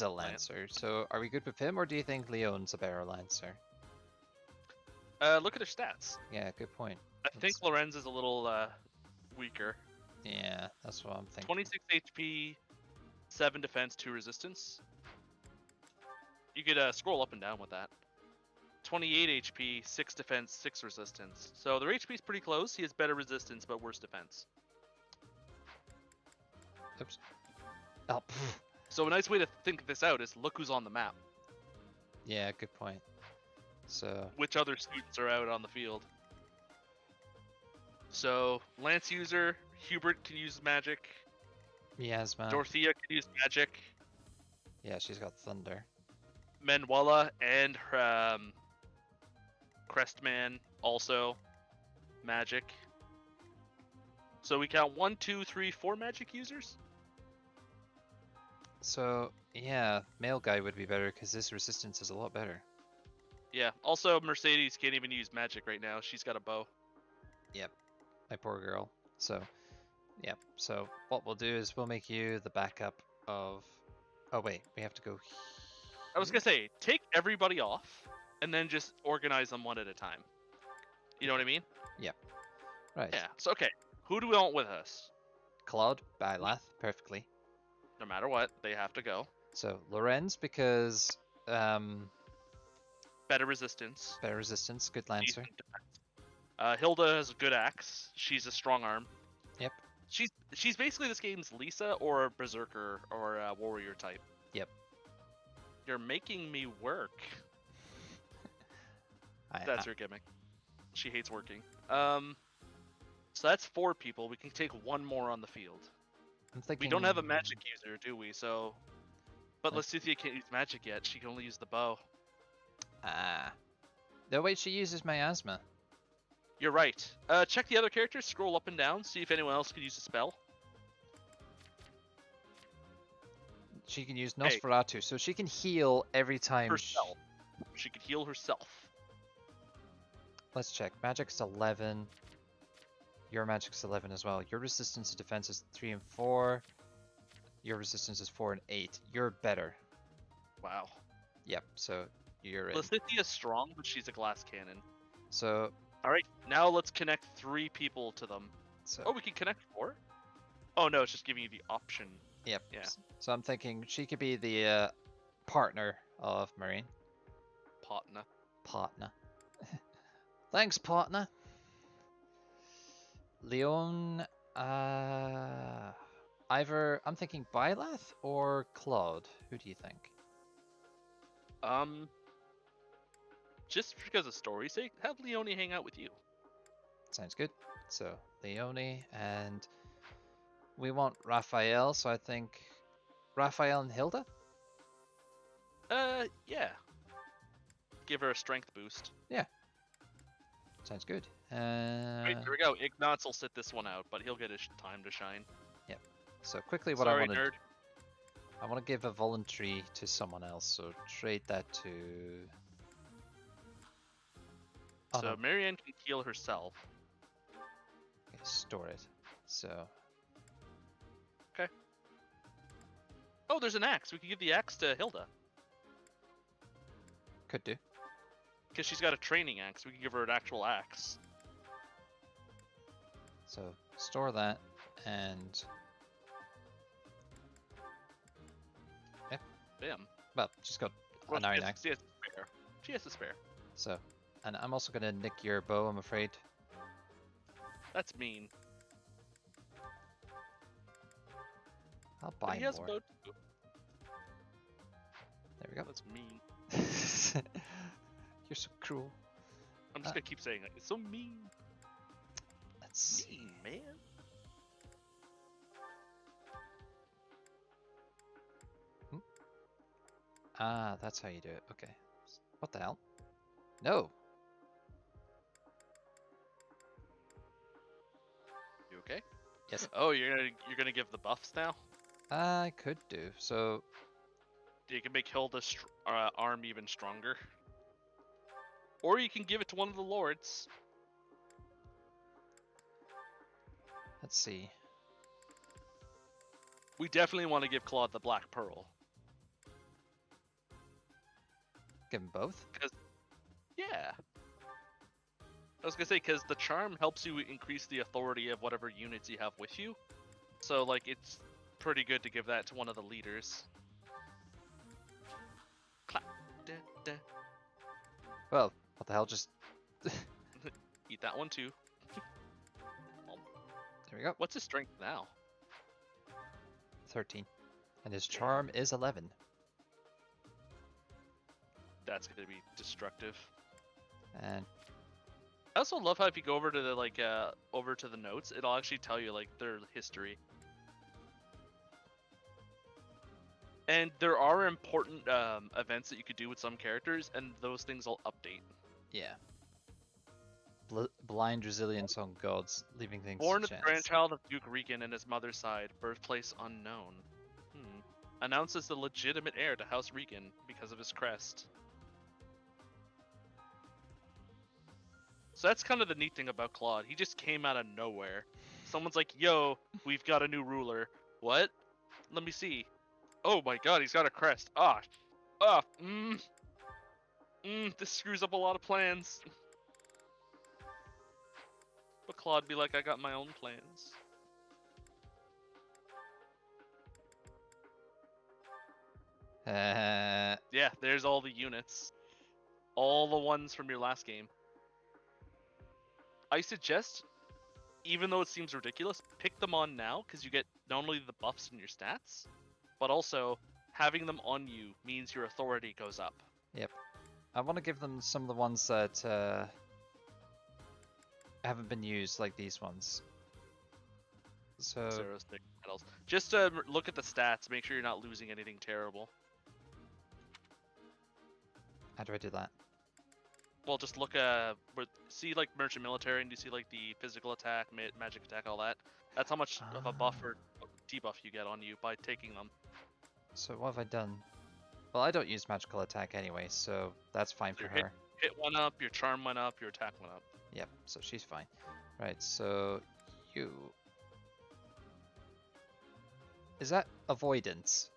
a Lancer. So, are we good with him, or do you think Leon's a better Lancer? Look at their stats. Yeah, good point. I think Lorenz is a little, weaker. Yeah, that's what I'm thinking. 26 HP, 7 defense, 2 resistance. You could scroll up and down with that. 28 HP, 6 defense, 6 resistance. So their HP is pretty close. He has better resistance, but worse defense. Oops. Oh, pff. So a nice way to think this out is look who's on the map. Yeah, good point. So, Which other students are out on the field. So, Lance user, Hubert can use magic. Miasma. Dorothea can use magic. Yeah, she's got Thunder. Manuela and Crestman also magic. So we count 1, 2, 3, 4 magic users. So, yeah, male guy would be better because his resistance is a lot better. Yeah. Also, Mercedes can't even use magic right now. She's got a bow. Yep. My poor girl. So, yep. So, what we'll do is we'll make you the backup of... Oh, wait. We have to go... I was gonna say, take everybody off, and then just organize them one at a time. You know what I mean? Yep. Right. Yeah. So okay, who do we want with us? Claude, Byleth, perfectly. No matter what, they have to go. So Lorenz, because better resistance. Better resistance, good lancer. Hilda has a good axe. She's a strong arm. Yep. She's basically this game's Lisa or a berserker or a warrior type. Yep. You're making me work. That's her gimmick. She hates working. So that's 4 people. We can take 1 more on the field. I'm thinking we don't have a magic user, do we? So, but Lysithea can't use magic yet. She can only use the bow. No, wait, she uses miasma. You're right. Check the other characters. Scroll up and down. See if anyone else could use a spell. She can use Nosferatu, so she can heal every time. Herself. She could heal herself. Let's check. Magic's 11. Your magic's 11 as well. Your resistance to defense is 3 and 4. Your resistance is 4 and 8. You're better. Wow. Yep, so you're in. Lysithia's strong, but she's a glass cannon. So. Alright, now let's connect 3 people to them. So. Oh, we can connect 4? Oh no, it's just giving you the option. Yep. Yeah. So I'm thinking she could be the partner of Marianne. Partner. Thanks, partner. Leon, either I'm thinking Byleth or Claude. Who do you think? Just because of story's sake, have Leone hang out with you. Sounds good. So Leone, and we want Raphael, so I think Raphael and Hilda? Yeah. Give her a strength boost. Yeah. Sounds good. Right, there we go. Ignatz will sit this one out, but he'll get his time to shine. Yep. So quickly, what Sorry, I want nerd. I want to give a voluntary to someone else. So trade that to. Oh, So no. Marianne can heal herself. Okay, store it. So. Okay. Oh, there's an axe. We can give the axe to Hilda. Could do. Because she's got a training axe. We can give her an actual axe. So store that and. Yep. Bam. Well, just got an iron axe. She has to spare. She has to spare. So, and I'm also gonna nick your bow, I'm afraid. That's mean. I'll But buy he has more. a bow too. There we go. That's mean. You're so cruel. I'm just gonna keep saying it. It's so mean. Let's see. Mean, man. Ah, that's how you do it. Okay. What the hell? No. You okay? Yes. Oh, you're gonna give the buffs now? I could do. So You can make Hilda's arm even stronger. Or you can give it to one of the lords. let's see. We definitely want to give Claude the Black Pearl. Give them both? Yeah. I was gonna say, because the charm helps you increase the authority of whatever units you have with you. So, like, it's pretty good to give that to one of the leaders. Clap. Da, da. Well, what the hell? Just Eat that one too. there we go. What's his strength now? 13, and his charm is 11. That's gonna be destructive. And I also love how if you go over to the over to the notes, it'll actually tell you like their history. And there are important events that you could do with some characters, and those things will update. yeah. Blind resilience on gods, leaving things Born to as the chance. grandchild of Duke Regan and his mother's side, birthplace unknown. Announces the legitimate heir to House Regan because of his crest. So that's kind of the neat thing about Claude. He just came out of nowhere. Someone's like, yo, we've got a new ruler. What? Let me see. Oh my god, he's got a crest. This screws up a lot of plans. But Claude be like, I got my own plans. Yeah, there's all the units. All the ones from your last game. I suggest, even though it seems ridiculous, pick them on now, because you get not only the buffs in your stats, but also having them on you means your authority goes up. Yep. I want to give them some of the ones that haven't been used, like these ones. So Zero stick medals. Just look at the stats, make sure you're not losing anything terrible. how do I do that? Well, just look see like merchant military, and you see like the physical attack, magic attack, all that. That's how much of a buff or debuff you get on you by taking them. So what have I done? Well, I don't use magical attack anyway, so that's fine for her. Hit went up, your charm went up, your attack went up. Yep, so she's fine. Right, so you... Is that avoidance?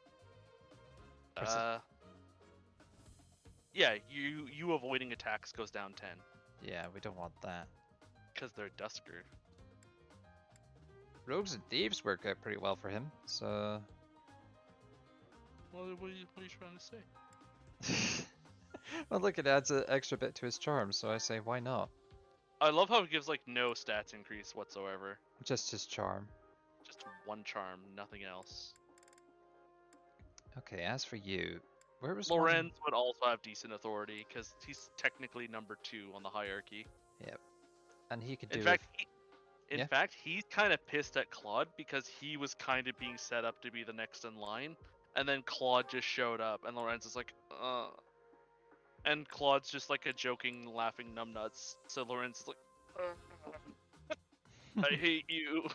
Yeah, you avoiding attacks goes down 10. Yeah, we don't want that. Because they're Dusker. Rogues and thieves work out pretty well for him, so... What are you trying to say? Well, look, it adds an extra bit to his charm, so I say, why not? I love how it gives like no stats increase whatsoever. Just his charm. Just one charm, nothing else. Okay, as for you, where was Lorenz would also have decent authority because he's technically number 2 on the hierarchy. Yep, and he could do. In fact, he's kind of pissed at Claude because he was kind of being set up to be the next in line, and then Claude just showed up, and Lorenz is like, and Claude's just like a joking, laughing numbnuts. So Lorenz is like, I hate you.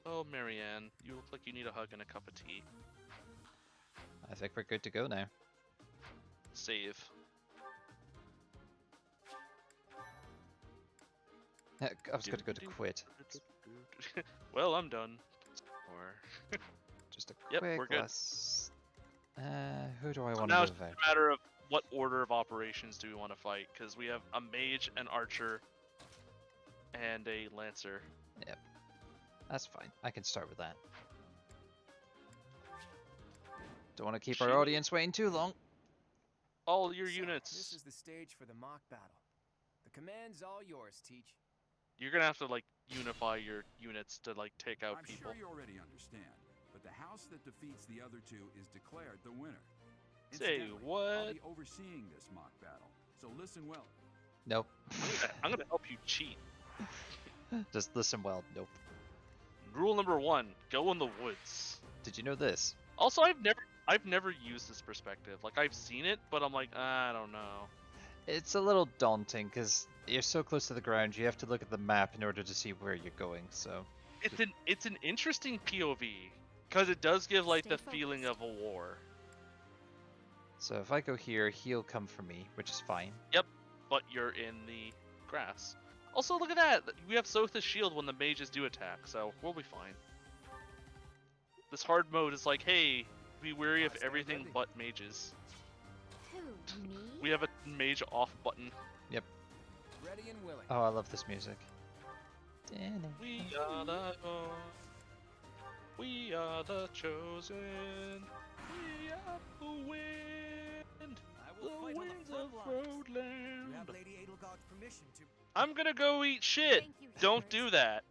Oh, Marianne, you look like you need a hug and a cup of tea. I think we're good to go now. Save. I was going to go to quit. Well, I'm done. Or just a yep, quick we're good. Who do I want now to it's move just out? a matter of what order of operations do we want to fight, because we have a mage, an archer, and a lancer. Yep. That's fine. I can start with that. Don't want to keep our audience waiting too long. All your So, units. This is the stage for the mock battle. The command's all yours, Teach. You're gonna have to like unify your units to like take out I'm people. sure you already understand, but the house that defeats the other two is declared the winner. Say Incidentally, what? I'll be overseeing this mock battle, so listen well. Nope. I'm gonna help you cheat. Just listen well. Nope. Rule number 1: go in the woods. Did you know this? Also, I've never used this perspective. Like I've seen it, but I'm like, I don't know. It's a little daunting because you're so close to the ground. You have to look at the map in order to see where you're going. So it's an interesting POV because it does give like the feeling of a war. So if I go here, he'll come for me, which is fine. Yep, but you're in the grass. Also, look at that. We have Sotha's shield when the mages do attack, so we'll be fine. This hard mode is like, hey, be wary of everything but mages. Who, me? We have a mage off button. Yep. Ready and willing. Oh, I love this music. We are the we are the chosen. We are the wind. The winds of Fódlan. You have Lady Edelgard's permission to. I'm gonna go eat shit. Don't do that.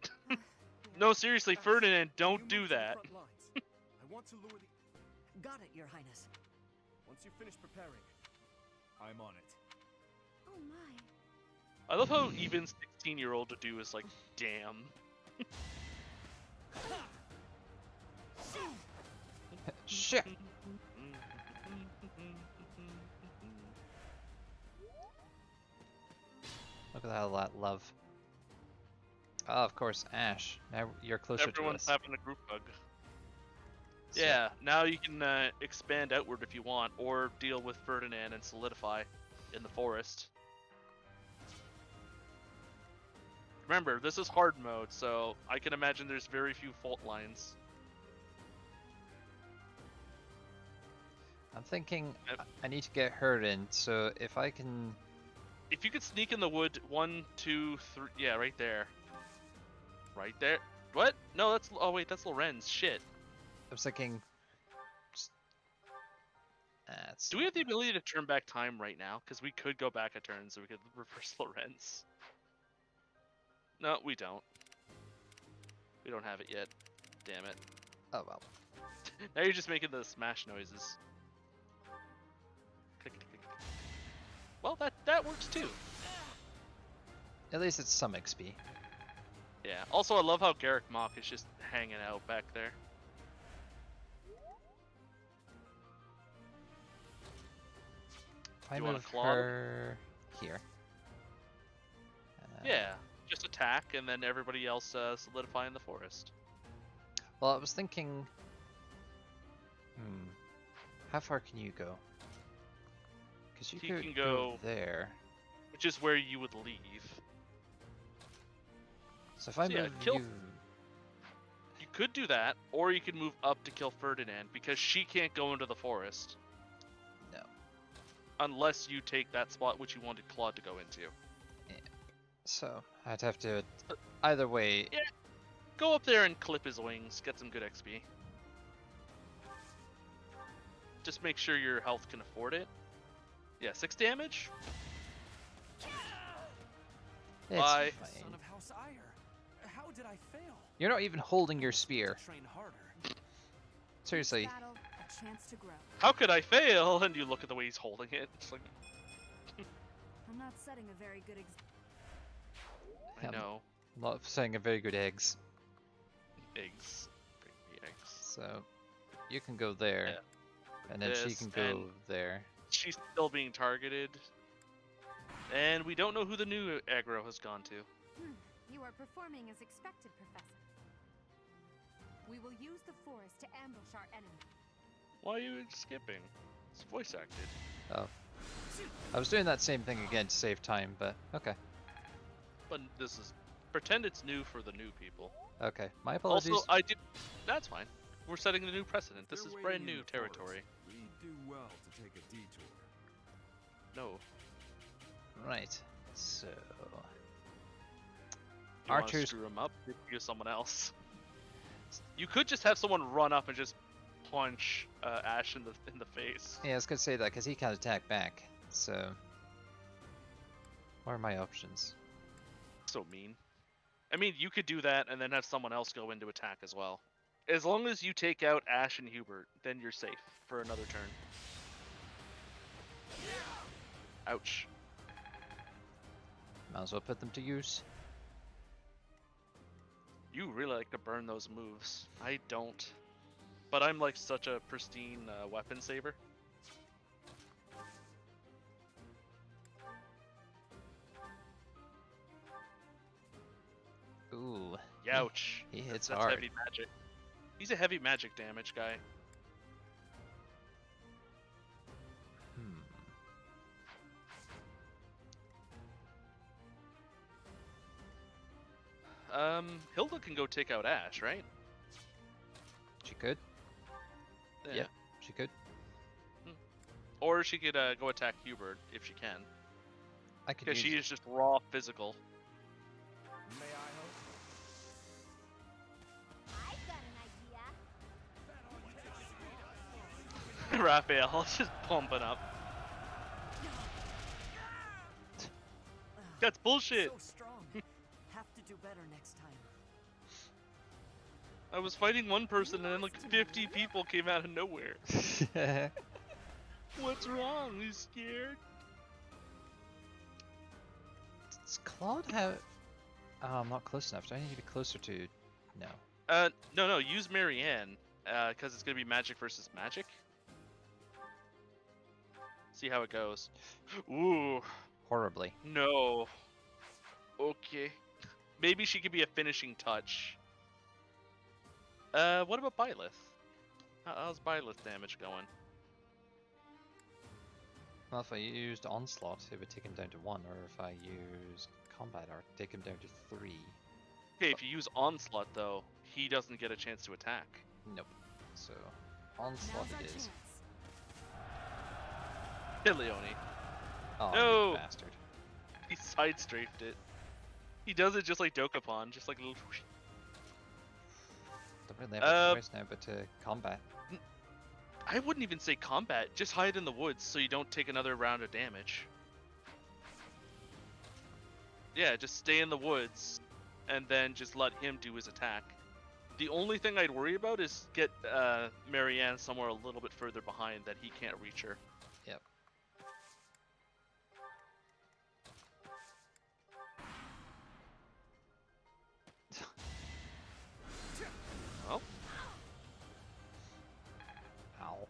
No, seriously, Ferdinand, don't do that. I want to lure the. Got it, Your Highness. Once you finish preparing, I'm on it. Oh my. I love how even 16-year-old to do is like, damn. Shit. Look at that love. Oh, of course, Ash. Now you're closer Everyone's to us. having a group hug. Yeah, now you can expand outward if you want, or deal with Ferdinand and solidify in the forest. Remember, this is hard mode, so I can imagine there's very few fault lines. I'm thinking I need to get her in, so if I can... If you could sneak in the wood, 1, 2, 3, yeah, right there. Right there. What? No, that's, oh wait, that's Lorenz, shit. I was thinking... Do we have the ability to turn back time right now? Because we could go back a turn so we could reverse Lorenz. No, we don't. We don't have it yet. Damn it. Oh well. Now you're just making the smash noises. Click, click, click. Well, that works too. At least it's some XP. Yeah. Also, I love how Garrick Mock is just hanging out back there. I You want move to claw? her here. Yeah. Just attack, and then everybody else solidify in the forest. Well, I was thinking... How far can you go? Because you could can go go there. Which is where you would leave. So if I move kill... you... You could do that, or you could move up to kill Ferdinand, because she can't go into the forest. No. Unless you take that spot which you wanted Claude to go into. Yeah. So, I'd have to... Either way... Yeah. Go up there and clip his wings, get some good XP. Just make sure your health can afford it. Yeah, 6 damage? It's Bye. fine. Son of House Ire. How did I fail? You're not even holding your spear. Train harder. Seriously. Battle, a chance to grow. How could I fail? And you look at the way he's holding it. It's like... I'm not setting a very good I know. Not saying a very good eggs. Eggs. Bring me eggs. So, you can go there. Yeah. And then she This, can go and there. She's still being targeted. And we don't know who the new aggro has gone to. You are performing as expected, Professor. We will use the forest to ambush our enemy. Why are you skipping? It's voice acted. Oh. I was doing that same thing again to save time, but okay. But this is... Pretend it's new for the new people. Okay, my apologies. Also, I did... That's fine. We're setting the new precedent. This They're is waiting brand in new the territory. forest. We do well to take a detour. No. Right. So... You wanna Archers... screw him up? Use someone else. You could just have someone run up and just punch Ash in the face. Yeah, I was gonna say that because he can't attack back. So... What are my options? So mean. I mean, you could do that and then have someone else go in to attack as well. As long as you take out Ash and Hubert, then you're safe for another turn. Ouch. Might as well put them to use. You really like to burn those moves. I don't. But I'm like such a pristine weapon saver. Ooh. Ouch. He hits That's hard. heavy magic. He's a heavy magic damage guy. Hilda can go take out Ash, right? She could. Yeah, she could. Or she could go attack Hubert if she can. I could Because use... she is just raw physical. May I hope? I've got an idea. Raphael just pumping up. That's bullshit. So strong. Have to do better next time. I was fighting one person and then like 50 people came out of nowhere. What's wrong? He's scared? Does Claude have... Oh, I'm not close enough. Do I need to be closer to... No. No, use Marianne, because it's gonna be magic versus magic. See how it goes. Ooh. Horribly. No. Okay. Maybe she could be a finishing touch. What about Byleth? How's Byleth damage going? Well, if I used Onslaught, it would take him down to 1, or if I used Combat Art, take him down to 3. Okay, if you use Onslaught, though, he doesn't get a chance to attack. Nope. So, Onslaught Now's our it is. chance. Hit Leone. Oh, No! you bastard. He side-strafed it. He does it just like Dokapon, just like a little... Don't really have a choice now but to combat. I wouldn't even say combat, just hide in the woods so you don't take another round of damage. Yeah, just stay in the woods, and then just let him do his attack. The only thing I'd worry about is get Marianne somewhere a little bit further behind that he can't reach her. Yep. Oh. Ow.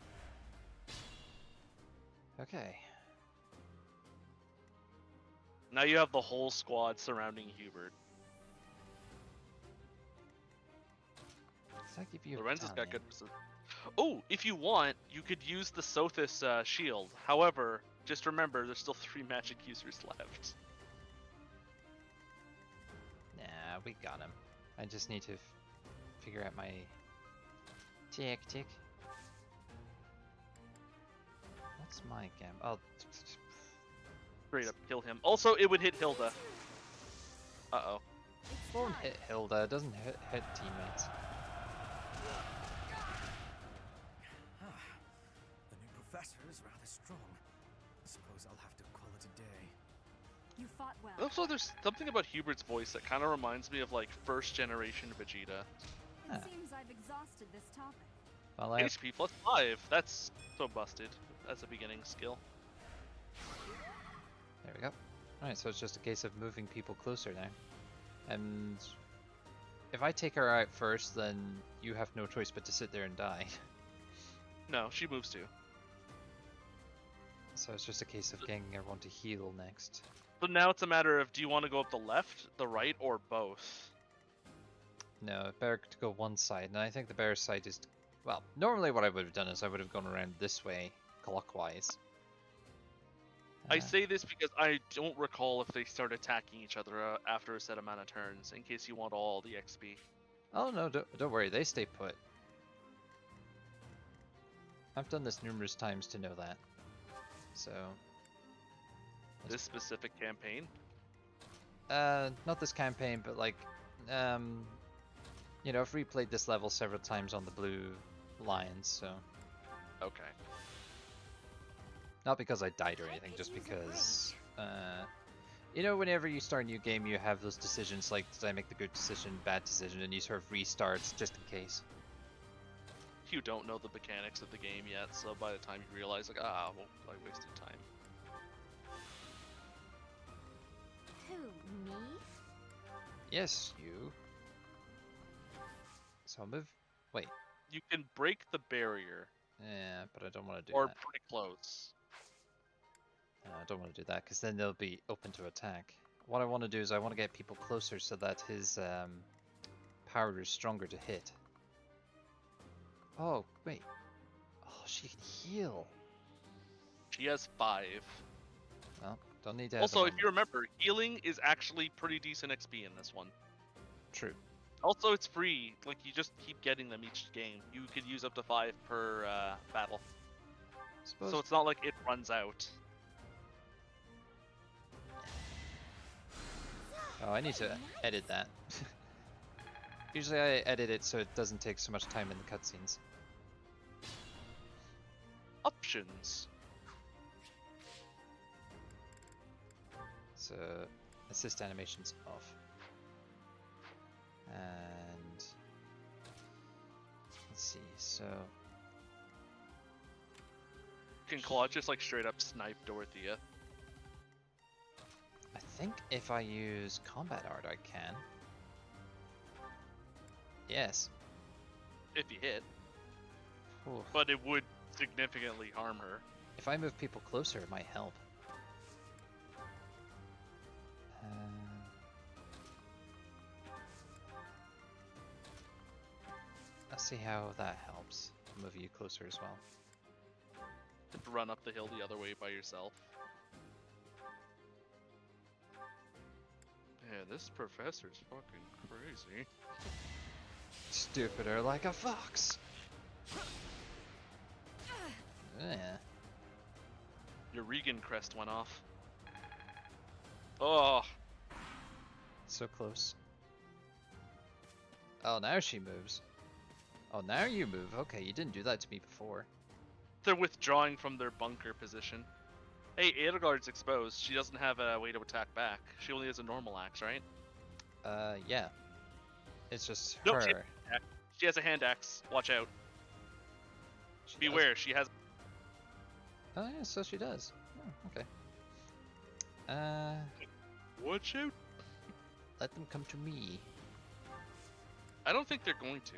Okay. Now you have the whole squad surrounding Hubert. Does that give you Lorenzo's got battalion? good resistance. Oh, if you want, you could use the Sothis shield. However, just remember, there's still 3 magic users left. Nah, we got him. I just need to figure out my tactic. What's my gam? Oh, Straight up kill him. Also, it would hit Hilda. Uh-oh. won't hit Hilda. It doesn't hit teammates. The new professor is rather strong. Suppose I'll have to call it a day. You fought well. Also, there's something about Hubert's voice that kind of reminds me of like first generation Vegeta. It seems I've exhausted this topic. Well, I have HP plus 5. That's so busted. That's a beginning skill. There we go. Alright, so it's just a case of moving people closer now. And if I take her out first, then you have no choice but to sit there and die. No, she moves too. So it's just a case of getting everyone to heal next. So now it's a matter of, do you want to go up the left, the right, or both? No, better to go one side, and I think the better side is... Well, normally what I would have done is I would have gone around this way, clockwise. I say this because I don't recall if they start attacking each other after a set amount of turns, in case you want all the XP. Oh no, don't worry, they stay put. I've done this numerous times to know that. So... This specific campaign? Not this campaign, but like, you know, I've replayed this level several times on the blue lions, so... Okay. Not because I died or anything, just because, you know, whenever you start a new game, you have those decisions like, did I make the good decision, bad decision, and you sort of restart just in case. You don't know the mechanics of the game yet, so by the time you realize, like, well, I wasted time. Who, me? Yes, you. So I'll move. Wait. You can break the barrier. Yeah, but I don't want to do or that. pretty close. I don't want to do that, because then they'll be open to attack. What I want to do is I want to get people closer so that his power is stronger to hit. Oh, wait. Oh, she can heal. She has 5. Well, don't need to have Also, them if you remember, healing is actually pretty decent XP in this one. True. Also, it's free. Like, you just keep getting them each game. You could use up to 5 per battle. So it's not like it runs out. Oh, I need to edit that. Usually I edit it so it doesn't take so much time in the cutscenes. Options. So, assist animations off. And let's see, so Can Claude just like straight up snipe Dorothea? I think if I use combat art I can. Yes. If you hit. Ooh. But it would significantly harm her. If I move people closer it might help. Let's see how that helps. I'll move you closer as well. Run up the hill the other way by yourself. Yeah, this professor's fucking crazy. Stupider like a fox. Yeah. You're your Regan crest went off. Oh. So close. Oh, now she moves. Oh, now you move. Okay, you didn't do that to me before. They're withdrawing from their bunker position. Hey, Edelgard's exposed. She doesn't have a way to attack back. She only has a normal axe, right? Yeah. It's just No, her. she has a hand axe. Watch out. She Beware, she has... Oh, yeah, so she does. Oh, okay. Watch out. Let them come to me. I don't think they're going to.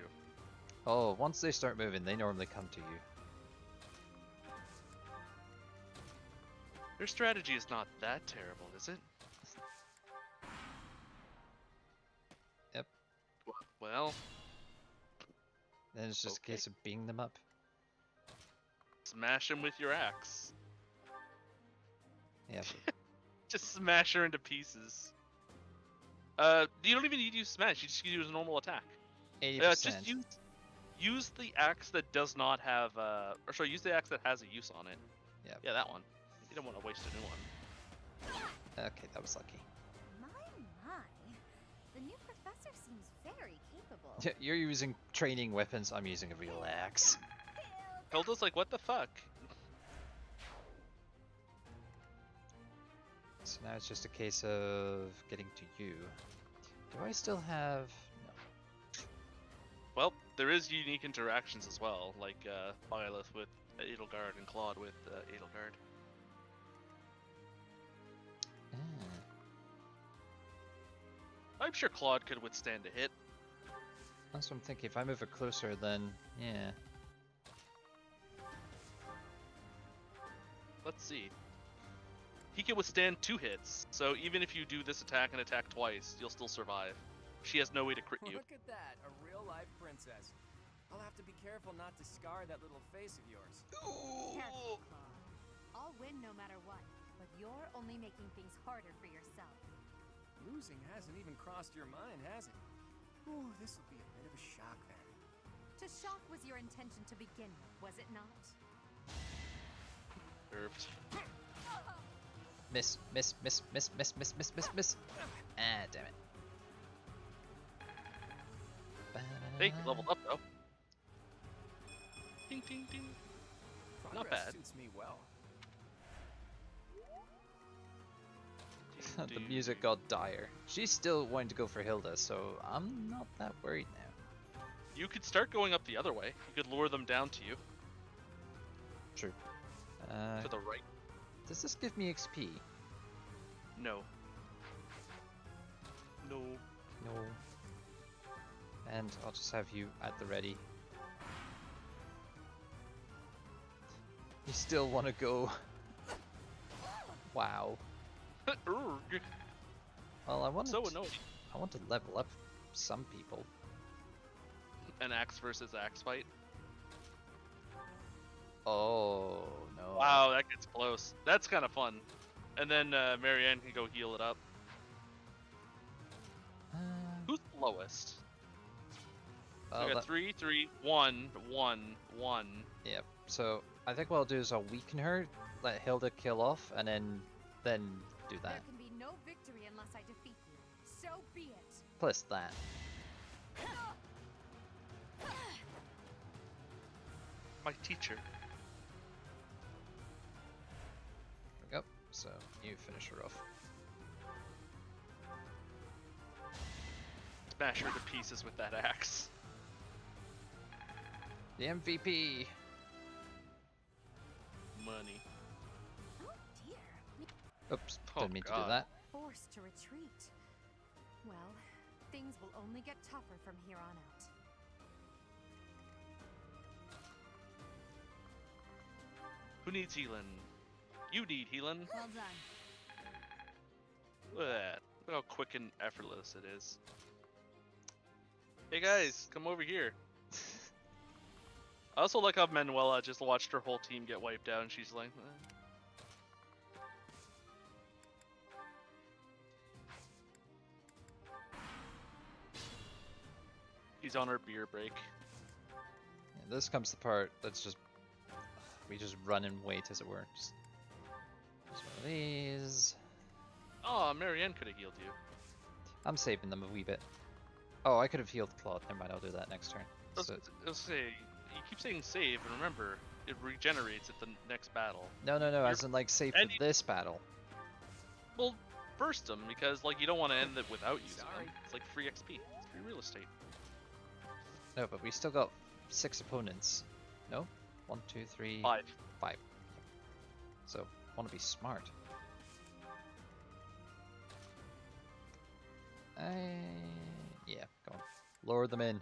Oh, once they start moving, they normally come to you. Their strategy is not that terrible, is it? Yep. Well... Then it's just a case of beating them up. Smash them with your axe. Yeah. Just smash her into pieces. You don't even need to use smash. You just use a normal attack. 80%. Just use the axe that does not have or sorry, use the axe that has a use on it. Yep. Yeah, that one. You don't want to waste a new one. Okay, that was lucky. My. The new professor seems very capable. You're using training weapons, I'm using a real axe. Hilda's like, what the fuck? So now it's just a case of getting to you. Do I still have... No. Well, there is unique interactions as well, like Byleth with Edelgard and Claude with Edelgard. I'm sure Claude could withstand a hit. That's what I'm thinking. If I move it closer, then yeah. Let's see. He can withstand 2 hits, so even if you do this attack and attack twice, you'll still survive. She has no way to crit you. Look at that, a real-life princess. I'll have to be careful not to scar that little face of yours. Careful, Claude. I'll win no matter what, but you're only making things harder for yourself. Losing hasn't even crossed your mind, has it? Ooh, this will be a bit of a shock then. To shock was your intention to begin with, was it not? Nerfed. Miss. Ah, damn it. Hey, leveled up though. Ding ding ding. Not Progress bad. Suits me well. The music got dire. She's still wanting to go for Hilda, so I'm not that worried now. You could start going up the other way. You could lure them down to you. True. To the right. Does this give me XP? No. No. No. And I'll just have you at the ready. You still want to go? Wow. Well, I want so annoying. I want to level up some people. An axe versus axe fight. Oh no! Wow, that gets close. That's kind of fun. And then Marianne can go heal it up. Who's the lowest? Well, We got 3, 3, 1, 1, 1. Yep. So I think what I'll do is I'll weaken her, let Hilda kill off, and then do that. There can be no victory unless I defeat you. So be it. Plus that. My teacher. There we go. So you finish her off. Smash her to pieces with that axe. The MVP. Money. Oh dear. Oops, didn't mean to do that. Forced to retreat. Well, things will only get tougher from here on out. Who needs healing? You need healing. Well done. Look at that. Look how quick and effortless it is. Hey guys, come over here. I also like how Manuela just watched her whole team get wiped out and she's like, He's on her beer break. Yeah, this comes the part that's just we just run and wait, as it were. Just these. Oh, Marianne could have healed you. I'm saving them a wee bit. Oh, I could have healed Claude. Never mind, I'll do that next turn. Let's say, you keep saying save, and remember, it regenerates at the next battle. No, as in like save for this battle. Well, burst them, because like you don't want to end it without using them. It's like free XP. It's free real estate. No, but we still got 6 opponents. No? 1, 2, 3... 5. 5. So, want to be smart. Yeah, go on. Lure them in.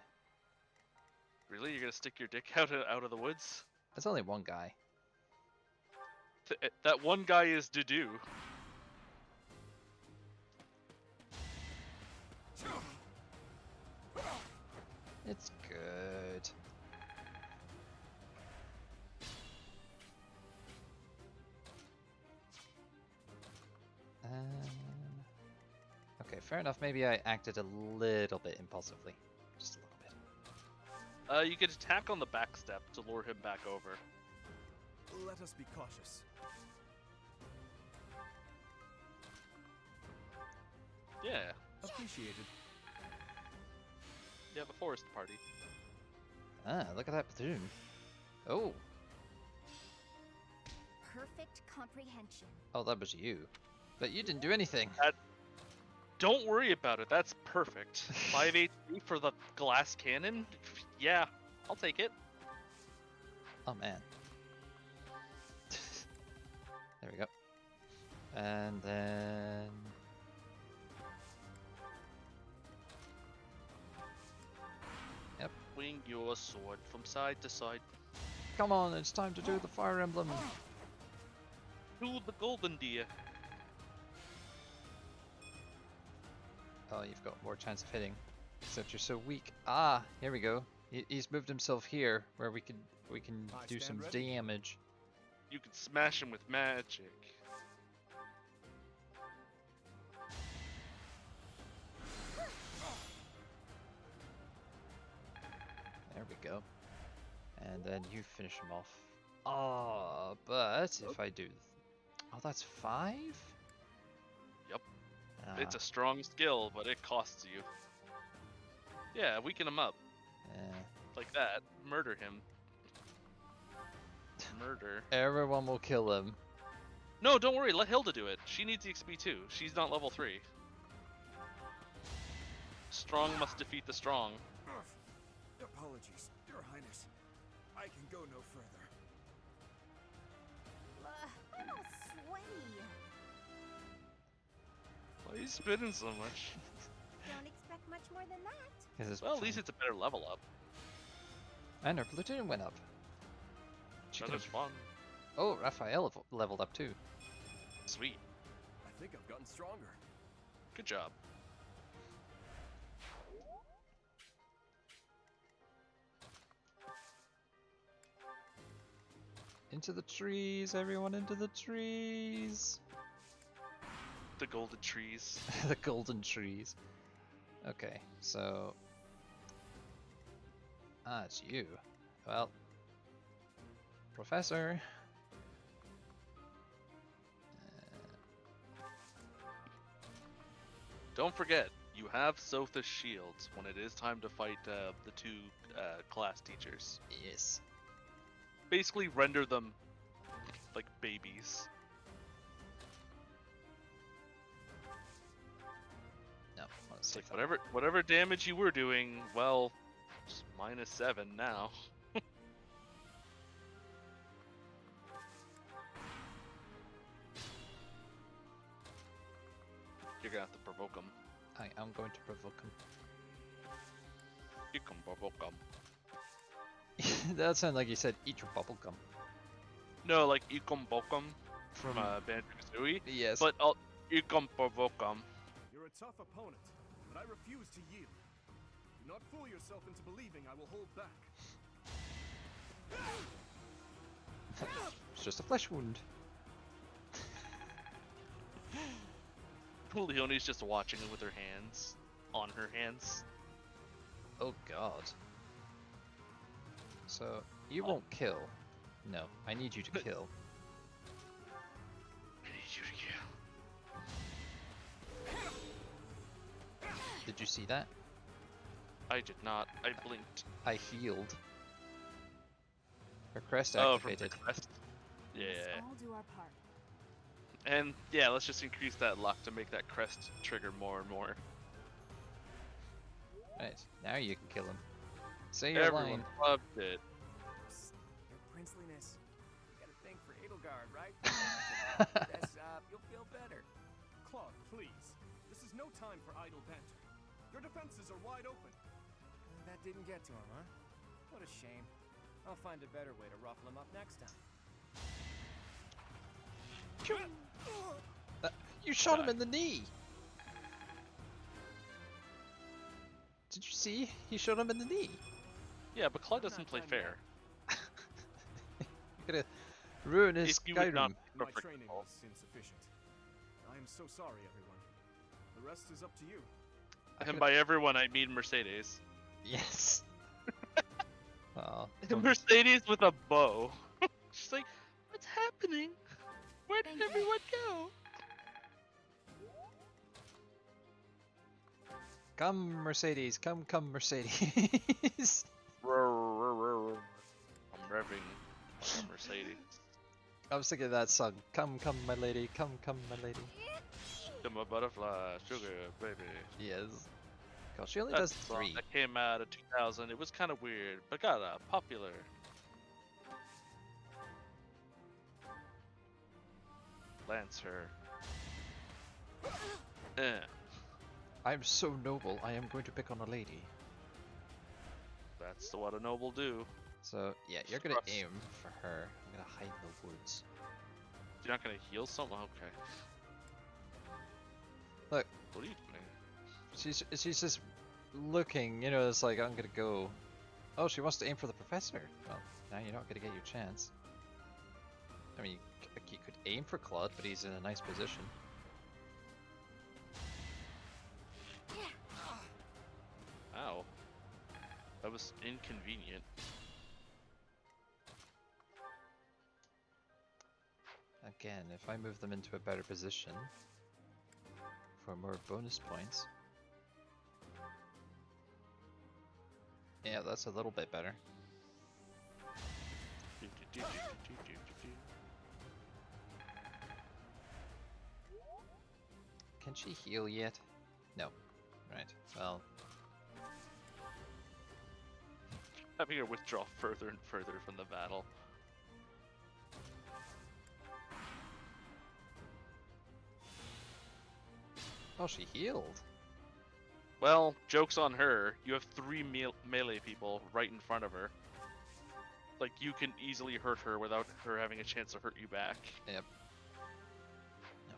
Really? You're gonna stick your dick out of the woods? There's only one guy. That one guy is Dudu. It's good. Okay, fair enough. Maybe I acted a little bit impulsively. Just a little bit. You could attack on the back step to lure him back over. Let us be cautious. Yeah. Appreciated. Yeah, the forest party. Ah, look at that platoon. Oh. Perfect comprehension. Oh, that was you. But you didn't do anything. Don't worry about it. That's perfect. 5 HP for the glass cannon? Yeah, I'll take it. Oh, man. There we go. And then... Yep. Swing your sword from side to side. Come on, it's time to do the Fire Emblem. Do the golden deer. Oh, you've got more chance of hitting. Except you're so weak. Ah, here we go. He's moved himself here, where we can do some damage. You can smash him with magic. There we go. And then you finish him off. Oh, but if I do... Oh, that's 5? Yep. It's a strong skill, but it costs you. Yeah, weaken him up. Like that. Murder him. Murder. Everyone will kill him. No, don't worry. Let Hilda do it. She needs the XP too. She's not level 3. Strong must defeat the strong. Apologies, Your Highness. I can go no further. I'm all sweaty. Why are you spitting so much? Don't expect much more than that. Well, at least it's a better level up. And her platoon went up. That was fun. Oh, Raphael leveled up too. Sweet. I think I've gotten stronger. Good job. Into the trees, everyone into the trees. The golden trees. The golden trees. Okay, so... Ah, it's you. Well... Professor... Don't forget, you have Sotha's shields when it is time to fight the 2 class teachers. Yes. Basically render them like babies. No, it's like whatever damage you were doing, well, just -7 now. You're gonna have to provoke him. I am going to provoke him. You can provoke him. That sounded like you said eat your bubblegum. No, like Ikom Bokum from Banjo-Kazooie. Yes. But Ikom Bokum. You're a tough opponent, but I refuse to yield. Do not fool yourself into believing I will hold back. It's just a flesh wound. Leonie's just watching it with her hands. On her hands. Oh god. So, you won't kill. No, I need you to kill. I need you to Did you see that? I did not. I blinked. I healed. Her crest Oh, from activated. the crest. Yeah. Let's all do our part. And yeah, let's just increase that luck to make that crest trigger more and more. Right, now you can kill him. Say your Everyone line. loved it. Your princeliness. You got a thing for Edelgard, right? That's, you'll feel better. Claude, please. This is no time for idle banter. Your defenses are wide open. That didn't get to him, huh? What a shame. I'll find a better way to ruffle him up next time. You shot him in the knee! Did you see? He shot him in the knee. Yeah, but Claude doesn't play fair. You're gonna ruin his If you would not Skyrim. My training was insufficient. I am so sorry, everyone. The rest is up to you. And by everyone, I mean Mercedes. Yes. Oh, Mercedes with a bow. She's like, what's happening? Where did everyone go? come Mercedes, come Mercedes. I'm revving a Mercedes. I was thinking of that song. Come my lady, come my lady. Come a butterfly, sugar baby. Yes. God, she only That's does a song 3. that came out in 2000. It was kind of weird, but got popular. Lancer. I'm so noble, I am going to pick on a lady. That's what a noble do. So, yeah, you're gonna Trust. aim for her. I'm gonna hide in the woods. You're not gonna heal someone? Okay. Look. What are you doing? She's just looking, you know, it's like, I'm gonna go. Oh, she wants to aim for the professor. Well, now you're not gonna get your chance. I mean, you could aim for Claude, but he's in a nice position. Ow. That was inconvenient. Again, if I move them into a better position for more bonus points. Yeah, that's a little bit better. Can she heal yet? No. Right, well. Having her withdraw further and further from the battle. Oh, she healed. Well, joke's on her. You have 3 melee people right in front of her. Like, you can easily hurt her without her having a chance to hurt you back. Yep. No.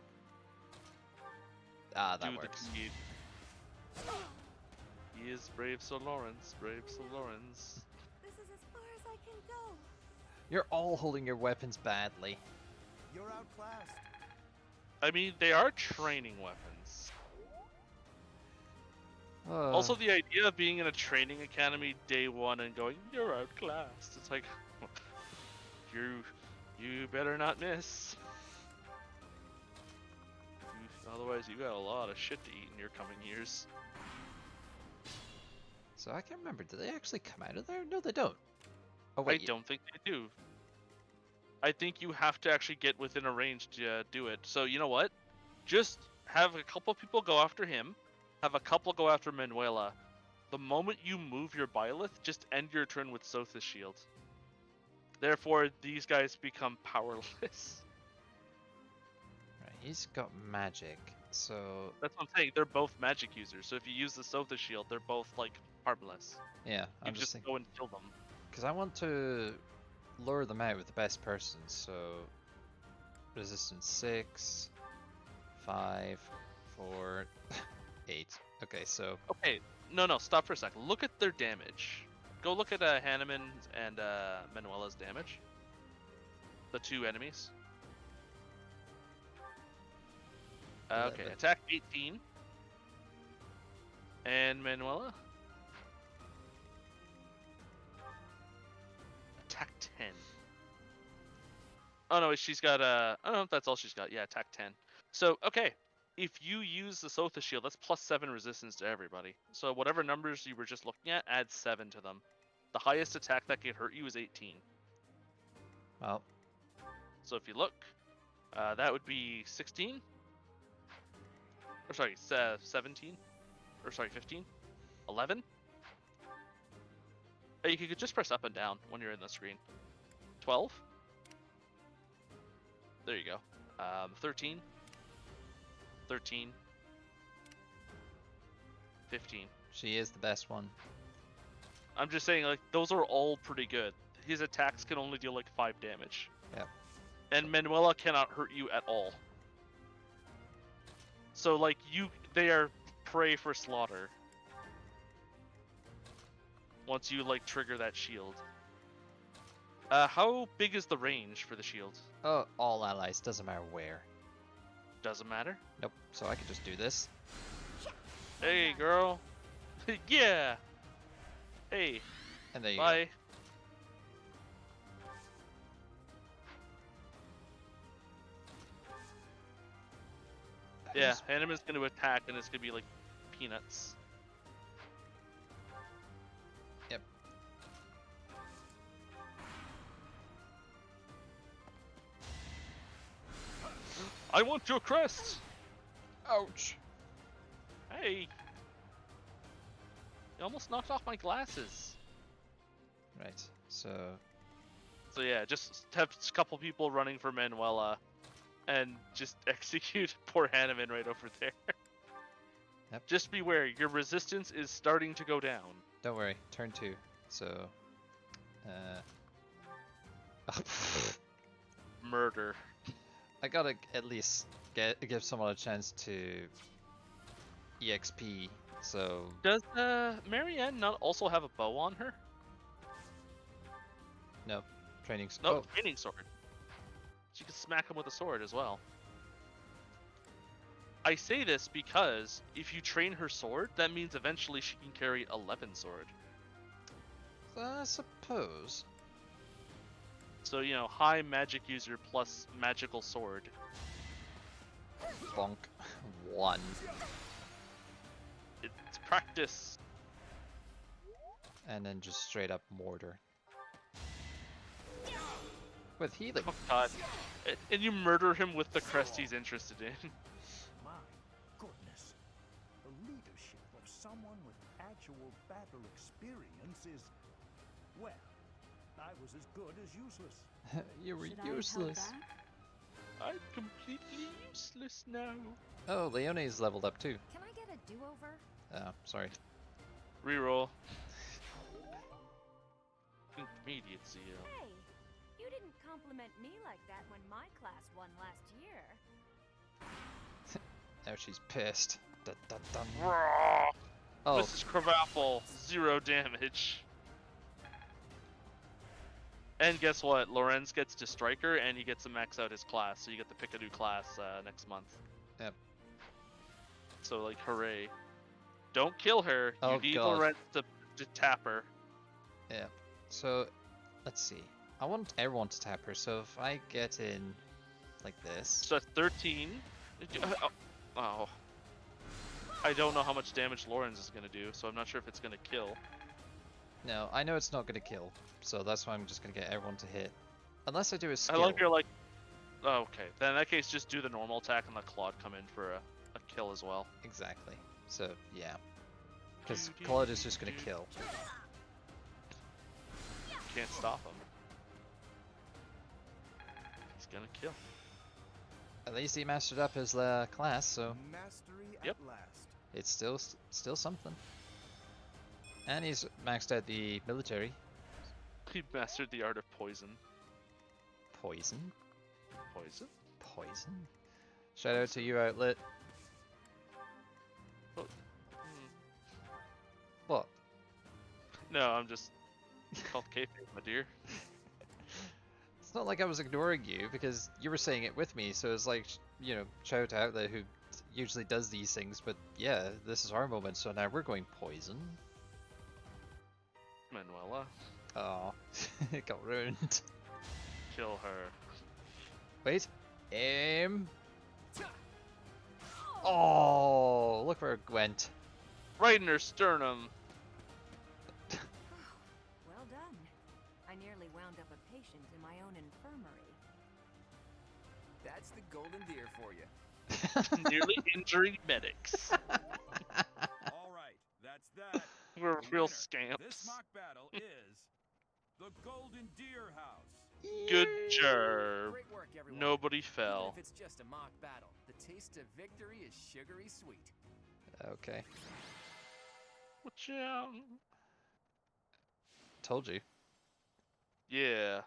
Ah, that Do works. the deed. He is brave Sir Lawrence, brave Sir Lawrence. This is as far as I can go. You're all holding your weapons badly. You're outclassed. I mean, they are training weapons. Also, the idea of being in a training academy day 1 and going, you're outclassed. It's like, you better not miss. Otherwise, you got a lot of shit to eat in your coming years. So I can't remember, do they actually come out of there? No, they don't. Oh wait, I don't think they do. I think you have to actually get within a range to do it. So you know what? Just have a couple people go after him. Have a couple go after Manuela. The moment you move your Byleth, just end your turn with Sothis Shield. Therefore, these guys become powerless. Right, he's got magic, so... That's what I'm saying. They're both magic users. So if you use the Sothis Shield, they're both, like, harmless. Yeah, You I'm just thinking... go and kill them. Because I want to lure them out with the best person, so... Resistance 6, 5, 4, 8. Okay, so... Okay, no, stop for a second. Look at their damage. Go look at Hanneman and Manuela's damage. The 2 enemies. Okay, attack 18. And Manuela? Attack 10. Oh no, she's got oh no, that's all she's got. Yeah, attack 10. So, okay. if you use the Sotha shield, that's +7 resistance to everybody. So whatever numbers you were just looking at, add 7 to them. The highest attack that can hurt you is 18. Well, so if you look, that would be 16. Or sorry, 17. Or sorry, 15. 11. You could just press up and down when you're in the screen. 12. There you go. 13. 13. 15. she is the best one. I'm just saying, like, those are all pretty good. His attacks can only deal like 5 damage. Yep. And Manuela cannot hurt you at all. So like they are prey for slaughter. Once you like trigger that shield. How big is the range for the shield? Oh, all allies, doesn't matter where. Doesn't matter? Nope, so I could just do this. Hey, girl. Yeah. Hey. And there you Bye. go. Yeah, Anima's gonna attack and it's gonna be like peanuts. Yep. I want your crest! Ouch. Hey! You almost knocked off my glasses. Right, so yeah, just have a couple people running for Manuela and just execute poor Hanneman right over there. Yep. Just beware, your resistance is starting to go down. don't worry, turn 2. So Murder. I gotta at least give someone a chance to EXP, so Does Marianne not also have a bow on her? no. Training No, training sword. She can smack him with a sword as well. I say this because if you train her sword, that means eventually she can carry 11 sword. I suppose. So, you know, high magic user plus magical sword. Bonk. 1. It's practice. And then just straight up mortar. With healing. Oh god. And you murder him with the crest he's interested in. My goodness. The leadership of someone with actual battle experience is, well, I was as good as useless. You were Should I help useless. back? I'm completely useless now. Oh, Leone's leveled up too. Can I get a do-over? Oh, sorry. Reroll. Intermediate zeal. Hey, you didn't compliment me like that when my class won last year. Now she's pissed. Dun, dun, dun. Rawr. Oh, Mrs. Krabappel, 0 damage. And guess what? Lorenz gets to Striker and he gets to max out his class, so you get to pick a new class next month. Yep. So, like, hooray. Don't kill her. Oh, you need God. Lorenz to tap her. yeah. So, let's see. I want everyone to tap her, so if I get in like this. So that's 13. Oh. I don't know how much damage Lorenz is going to do, so I'm not sure if it's going to kill. No, I know it's not going to kill, so that's why I'm just going to get everyone to hit. Unless I do a skill. I like you're like, oh, okay. Then in that case, just do the normal attack and let Claude come in for a kill as well. Exactly. So, yeah. Because Claude is just going to kill. Can't stop him. He's gonna kill. At least he mastered up his class, so Mastery Yep. at last. it's still something. And he's maxed out the military. He mastered the art of poison. Poison? Poison? Poison? Shout out to you, Outlet. Oh. What? No, I'm just called kayfabe, my dear. It's not like I was ignoring you, because you were saying it with me, so it's like, you know, shout out Outlet who usually does these things, but yeah, this is our moment, so now we're going poison. Manuela, Oh, it got ruined. kill her. Wait, aim. Oh, look where it went. Right in her sternum. Well done. I nearly wound up a patient in my own infirmary. That's the golden deer for you. Nearly injuring medics. All right, that's that. We're The real winner scamps. This mock battle is the Golden Deer House. Good job. Great work, everyone. Nobody Even fell. if it's just a mock battle, the taste of victory is sugary sweet. Okay. Watch out. Told you. Yeah.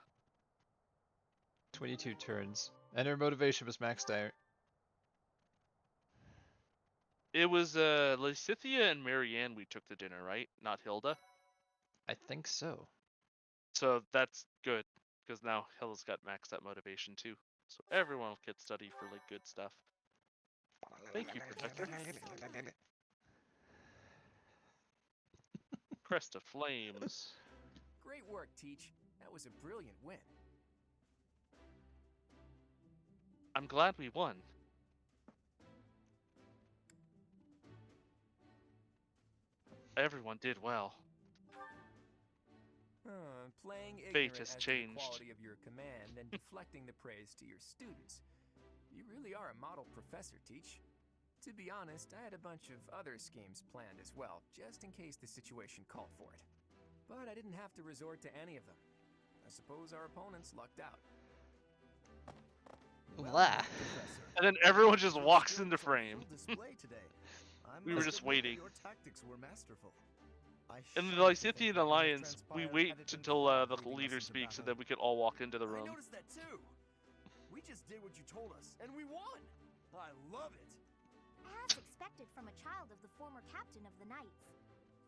22 turns. And her motivation was maxed out. It was Lysithia and Marianne we took to dinner, right? Not Hilda? I think so. So that's good, because now Hilda's got maxed out motivation too. So everyone will get study for like good stuff. Thank you, Protector. Crest of Flames. Great work, Teach. That was a brilliant win. I'm glad we won. Everyone did well. Playing Fate ignorant has as to the changed. quality of your command and deflecting the praise to your students. You really are a model professor, Teach. To be honest, I had a bunch of other schemes planned as well, just in case the situation called for it. But I didn't have to resort to any of them. I suppose our opponents lucked out. Blah. And then everyone just walks into frame. We were must just admit that waiting. Your tactics were masterful. In the Lysithian Alliance, we wait until the leader speaks, and then we can all walk into the I room. noticed that too. We just did what you told us, and we won. I love it. As expected from a child of the former captain of the Knights.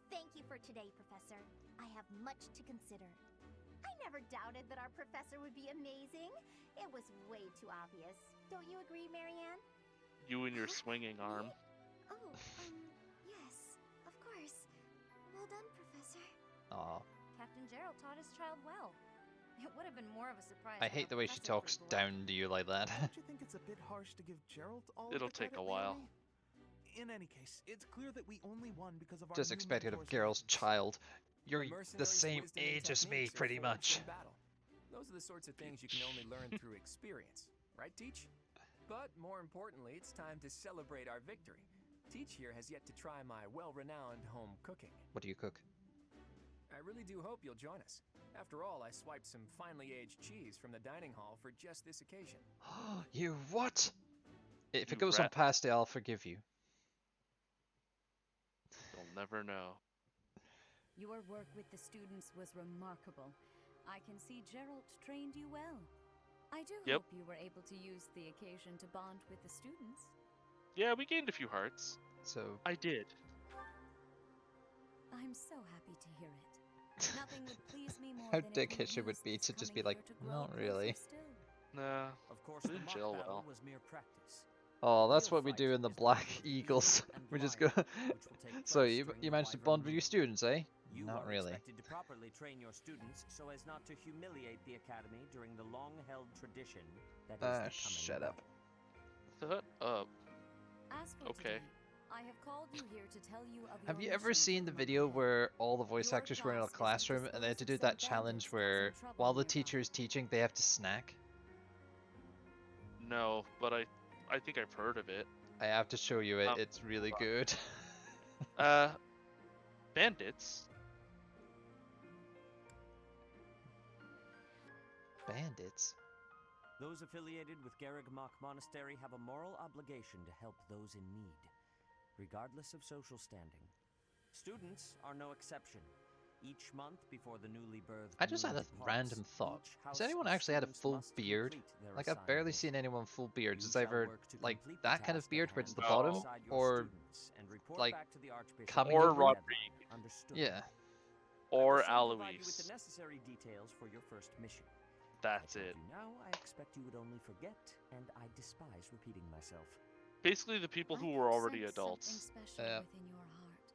Thank you for today, Professor. I have much to consider. I never doubted that our professor would be amazing. It was way too obvious. Don't you agree, Marianne? You and your swinging arm. Oh, yes, of course. Well done, Professor. Aw. Captain Gerald taught his child well. It would have been more of a surprise. I had hate our the way she professor talks proved down to you like that. Don't you think it's a bit harsh to give Gerald all of It'll the take credit, a while. Leonie? In any case, it's clear that we only won because of our Just new expected of mentor's Geralt's guidance. child. You're the mercenary's same wisdom and age as me, techniques are pretty forged much. in battle. Those are the sorts of things you can only learn through experience, right, Teach? But more importantly, it's time to celebrate our victory. Teach here has yet to try my well-renowned home cooking. What do you cook? I really do hope you'll join us. After all, I swiped some finely aged cheese from the dining hall for just this occasion. You what? If You it goes on rat. past it, I'll forgive you. You'll never know. Your work with the students was remarkable. I can see Gerald trained you well. I do Yep. hope you were able to use the occasion to bond with the students. Yeah, we gained a few hearts. So I did. I'm so happy to hear it. Nothing would please me more how than if we dickish it would used be this to just coming be like, year to grow not closer really. still. Nah. Of course, We the didn't mock gel battle well. was mere practice. Oh, The that's real what we fight do in the is the Black battle of Eagles. Hilda and We just go. Fire, which will take So place you during you the managed to Wyvern bond with your Moon. students, eh? You Not are really. expected to properly train your students so as not to humiliate the academy during the long-held tradition that is the coming Shut up. Shut up. As for Okay. today, I have called you here to tell you of Have your you ever mission seen to the month video ahead. where all the voice Your actors were in a class is to classroom and they had to dispose do of that some challenge bandits where causing trouble while the nearby. teacher is teaching, they have to snack? No, but I think I've heard of it. I have to show you it. Um, It's really good. Bandits? Bandits? Those affiliated with Garrigmach Monastery have a moral obligation to help those in need, regardless of social standing. Students are no exception. Each month before the newly birthed I just had moon a departs, random thought. each Has house anyone of actually had a students full must beard? complete their Like, I've barely assignment. seen anyone full beards. You It's shall either work to like complete the that kind of task at beard where it's hand the bottom, alongside your or students and report like back to the Archbishop coming Or before over. the Rodrigue. deadline. Understood. Yeah. Or I will soon provide you with the Alois. necessary details for your first mission. That's I told it. you now, I expect you would only forget, and I despise repeating myself. Basically, the people who I were can already sense adults. something special within your heart.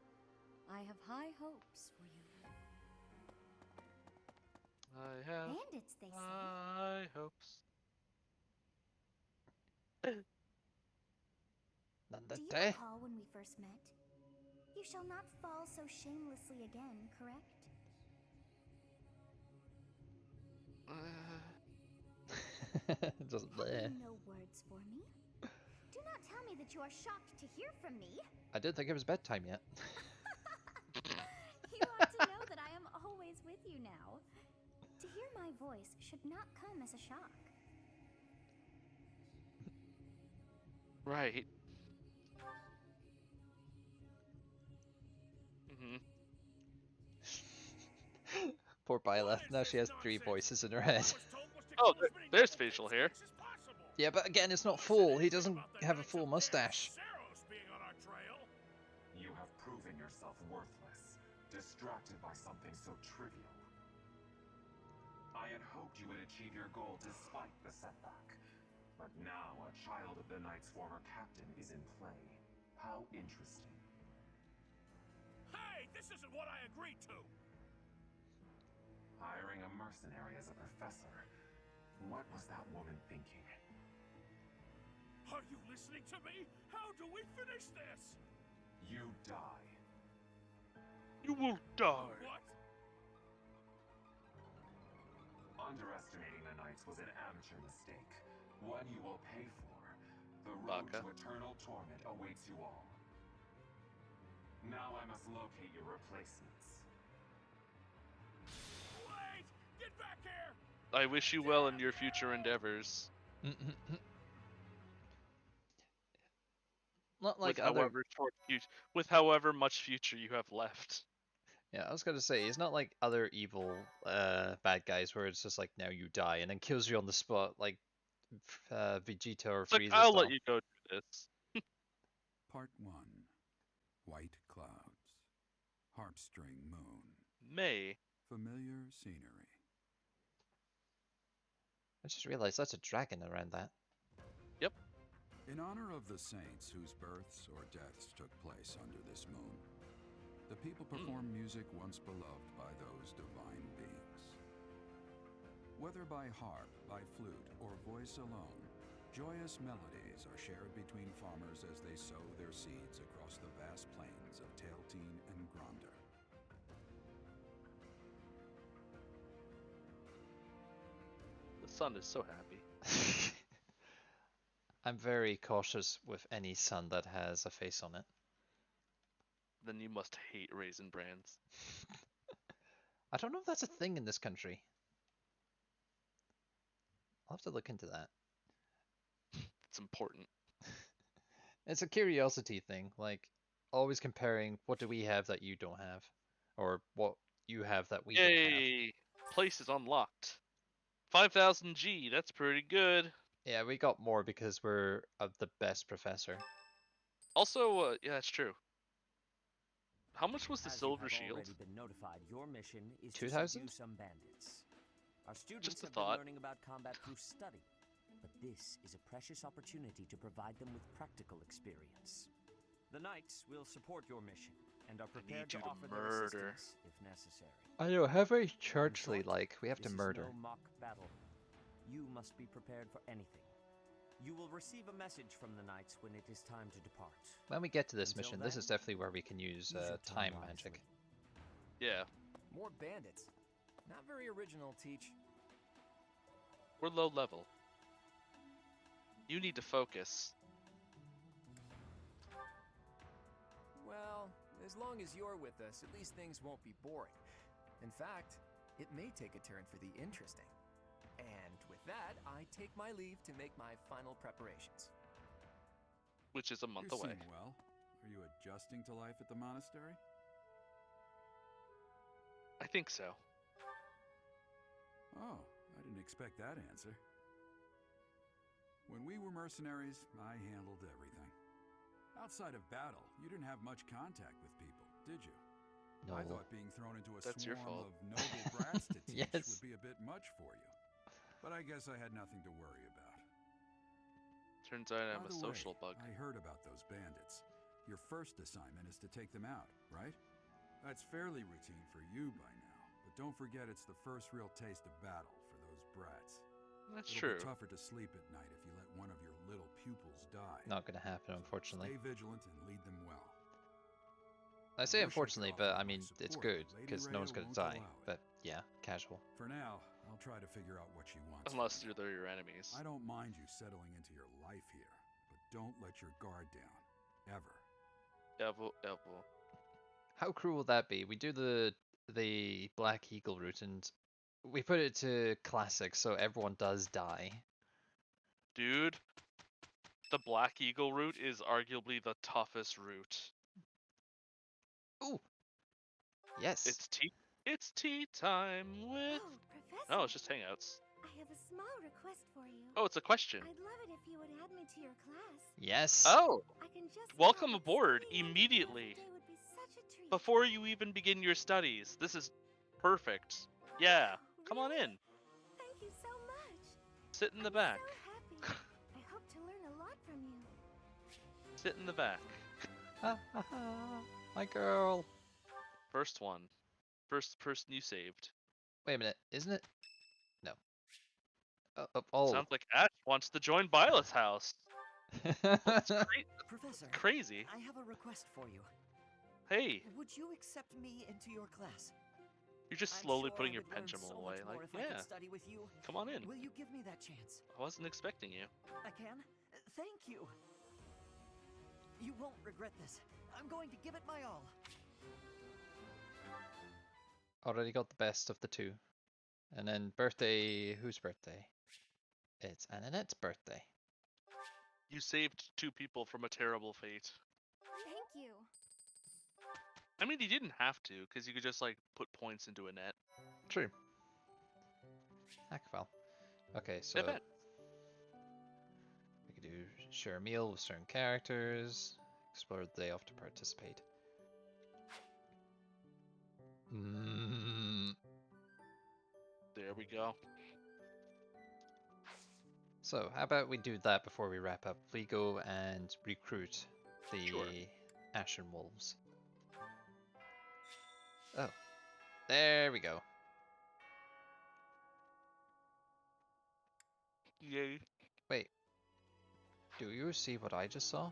I have high hopes for you. I have Bandits, they say. high hopes. Do you day. recall when we first met? You shall not fall so shamelessly again, correct? Doesn't Have there. you no words for me? Do not tell me that you are shocked to hear from me. I didn't think it was bedtime yet. You ought to know that I am always with you now. To hear my voice should not come as a shock. Right. Mm-hmm. Poor Byla. Now she has 3 voices in her head. Oh, there's facial hair. Yeah, but again, it's not full. He doesn't have a full mustache. You have proven yourself worthless, distracted by something so trivial. I had hoped you would achieve your goal despite the setback. But now a child of the Knight's former captain is in play. How interesting. Hey, this isn't what I agreed to! Hiring a mercenary as a professor. What was that woman thinking? Are you listening to me? How do we finish this? You die. You will die. What? Underestimating the Knights was an amateur mistake. One you will pay for. The road to eternal torment awaits you all. Now I must locate your replacements. Wait! Get back here! I wish you well in your future endeavors. Not like with other... with however much future you have left. Yeah, I was gonna say, he's not like other evil bad guys where it's just like, now you die, and then kills you on the spot, like Vegeta or Frieza. I'll let you go through this. Part 1. White clouds. Harpstring moon. May. Familiar scenery. I just realized that's a dragon around that. Yep. In honor of the saints whose births or deaths took place under this moon, the people perform music once beloved by those divine beings. Whether by harp, by flute, or voice alone, joyous melodies are shared between farmers as they sow their seeds across the vast plains of Tailteen and Gronder. The sun is so happy. I'm very cautious with any sun that has a face on it. Then you must hate Raisin Brands. I don't know if that's a thing in this country. I'll have to look into that. It's important. It's a curiosity thing, like always comparing what do we have that you don't have, or what you have that we don't have. Yay! Place is unlocked. 5,000 G, that's pretty good. Yeah, we got more because we're the best professor. Also, yeah, that's true. How much was the As silver you have shield? already been notified, your mission is 2,000? to subdue some bandits. Our students Just a have thought. been learning about combat through study, but this is a precious opportunity to provide them with practical experience. The Knights will support your mission and are prepared to offer their assistance if necessary. I know, how very churchly like, we have to This murder. is no mock battle. You must be prepared for anything. You will receive a message from the Knights when it is time to depart. When we get to this Until mission, this then, is definitely where we can use your time wisely. magic. Yeah, More bandits. Not very original, Teach. we're low level. You need to focus. Well, as long as you're with us, at least things won't be boring. In fact, it may take a turn for the interesting. And with that, I take my leave to make my final preparations. Which is a month You away. seem well. Are you adjusting to life at the monastery? I think so. Oh, I didn't expect that answer. When we were mercenaries, I handled everything. Outside of battle, you didn't have much contact with people, did you? No. I thought being thrown into a That's your swarm fault. of noble brats to teach Yes. would be a bit much for you. But I guess I had nothing to worry about. Turns out I'm By a the social way, bug. I heard about those bandits. Your first assignment is to take them out, right? That's fairly routine for you by now, but don't forget it's the first real taste of battle for those brats. That's It'll true. be tougher to sleep at night if you let one of your little pupils die. Not gonna happen, unfortunately. Stay vigilant and lead them well. I say wish I could unfortunately, offer but you I my mean, it's support, good, but Lady because no one's Rhea gonna won't die. allow it. But yeah, casual. For now, I'll try to figure out what she wants. Unless they're your enemies. I don't mind you settling into your life here, but don't let your guard down. Ever. Ever. How cruel would that be? We do the Black Eagle route, and we put it to classic, so everyone does die. Dude, the Black Eagle route is arguably the toughest route. Ooh. Yes. It's tea time with. Oh, Professor. No, it's just hangouts. I have a small request for you. Oh, it's a question. I'd love it if you would add me to your class. Yes. Oh. I can just Welcome aboard immediately. would be such a treat. Before you even begin your studies. This is perfect. Yeah. Come on in. Thank you so much. Sit in the back. So happy. I hope to learn a lot from you. Sit in the back. My girl. First one. First person you saved. Wait a minute, isn't it? No. Oh. Sounds like Ash wants to join Violet's house. Professor, crazy. I have a request for you. Hey. Would you accept me into your class? You're just I'm slowly sure putting I your would learn pendulum so away. much more Like, if I yeah. could study with you. Come on in. Will you give me that chance? I wasn't expecting you. I can. Thank you. You won't regret this. I'm going to give it my all. Already got the best of the two. And then birthday, whose birthday? It's Annette's birthday. You saved 2 people from a terrible fate. Thank you. I mean, you didn't have to, because you could just, like, put points into a net. True. Heck well. Okay, so... I bet. We could do share a meal with certain characters. Explore the day off to participate. There we go. So, how about we do that before we wrap up? We go and recruit the Ashen Wolves. Oh. There we go. Yay. Wait. Do you see what I just saw?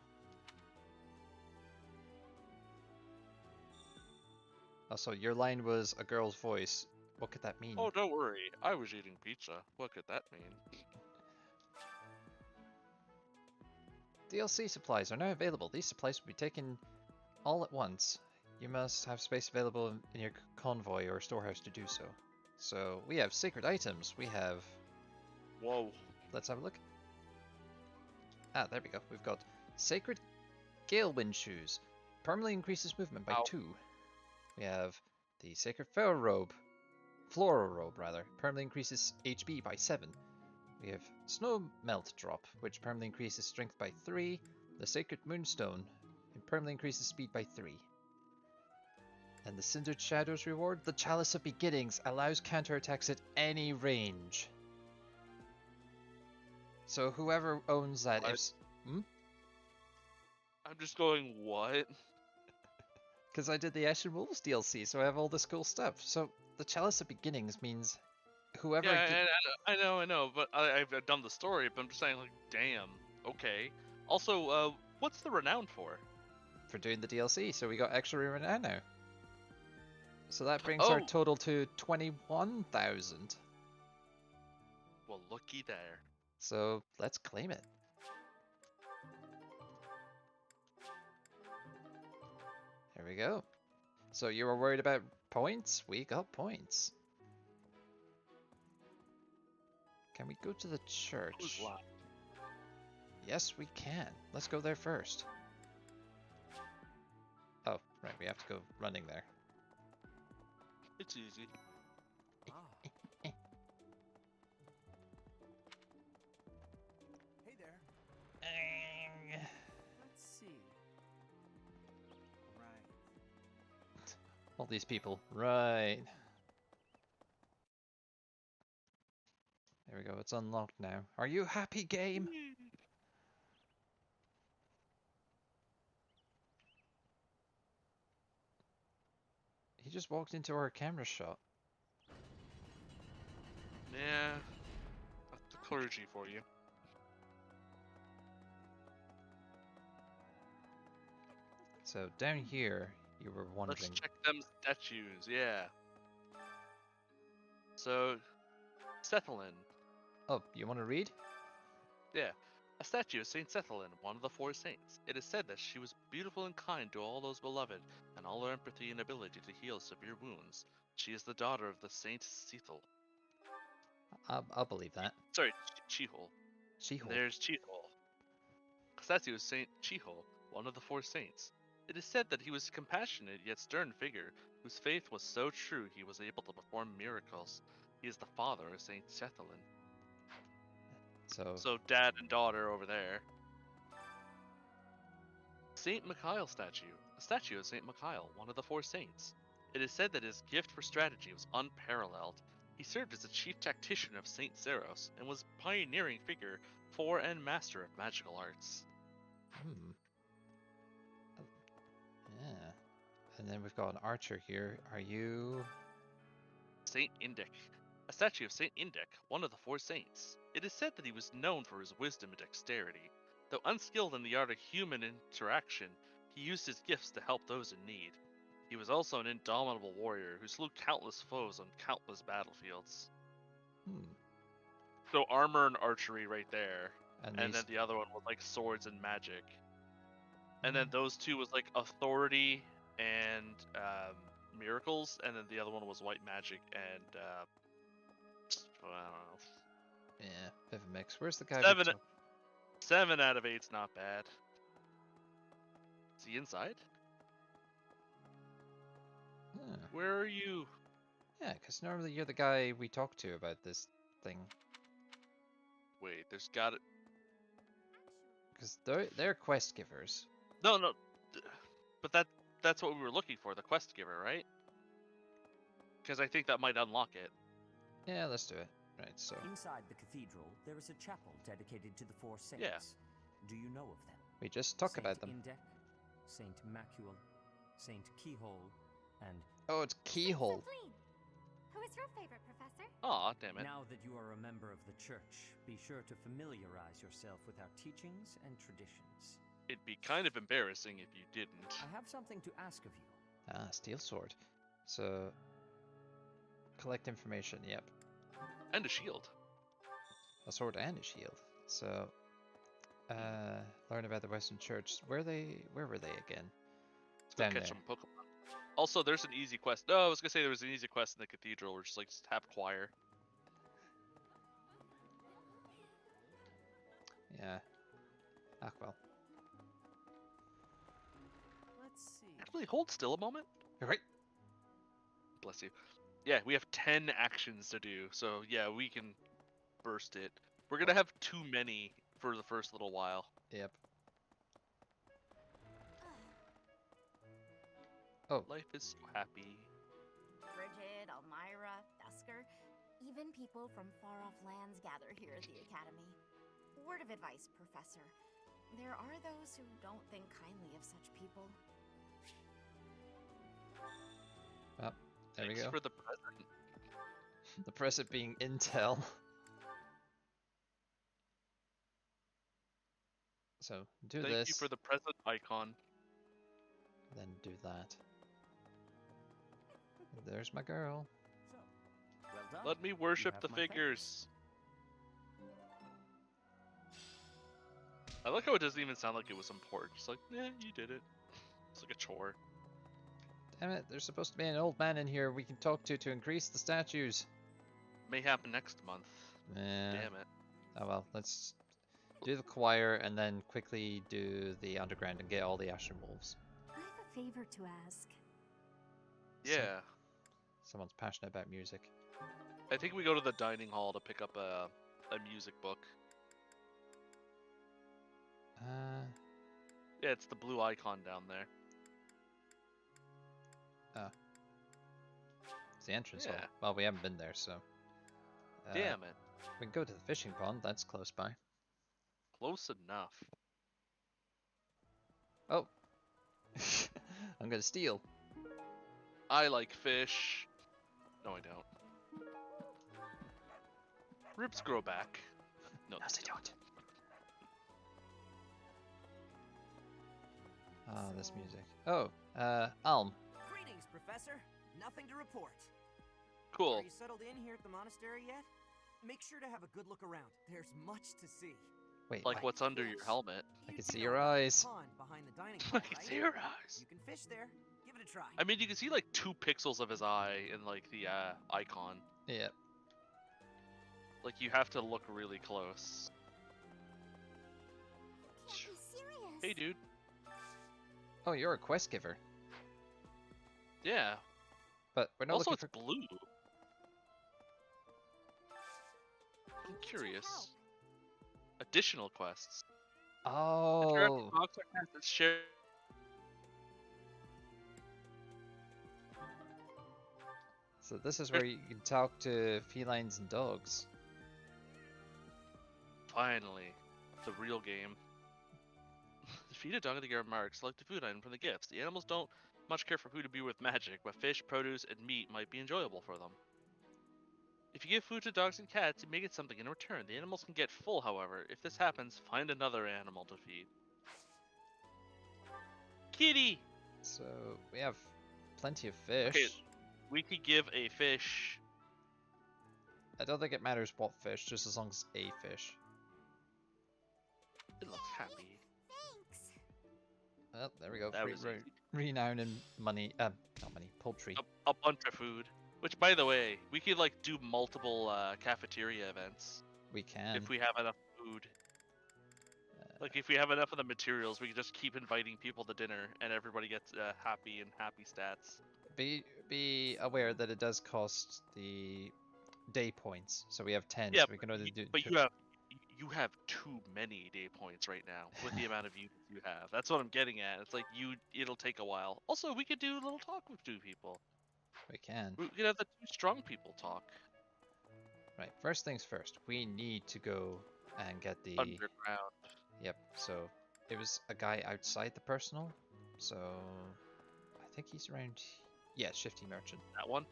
Also, your line was a girl's voice. What could that mean? Oh, don't worry. I was eating pizza. What could that mean? DLC supplies are now available. These supplies will be taken all at once. You must have space available in your convoy or storehouse to do so. So, we have sacred items. We have... Whoa. Let's have a look. Ah, there we go. We've got Sacred Galewind Shoes. Permanently increases movement by 2. We have the Sacred Floral Robe, permanently increases HP by 7. We have Snow Melt Drop, which permanently increases strength by 3. The Sacred Moonstone, it permanently increases speed by 3. And the Cindered Shadows reward, the Chalice of Beginnings, allows counterattacks at any range. So whoever owns that, I'm just going, what? Because I did the Ashen Wolves DLC, so I have all this cool stuff. So the Chalice of Beginnings means whoever... Yeah, I know, but I've done the story, but I'm just saying, like, damn, okay. Also, what's the renown for? For doing the DLC, so we got extra renown now. So that brings our total to 21,000. Well, looky there. So let's claim it. There we go. So you were worried about points? We got points. Can we go to the church? Who's left? Yes, we can. Let's go there first. Oh, right, we have to go running there. It's easy. Hey there. Let's see. Right. All these people. Right. There we go. It's unlocked now. Are you happy, game? He just walked into our camera shot. Yeah. That's the clergy for you. So down here, you were Let's wondering. check them statues. Yeah. So, Sethalin. Oh, you want to read? Yeah. A statue of Saint Sethalin, one of the four saints. It is said that she was beautiful and kind to all those beloved, and all her empathy and ability to heal severe wounds. She is the daughter of the Saint Cethal. I'll believe that. Sorry, Chihol. She-Hulk. There's Chihol. A statue of Saint Chihol, one of the four saints. It is said that he was a compassionate yet stern figure, whose faith was so true he was able to perform miracles. He is the father of Saint Sethalin. So dad and daughter over there. Saint Mikhail statue. A statue of Saint Mikhail, one of the four saints. It is said that his gift for strategy was unparalleled. He served as the chief tactician of Saint Zeros and was a pioneering figure for and master of magical arts. Yeah. And then we've got an archer here. Are you... Saint Indek. A statue of Saint Indek, one of the four saints. It is said that he was known for his wisdom and dexterity. Though unskilled in the art of human interaction, he used his gifts to help those in need. He was also an indomitable warrior who slew countless foes on countless battlefields. So armor and archery right there. And then the other one was like swords and magic. And then those two was like authority and miracles. And then the other one was white magic and I don't know. Yeah, bit of a mix. Where's the guy? 7 out of 8's not bad. Is he inside? Yeah. Where are you? Yeah, because normally you're the guy we talk to about this thing. Wait, there's got it. Because they're quest givers. No, but that's what we were looking for, the quest giver, right? Because I think that might unlock it. Yeah, let's do it. Right, so... Inside the cathedral, there is a chapel dedicated to the four saints. Yeah. Do you know of them? We just talk about them. Saint Indek, Saint Macule, Saint Keyhole, and... Oh, it's Keyhole. Who is your favorite, Professor? Aw, damn it. Now that you are a member of the church, be sure to familiarize yourself with our teachings and traditions. It'd be kind of embarrassing if you didn't. I have something to ask of you. Ah, steel sword. So... Collect information, yep. And a shield. A sword and a shield. So... learn about the Western Church. Where were they again? Down catch some Pokemon. Also, there's an easy quest. No, I was gonna say there was an easy quest in the cathedral where just like have choir. Yeah. Ah, well. Let's see. Actually, hold still a moment. Right. Bless you. Yeah, we have 10 actions to do, so yeah, we can burst it. We're gonna have too many for the first little while. Yep. Oh. Life is so happy. Bridget, Elmira, Dusker, even people from far-off lands gather here at the Academy. Word of advice, Professor. There are those who don't think kindly of such people. Well, there we go. Thanks for the present. The present being Intel. So, do this. Thank you for the present icon. Then do that. There's my girl. So, well done. Let me worship the figures. I like how it doesn't even sound like it was important. It's like, yeah, you did it. It's like a chore. Damn it, there's supposed to be an old man in here we can talk to increase the statues. May happen next month. Yeah. Damn it. Oh well, let's do the choir and then quickly do the underground and get all the Ashen Wolves. I have a favor to ask. Yeah. Someone's passionate about music. I think we go to the dining hall to pick up a music book. Yeah, it's the blue icon down there. Oh. It's the entrance hall. Yeah. Well, we haven't been there, so... Damn it. We can go to the fishing pond, that's close by. Close enough. Oh! I'm gonna steal. I like fish. No, I don't. Ribs grow back. No, they don't. Ah, this music. Oh, Alm. Greetings, Professor. Nothing to report. Cool. Are you settled in here at the monastery yet? Make sure to have a good look around. There's much to see. Wait, Like what's under your helmet? I can see your eyes. Pond behind the dining I hall, can right? see your eyes. You can fish there. Give it a try. I mean, you can see like 2 pixels of his eye in like the icon. Yeah. Like you have to look really close. Can't be serious. Hey, dude. Oh, you're a quest giver. Yeah. But we're not Also, looking it's for... blue. I'm curious. Additional quests. Oh. Share. So this is where you can talk to felines and dogs. Finally, the real game. Defeat a dog to get a mark. Select a food item from the gifts. The animals don't much care for food to be with magic, but fish, produce, and meat might be enjoyable for them. If you give food to dogs and cats, you may get something in return. The animals can get full, however. If this happens, find another animal to feed. Kitty! So we have plenty of fish. Okay, we could give a fish. I don't think it matters what fish, just as long as a fish. It looks happy. Thanks. Well, there we go. That Free was easy. renown and money. Not money. Poultry. A bunch of food. Which, by the way, we could like do multiple cafeteria events. We can. If we have enough food. Like if we have enough of the materials, we can just keep inviting people to dinner, and everybody gets happy stats. Be aware that it does cost the day points. So we have 10. Yeah, so we can only do. But you have too many day points right now with the amount of units you have. That's what I'm getting at. It's like it'll take a while. Also, we could do a little talk with 2 people. We can. We could have the 2 strong people talk. Right. First things first. We need to go and get the underground. Yep. So it was a guy outside the personal. So I think he's around. Yeah, Shifty Merchant. That one.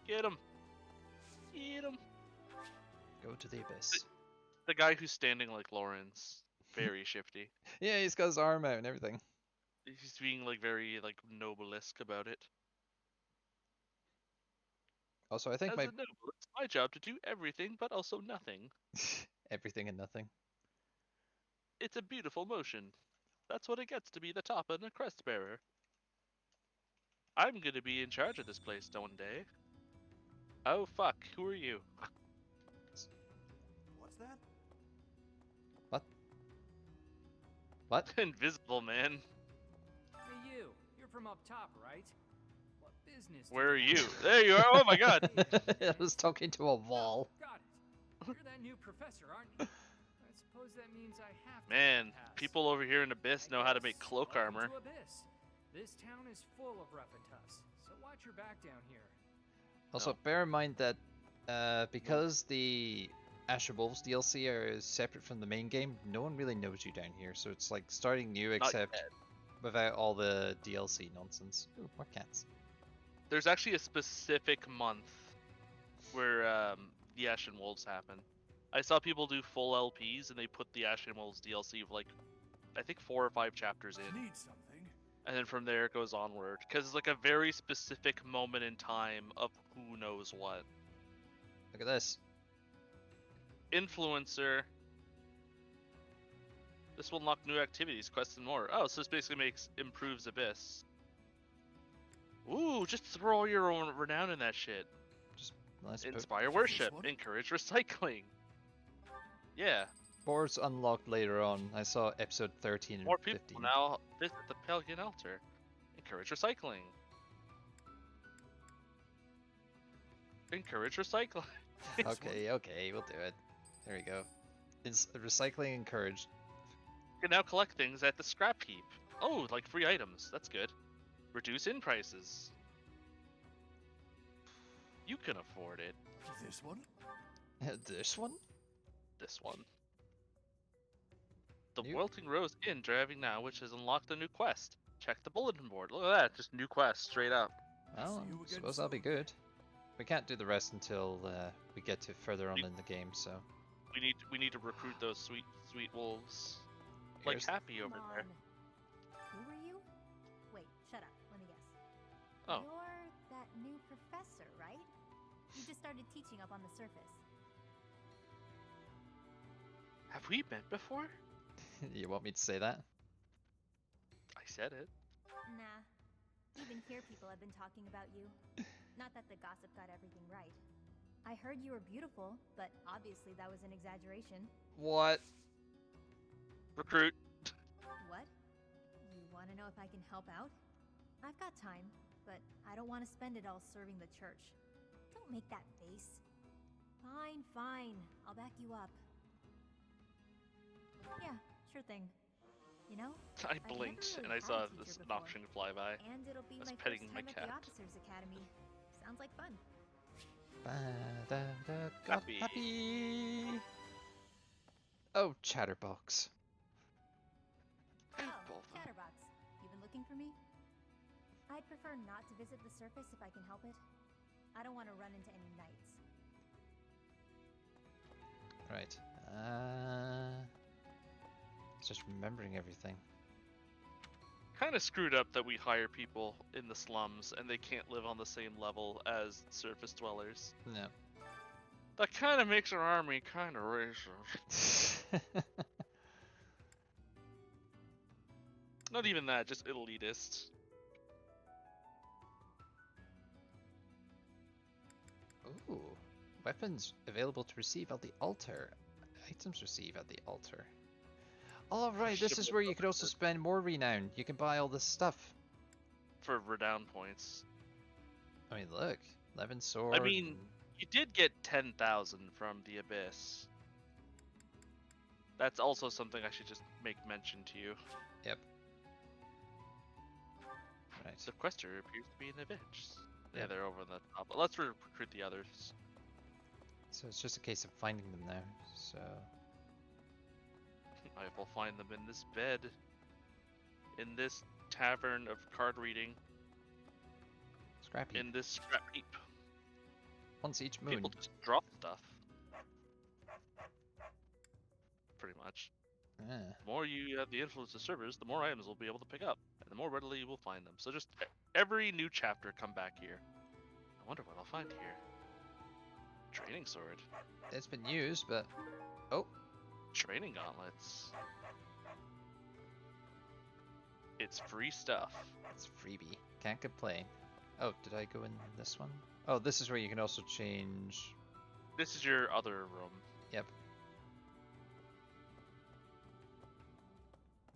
Get him. Get him. Go to the abyss. The guy who's standing like Lawrence. Very shifty. Yeah, he's got his arm out and everything. He's being like very like noblesque about it. Also, I think As a noble, it's my job to do everything, but also nothing. everything and nothing. It's a beautiful motion. That's what it gets to be the top and a crest bearer. I'm gonna be in charge of this place one day. Oh fuck, who are you? What's that? What? What? Invisible man. Hey you, you're from up top, right? What business? Where are you? There you are, oh my god! I was talking to a wall. Got it. You're that new professor, aren't you? I suppose that means I have to Man, pass. people over here in Abyss know how to make cloak Welcome armor. to Abyss. This town is full of Rephitus, so watch your back down here. Also, bear in mind that because the Asher Wolves DLC are separate from the main game, no one really knows you down here. So it's like starting new, except without all the DLC nonsense. Ooh, more cats. There's actually a specific month where the Ashen Wolves happen. I saw people do full LPs and they put the Ashen Wolves DLC of like, I think 4 or 5 chapters in. Need something? And then from there it goes onward. Because it's like a very specific moment in time of who knows what. Look at this. Influencer. This will unlock new activities, quests, and more. Oh, so this basically improves Abyss. Ooh, just throw all your own renown in that shit. Just let's inspire worship. Encourage recycling. Yeah. Boards unlocked later on. I saw episode 13 and More 15. people now visit the Pelican Altar. Encourage recycling. Encourage recycling. Okay, we'll do it. There we go. Is recycling encouraged? You can now collect things at the scrap heap. Oh, like free items. That's good. Reduce in prices. You can afford it. This one? This one? This one. The Wilting Rose Inn driving now, which has unlocked a new quest. Check the bulletin board. Look at that, just new quest straight up. Well, I suppose that'll be good. We can't do the rest until we get to further on in the game, so. We need to recruit those sweet wolves. Like Here's- Happy over there. Oh. You're that new professor, right? You just started teaching up on the surface. Have we met before? You want me to say that? I said it. Nah. Even here people have been talking about you. Not that the gossip got everything right. I heard you were beautiful, but obviously that was an exaggeration. What? Recruit. What? You want to know if I can help out? I've got time, but I don't want to spend it all serving the church. Don't make that face. Fine, fine. I'll back you up. Yeah, sure thing. You know, I blinked and I saw this option fly by. And it'll be I was my petting first my time at cat. the Officers Academy. Sounds like fun. Happy. Oh, Chatterbox. Oh, Chatterbox. You been looking for me? I'd prefer not to visit the surface if I can help it. I don't want to run into any knights. Right. It's just remembering everything. Kind of screwed up that we hire people in the slums and they can't live on the same level as surface dwellers. No. That kind of makes our army kind of racist. Not even that, just elitist. Ooh. Weapons available to receive at the altar. Items received at the altar. Alright, this is where you could also spend more renown. You can buy all this stuff. For renown points. I mean, look. 11 sword. I mean, you did get 10,000 from the Abyss. That's also something I should just make mention to you. Yep. Right. The quester appears to be in the Abyss. Yeah, Yep. they're over on the top. Let's recruit the others. So it's just a case of finding them now. So I will find them in this bed. In this tavern of card reading. Scrap heap. In this scrap heap. Once each moon. People just drop stuff. Pretty much. Yeah. The more you have the influence of servers, the more items we'll be able to pick up. And the more readily you will find them. So just every new chapter come back here. I wonder what I'll find here. Training sword. It's been used, but... Oh. Training gauntlets. It's free stuff. It's freebie. Can't complain. Oh, did I go in this one? Oh, this is where you can also change... This is your other room. Yep.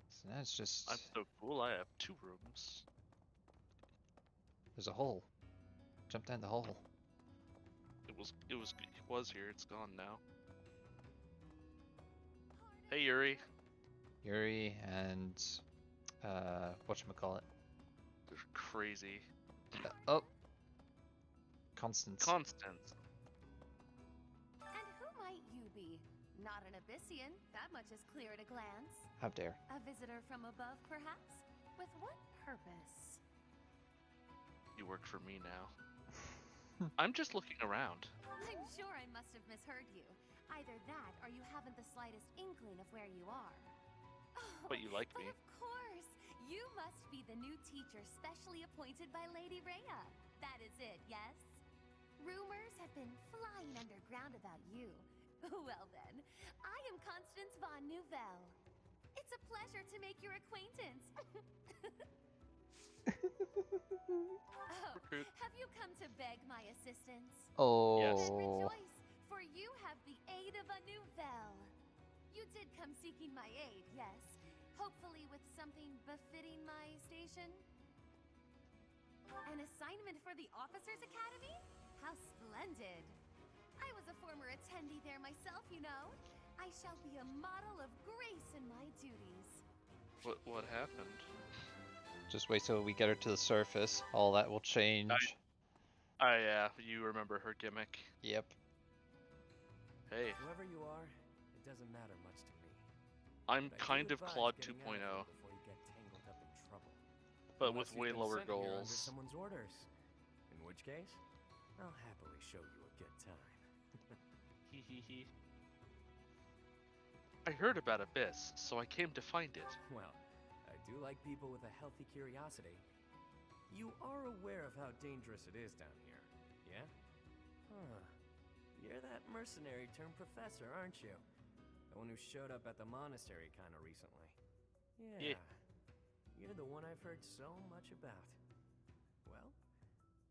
So now it's just... I'm so cool, I have 2 rooms. There's a hole. Jump down the hole. It was here, it's gone now. Hey Yuri. Yuri and... whatchamacallit? They're crazy. Oh! Constance. Constance. And who might you be? Not an Abyssian, that much is clear at a glance. How dare. A visitor from above, perhaps? With what purpose? You work for me now. I'm just looking around. I'm sure I must have misheard you. Either that, or you haven't the slightest inkling of where you are. Oh, But you like me. Of course! You must be the new teacher specially appointed by Lady Rhea. That is it, yes? Rumors have been flying underground about you. Well then, I am Constance von Nouvelle. It's a pleasure to make your acquaintance. Oh, have you come to beg my assistance? Oh. Then rejoice, for you have the aid of a Nouvelle. You did come seeking my aid, yes. Hopefully with something befitting my station? An assignment for the Officers Academy? How splendid! I was a former attendee there myself, you know. I shall be a model of grace in my duties. What happened? Just wait till we get her to the surface. All that will change. Yeah, you remember her gimmick. Yep. Hey. Whoever you are, it doesn't matter much to me. I'm But I do kind of advise Claude getting 2.0. out of here before you get tangled up in trouble. But Unless with you've way been lower sent here under goals. someone's orders. In which case, I'll happily show you a good time. Hee hee hee. I heard about Abyss, so I came to find it. Well, I do like people with a healthy curiosity. You are aware of how dangerous it is down here, yeah? Huh. You're that mercenary turned professor, aren't you? The one who showed up at the monastery kind of recently. Yeah. You're the one I've heard so much about. Well,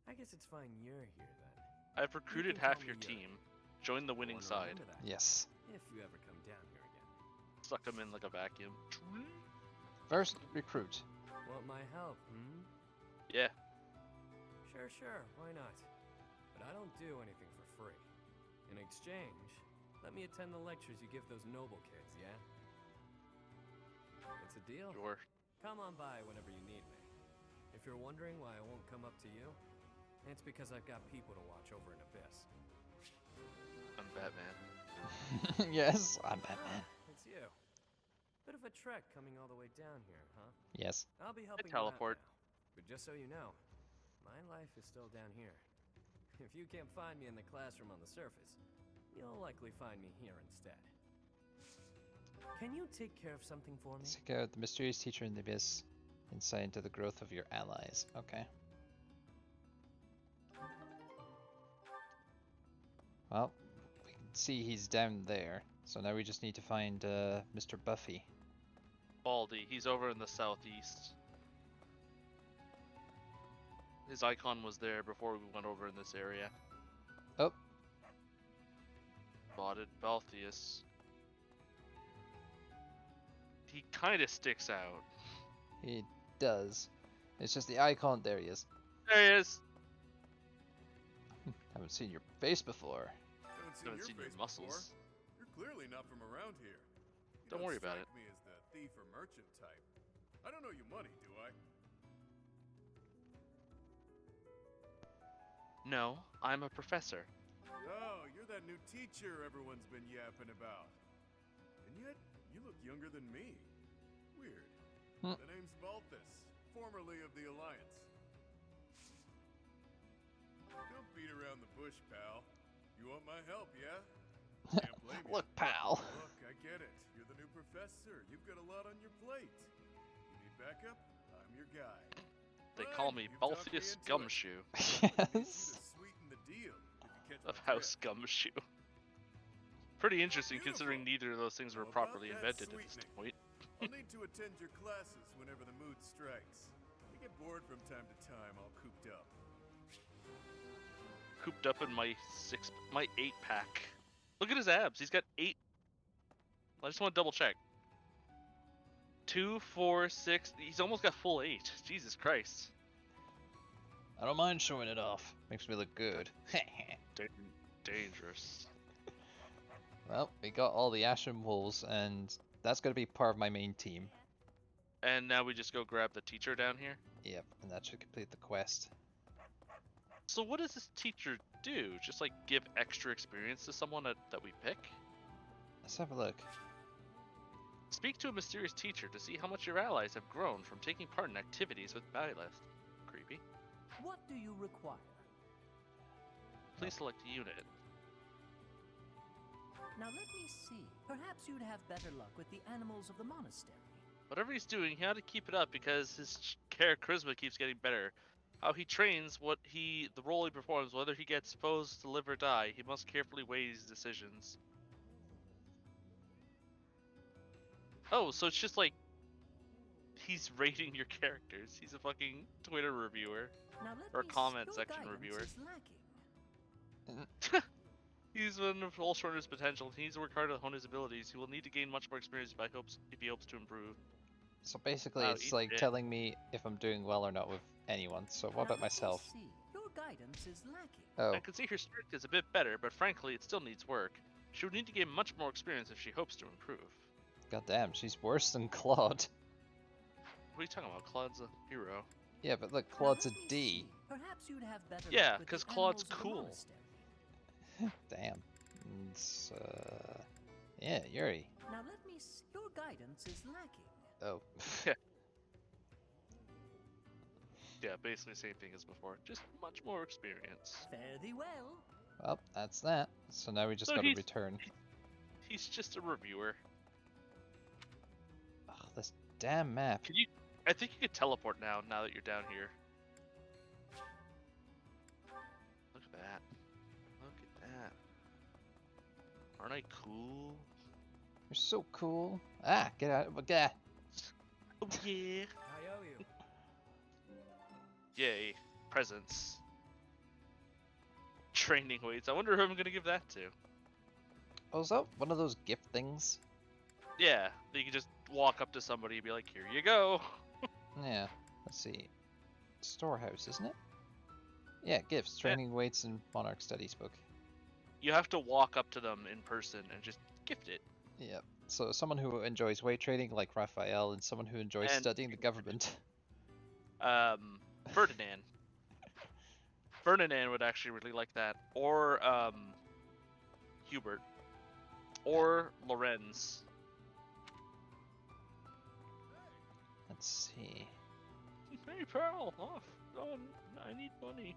I guess it's fine you're here then. I've recruited half your team. Join the winning side. Yes. If you ever come down here again. Suck them in like a vacuum. First, recruit. Want my help, hmm? Yeah. Sure, why not? But I don't do anything for free. In exchange, let me attend the lectures you give those noble kids, yeah? It's a deal? Sure. Come on by whenever you need me. If you're wondering why I won't come up to you, it's because I've got people to watch over in Abyss. I'm Batman. Yes, I'm Batman. It's you. Bit of a trek coming all the way down here, huh? Yes. I'll be helping teleport. you out now. But just so you know, my life is still down here. If you can't find me in the classroom on the surface, you'll likely find me here instead. Can you take care of something for me? Seek out the mysterious teacher in the abyss. Insight into the growth of your allies. Okay. Well, we can see he's down there. So now we just need to find Mr. Buffy. Baldy, he's over in the southeast. His icon was there before we went over in this area. Oh. Spotted Baltheus. He kind of sticks out. He does. It's just the icon. There he is. There he is. Haven't seen your face before. Haven't seen your muscles. You're clearly not from around here. Don't worry about it. Me as the thief or merchant type. I don't owe you money, do I? No, I'm a professor. Oh, you're that new teacher everyone's been yapping about. And yet, you look younger than me. Weird. The name's Balthus, formerly of the Alliance. Don't beat around the bush, pal. You want my help, yeah? Can't blame you. Look, pal. Look, I get it. You're the new professor. You've got a lot on your plate. You need backup? I'm your guy. They call me Baltheus Gumshoe. Yes. Sweeten the deal. Of House Gumshoe. Pretty interesting considering neither of those things were properly invented at this point. I'll need to attend your classes whenever the mood strikes. I get bored from time to time, all cooped up. Cooped up in my 8-pack. Look at his abs. He's got 8. I just want to double check. 2, 4, 6. He's almost got full 8. Jesus Christ. I don't mind showing it off. Makes me look good. Dangerous. Well, we got all the Ashen Wolves, and that's going to be part of my main team. And now we just go grab the teacher down here? Yep, and that should complete the quest. So what does this teacher do? Just like give extra experience to someone that we pick? Let's have a look. Speak to a mysterious teacher to see how much your allies have grown from taking part in activities with Byleth. Creepy. What do you require? Please select a unit. Now let me see. Perhaps you'd have better luck with the animals of the monastery. Whatever he's doing, he ought to keep it up because his charisma keeps getting better. How he trains, the role he performs, whether he gets supposed to live or die, he must carefully weigh his decisions. Oh, so it's just like he's rating your characters. He's a fucking Twitter reviewer or comment section reviewer. He's one of all short his potential. He needs to work hard to hone his abilities. He will need to gain much more experience if he hopes to improve. So basically, it's like telling me if I'm doing well or not with anyone. So what about myself? Your guidance is lacking. Oh. I can see her strength is a bit better, but frankly, it still needs work. She would need to gain much more experience if she hopes to improve. God damn, she's worse than Claude. What are you talking about? Claude's a hero. Yeah, but look, Claude's a D. Perhaps you'd have better yeah, luck with because the Claude's animals of the cool. monastery. Damn. It's, yeah, Yuri. Now let me see. Your guidance is lacking. Oh. Yeah, basically the same thing as before. Just much more experience. Fare thee well. Well, that's that. So now we just gotta return. He's just a reviewer. Oh, this damn map. I think you could teleport now that you're down here. Aren't I cool? You're so cool. Ah, get out. Get. Oh yeah. I owe you. Yay. Presents. Training weights. I wonder who I'm gonna give that to. Oh, is that one of those gift things? Yeah, you can just walk up to somebody and be like, here you go. Yeah. Let's see. Storehouse, isn't it? Yeah, gifts, Yeah. training weights, and Monarch Studies book. You have to walk up to them in person and just gift it. Yep. So someone who enjoys weight training, like Raphael, and someone who enjoys And- studying the government. Ferdinand. Ferdinand would actually really like that. Or, Hubert. Or Lorenz. Let's see. Hey, pal. Oh, I need money.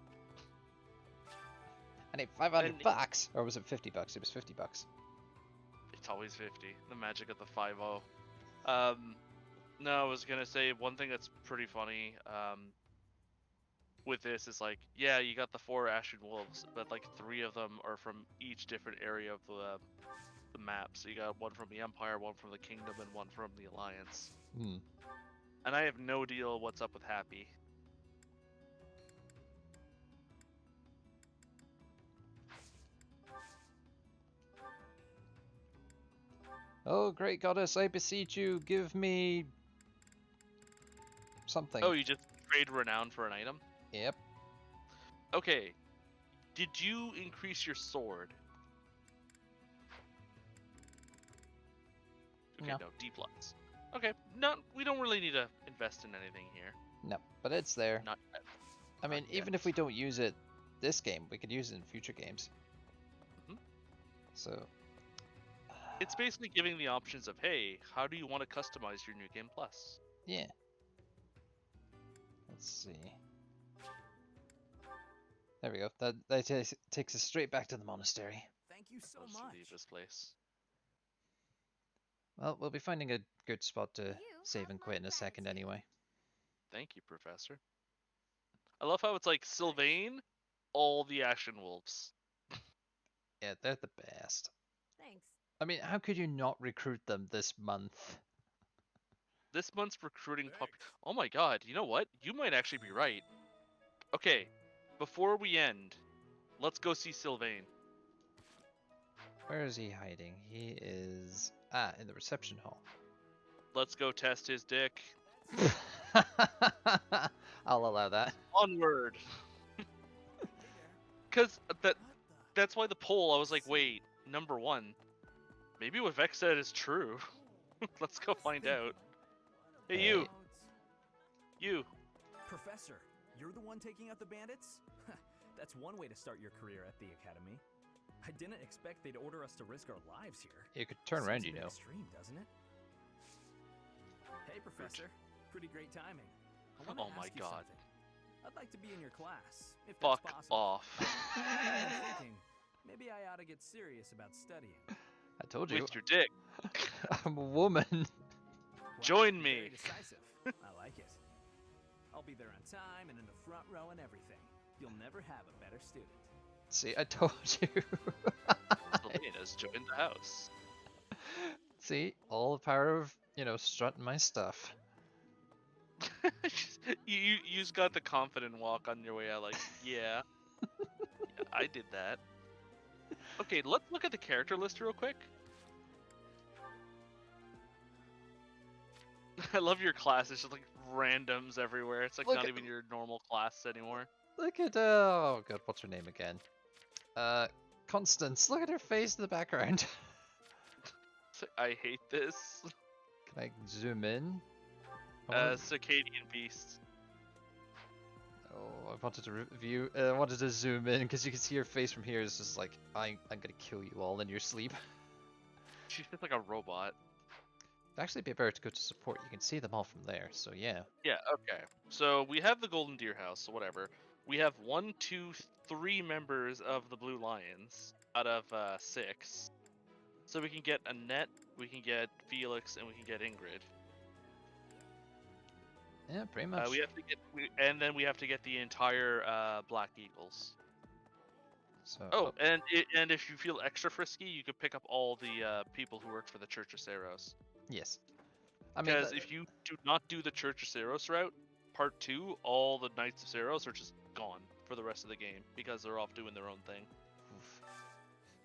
I need 500 And- bucks. Or was it 50 bucks? It was 50 bucks. It's always 50. The magic of the 5-0. No, I was gonna say one thing that's pretty funny. With this is like, yeah, you got the 4 Ashen Wolves, but like 3 of them are from each different area of the map. So you got one from the Empire, one from the Kingdom, and one from the Alliance. Hmm. And I have no deal what's up with Happy. Oh, great goddess, I beseech you, give me something. Oh, you just trade renown for an item? Yep. Okay. Did you increase your sword? Okay, No. no, D+. Okay, we don't really need to invest in anything here. No, but it's there. Not yet. I mean, even if we don't use it this game, we could use it in future games. Mhm. So, It's basically giving the options of, hey, how do you want to customize your New Game Plus? yeah. Let's see. There we go. That takes us straight back to the monastery. Thank you so Let's much. leave this place. Well, we'll be finding a good spot to save and quit in a second anyway. Thank you, Professor. I love how it's like Sylvain, all the Ashen Wolves. Yeah, they're the best. Thanks. I mean, how could you not recruit them this month? This month's recruiting Oh my god, you know what? You might actually be right. Okay, before we end, let's go see Sylvain. Where is he hiding? He is... in the reception hall. Let's go test his dick. I'll allow that. Onward! Because that's why the poll, I was like, wait, number 1. Maybe what Vex said is true. Let's go find out. Hey, you! You! Professor, you're the one taking out the bandits? That's one way to start your career at the academy. I didn't expect they'd order us to risk our lives here. You could turn around, Seems you a bit know. Extreme, doesn't it? Hey, Professor. Pretty great timing. I wanna Oh my ask you god. something. I'd like to be in your class, if Fuck that's possible. off. I'm thinking, maybe I ought to get serious about studying. I told you. With your dick. I'm a woman. Join Very me. decisive. I like it. I'll be there on time and in the front row and everything. You'll never have a better student. See, I told you. Selena's joined the house. See, all the power of, strutting my stuff. you just got the confident walk on your way out, like, yeah. Yeah, I did that. Okay, let's look at the character list real quick. I love your class. It's just like randoms everywhere. It's like Look not at- even your normal class anymore. Look at, oh god, what's her name again? Constance, look at her face in the background. It's like, I hate this. Can I zoom in? I wanted- Circadian Beast. Oh, I wanted to review. I wanted to zoom in because you can see her face from here. It's just like I'm gonna kill you all in your sleep. She's just like a robot. It'd actually be better to go to support. You can see them all from there. So yeah. Yeah. Okay. So we have the Golden Deer House. So whatever. We have 1, 2, 3 members of the Blue Lions out of 6. So we can get Annette, we can get Felix, and we can get Ingrid. Yeah, pretty much. We have to get, and then we have to get the entire Black Eagles. So. Oh, and if you feel extra frisky, you could pick up all the people who work for the Church of Seros. Yes. I mean, Because if you do not do the Church of Seros route, part 2, all the Knights of Seros are just gone for the rest of the game because they're off doing their own thing. Oof.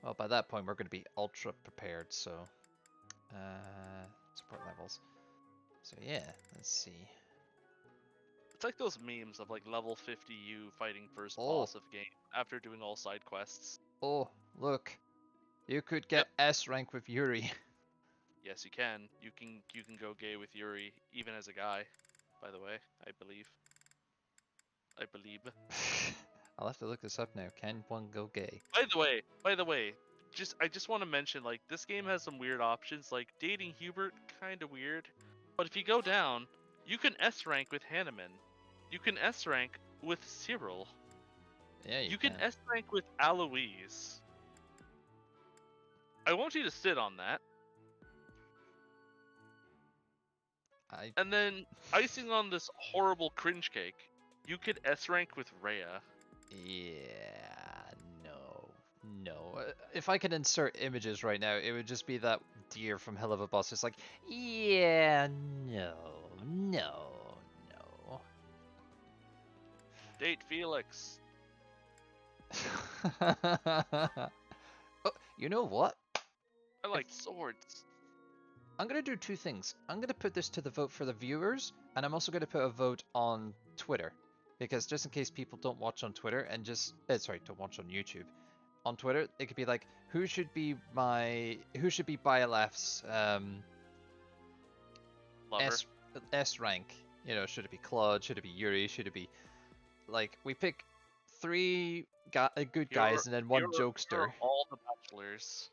Well, by that point, we're going to be ultra prepared, so... support levels. So yeah, let's see. It's like those memes of like level 50 you fighting first boss of game after doing all side quests. Oh, look. You could get S rank with Yuri. Yes, you can. You can go gay with Yuri, even as a guy, by the way, I believe. I'll have to look this up now. Can one go gay? By the way, I just want to mention, like, this game has some weird options, like dating Hubert, kind of weird. But if you go down, you can S rank with Hanneman. You can S rank with Cyril. Yeah, you can S rank with Aloise. I want you to sit on that. And then, icing on this horrible cringe cake, you could S rank with Rhea. Yeah, no. If I could insert images right now, it would just be that deer from Hell of a Boss. It's like, yeah, no. Date Felix. Oh, you know what? I like swords. I'm going to do two things. I'm going to put this to the vote for the viewers, and I'm also going to put a vote on Twitter. Because just in case people don't watch on Twitter and just... don't watch on YouTube. On Twitter, it could be like, who should be Biolaf's S rank? You know, should it be Claude? Should it be Yuri? Should it be... Like, we pick 3 good guys and then one jokester. You're all the bachelors.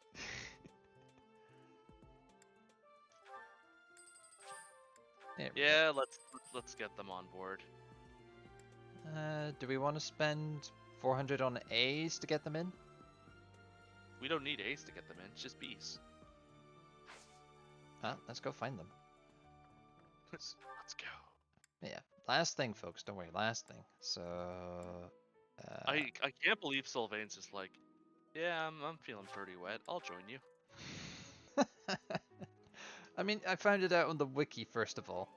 Yeah, let's get them on board. Do we want to spend 400 on A's to get them in? We don't need A's to get them in, it's just B's. Let's go find them. Let's go. Yeah, last thing, folks. Don't worry, last thing. So... I can't believe Sylvain's just like, yeah, I'm feeling pretty wet. I'll join you. I mean, I found it out on the wiki, first of all.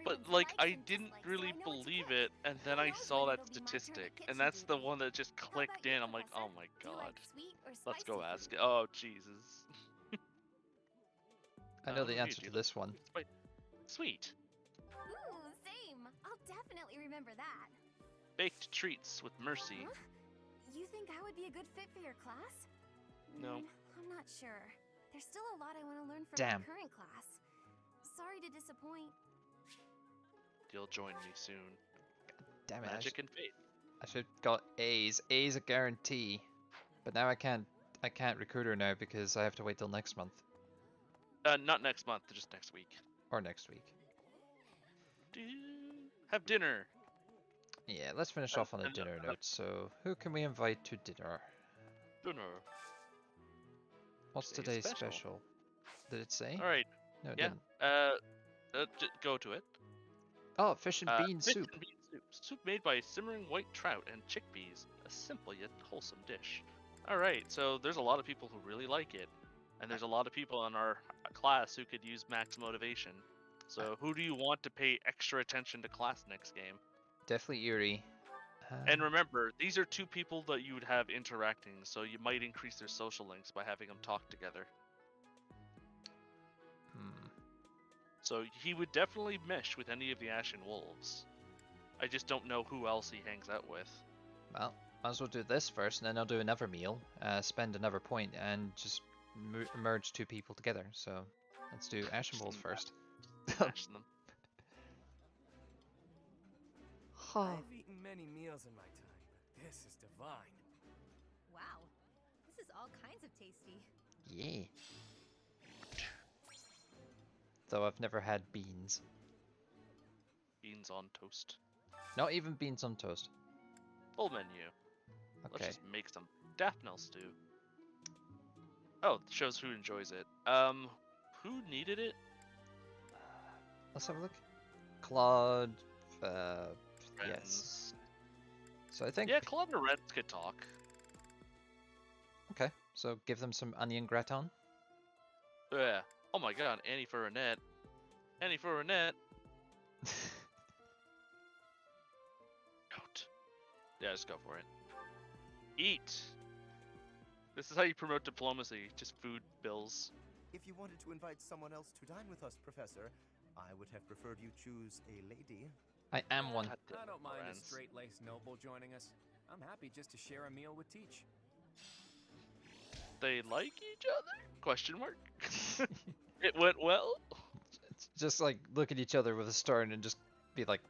But, like, I didn't really believe it, and then I saw that statistic, and that's the one that just clicked in. I'm like, oh my god. Let's go ask it. Oh, Jesus. I know the answer to this one. Sweet. Ooh, same. I'll definitely remember that. Baked treats with Mercy. Huh? You think I would be a good fit for your class? No. I'm not sure. There's still a lot I want to learn from Damn. my current class. Sorry to disappoint. You'll join me soon. Damn it. Magic and faith. I should have got A's. A's a guarantee. But now I can't recruit her now because I have to wait till next month. Not next month, just next week. Or next week. Have dinner. Yeah, let's finish off on a dinner note. So, who can we invite to dinner? Dinner. What's today's special? Did it say? Alright. No, it yeah. didn't. Go to it. Oh, fish and bean soup. Fish and bean soup. Soup made by simmering white trout and chickpeas. A simple yet wholesome dish. Alright, so there's a lot of people who really like it. And there's a lot of people in our class who could use max motivation. So who do you want to pay extra attention to class next game? Definitely Yuri. And remember, these are 2 people that you would have interacting, so you might increase their social links by having them talk together. So he would definitely mesh with any of the Ashen Wolves. I just don't know who else he hangs out with. Well, might as well do this first, and then I'll do another meal, spend another point, and just merge 2 people together. So let's do Ashen Wolves first. Smash them. I've eaten many meals in my time, but this is divine. Wow, this is all kinds of tasty. Yeah. Though I've never had beans. Beans on toast. Not even beans on toast. Full menu. Okay. Let's just make some Daphne stew. Oh, it shows who enjoys it. Who needed it? Let's have a look. Claude, Friends. yes. So I think... Yeah, Claude and Reds could talk. Okay, so give them some onion gratin. Yeah. Oh my god, Annie for Annette. Annie for Annette. Goat. Yeah, just go for it. Eat. This is how you promote diplomacy. Just food bills. If you wanted to invite someone else to dine with us, Professor, I would have preferred you choose a lady. I am one. I don't mind a straight-laced noble joining us. I'm happy just to share a meal with Teach. They like each other? Question mark. It went well. It's just like look at each other with a stern and just be like,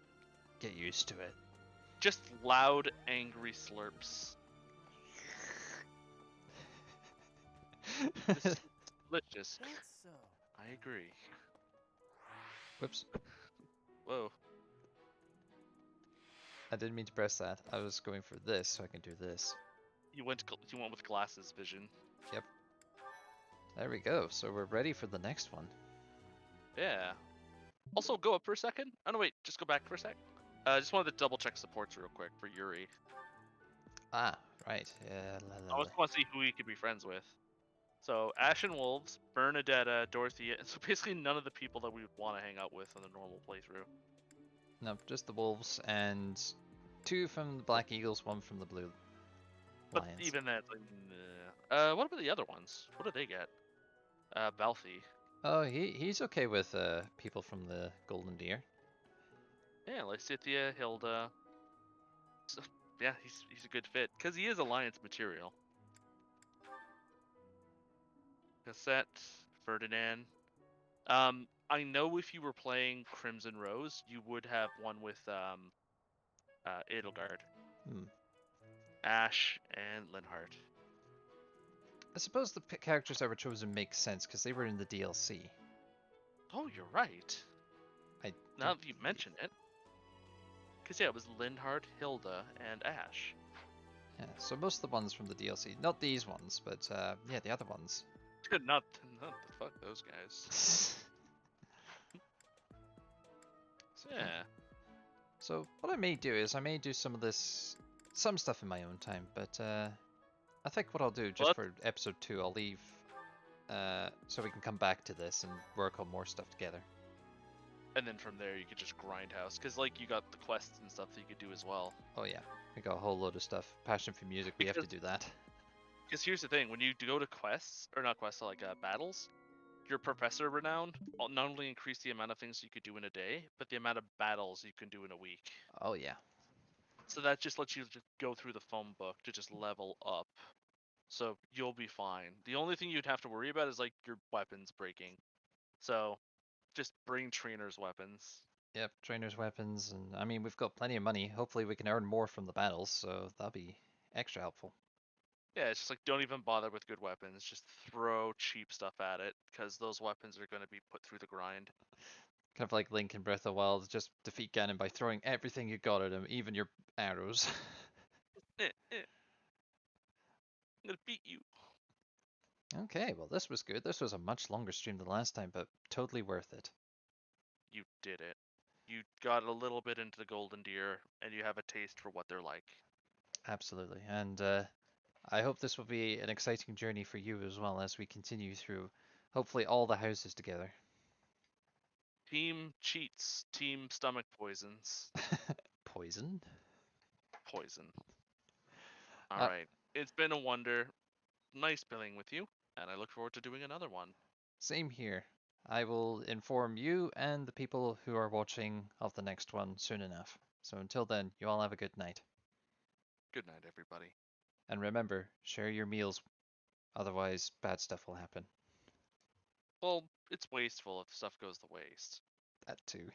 get used to it. Just loud, angry slurps. This is delicious. That's so. I agree. Whoops. Whoa. I didn't mean to press that. I was going for this so I can do this. You went with glasses vision. Yep. There we go. So we're ready for the next one. Yeah. Also, go up for a second. Oh no, wait. Just go back for a sec. Just wanted to double check supports real quick for Yuri. Ah, right. Yeah. I just want to see who he could be friends with. So Ashen Wolves, Bernadetta, Dorothea, and so basically none of the people that we would want to hang out with in a normal playthrough. No, just the wolves and 2 from the Black Eagles, 1 from the Blue But Lions. even that, like, nah. What about the other ones? What do they get? Balthy. Oh, he's okay with people from the Golden Deer. Yeah, Lysithea, Hilda. So, yeah, he's a good fit because he is Alliance material. Cassette, Ferdinand. I know if you were playing Crimson Rose, you would have one with Edelgard, Ash, and Linhardt. I suppose the characters that were chosen make sense because they were in the DLC. Oh, you're right. Now that you mention it. Because yeah, it was Linhardt, Hilda, and Ash. Yeah, so most of the ones from the DLC. Not these ones, but yeah, the other ones. not the fuck those guys. So, yeah. So what I may do is I may do some stuff in my own time, but I think what I'll do just for episode 2, I'll leave so we can come back to this and work on more stuff together. And then from there you could just grindhouse, because like you got the quests and stuff that you could do as well. Oh yeah, we got a whole load of stuff. Passion for music, we have to do that. Because here's the thing, when you go to quests, or not quests, like battles, your professor renown will not only increase the amount of things you could do in a day, but the amount of battles you can do in a week. Oh yeah. So that just lets you just go through the phone book to just level up. So you'll be fine. The only thing you'd have to worry about is like your weapons breaking. So just bring trainers' weapons. Yep, trainers' weapons, and I mean we've got plenty of money. Hopefully we can earn more from the battles, so that'll be extra helpful. Yeah, it's just like don't even bother with good weapons. Just throw cheap stuff at it, because those weapons are going to be put through the grind. Kind of like Link in Breath of the Wild, just defeat Ganon by throwing everything you got at him, even your arrows. I'm gonna beat you. Okay, well this was good. This was a much longer stream than last time, but totally worth it. You did it. You got a little bit into the Golden Deer, and you have a taste for what they're like. Absolutely, and I hope this will be an exciting journey for you as well as we continue through, hopefully, all the houses together. Team cheats, team stomach poisons. Poison? Poison. Alright, it's been a wonder. Nice playing with you, and I look forward to doing another one. Same here. I will inform you and the people who are watching of the next one soon enough. So until then, you all have a good night. Good night, everybody. And remember, share your meals, otherwise bad stuff will happen. Well, it's wasteful if stuff goes to waste. That too.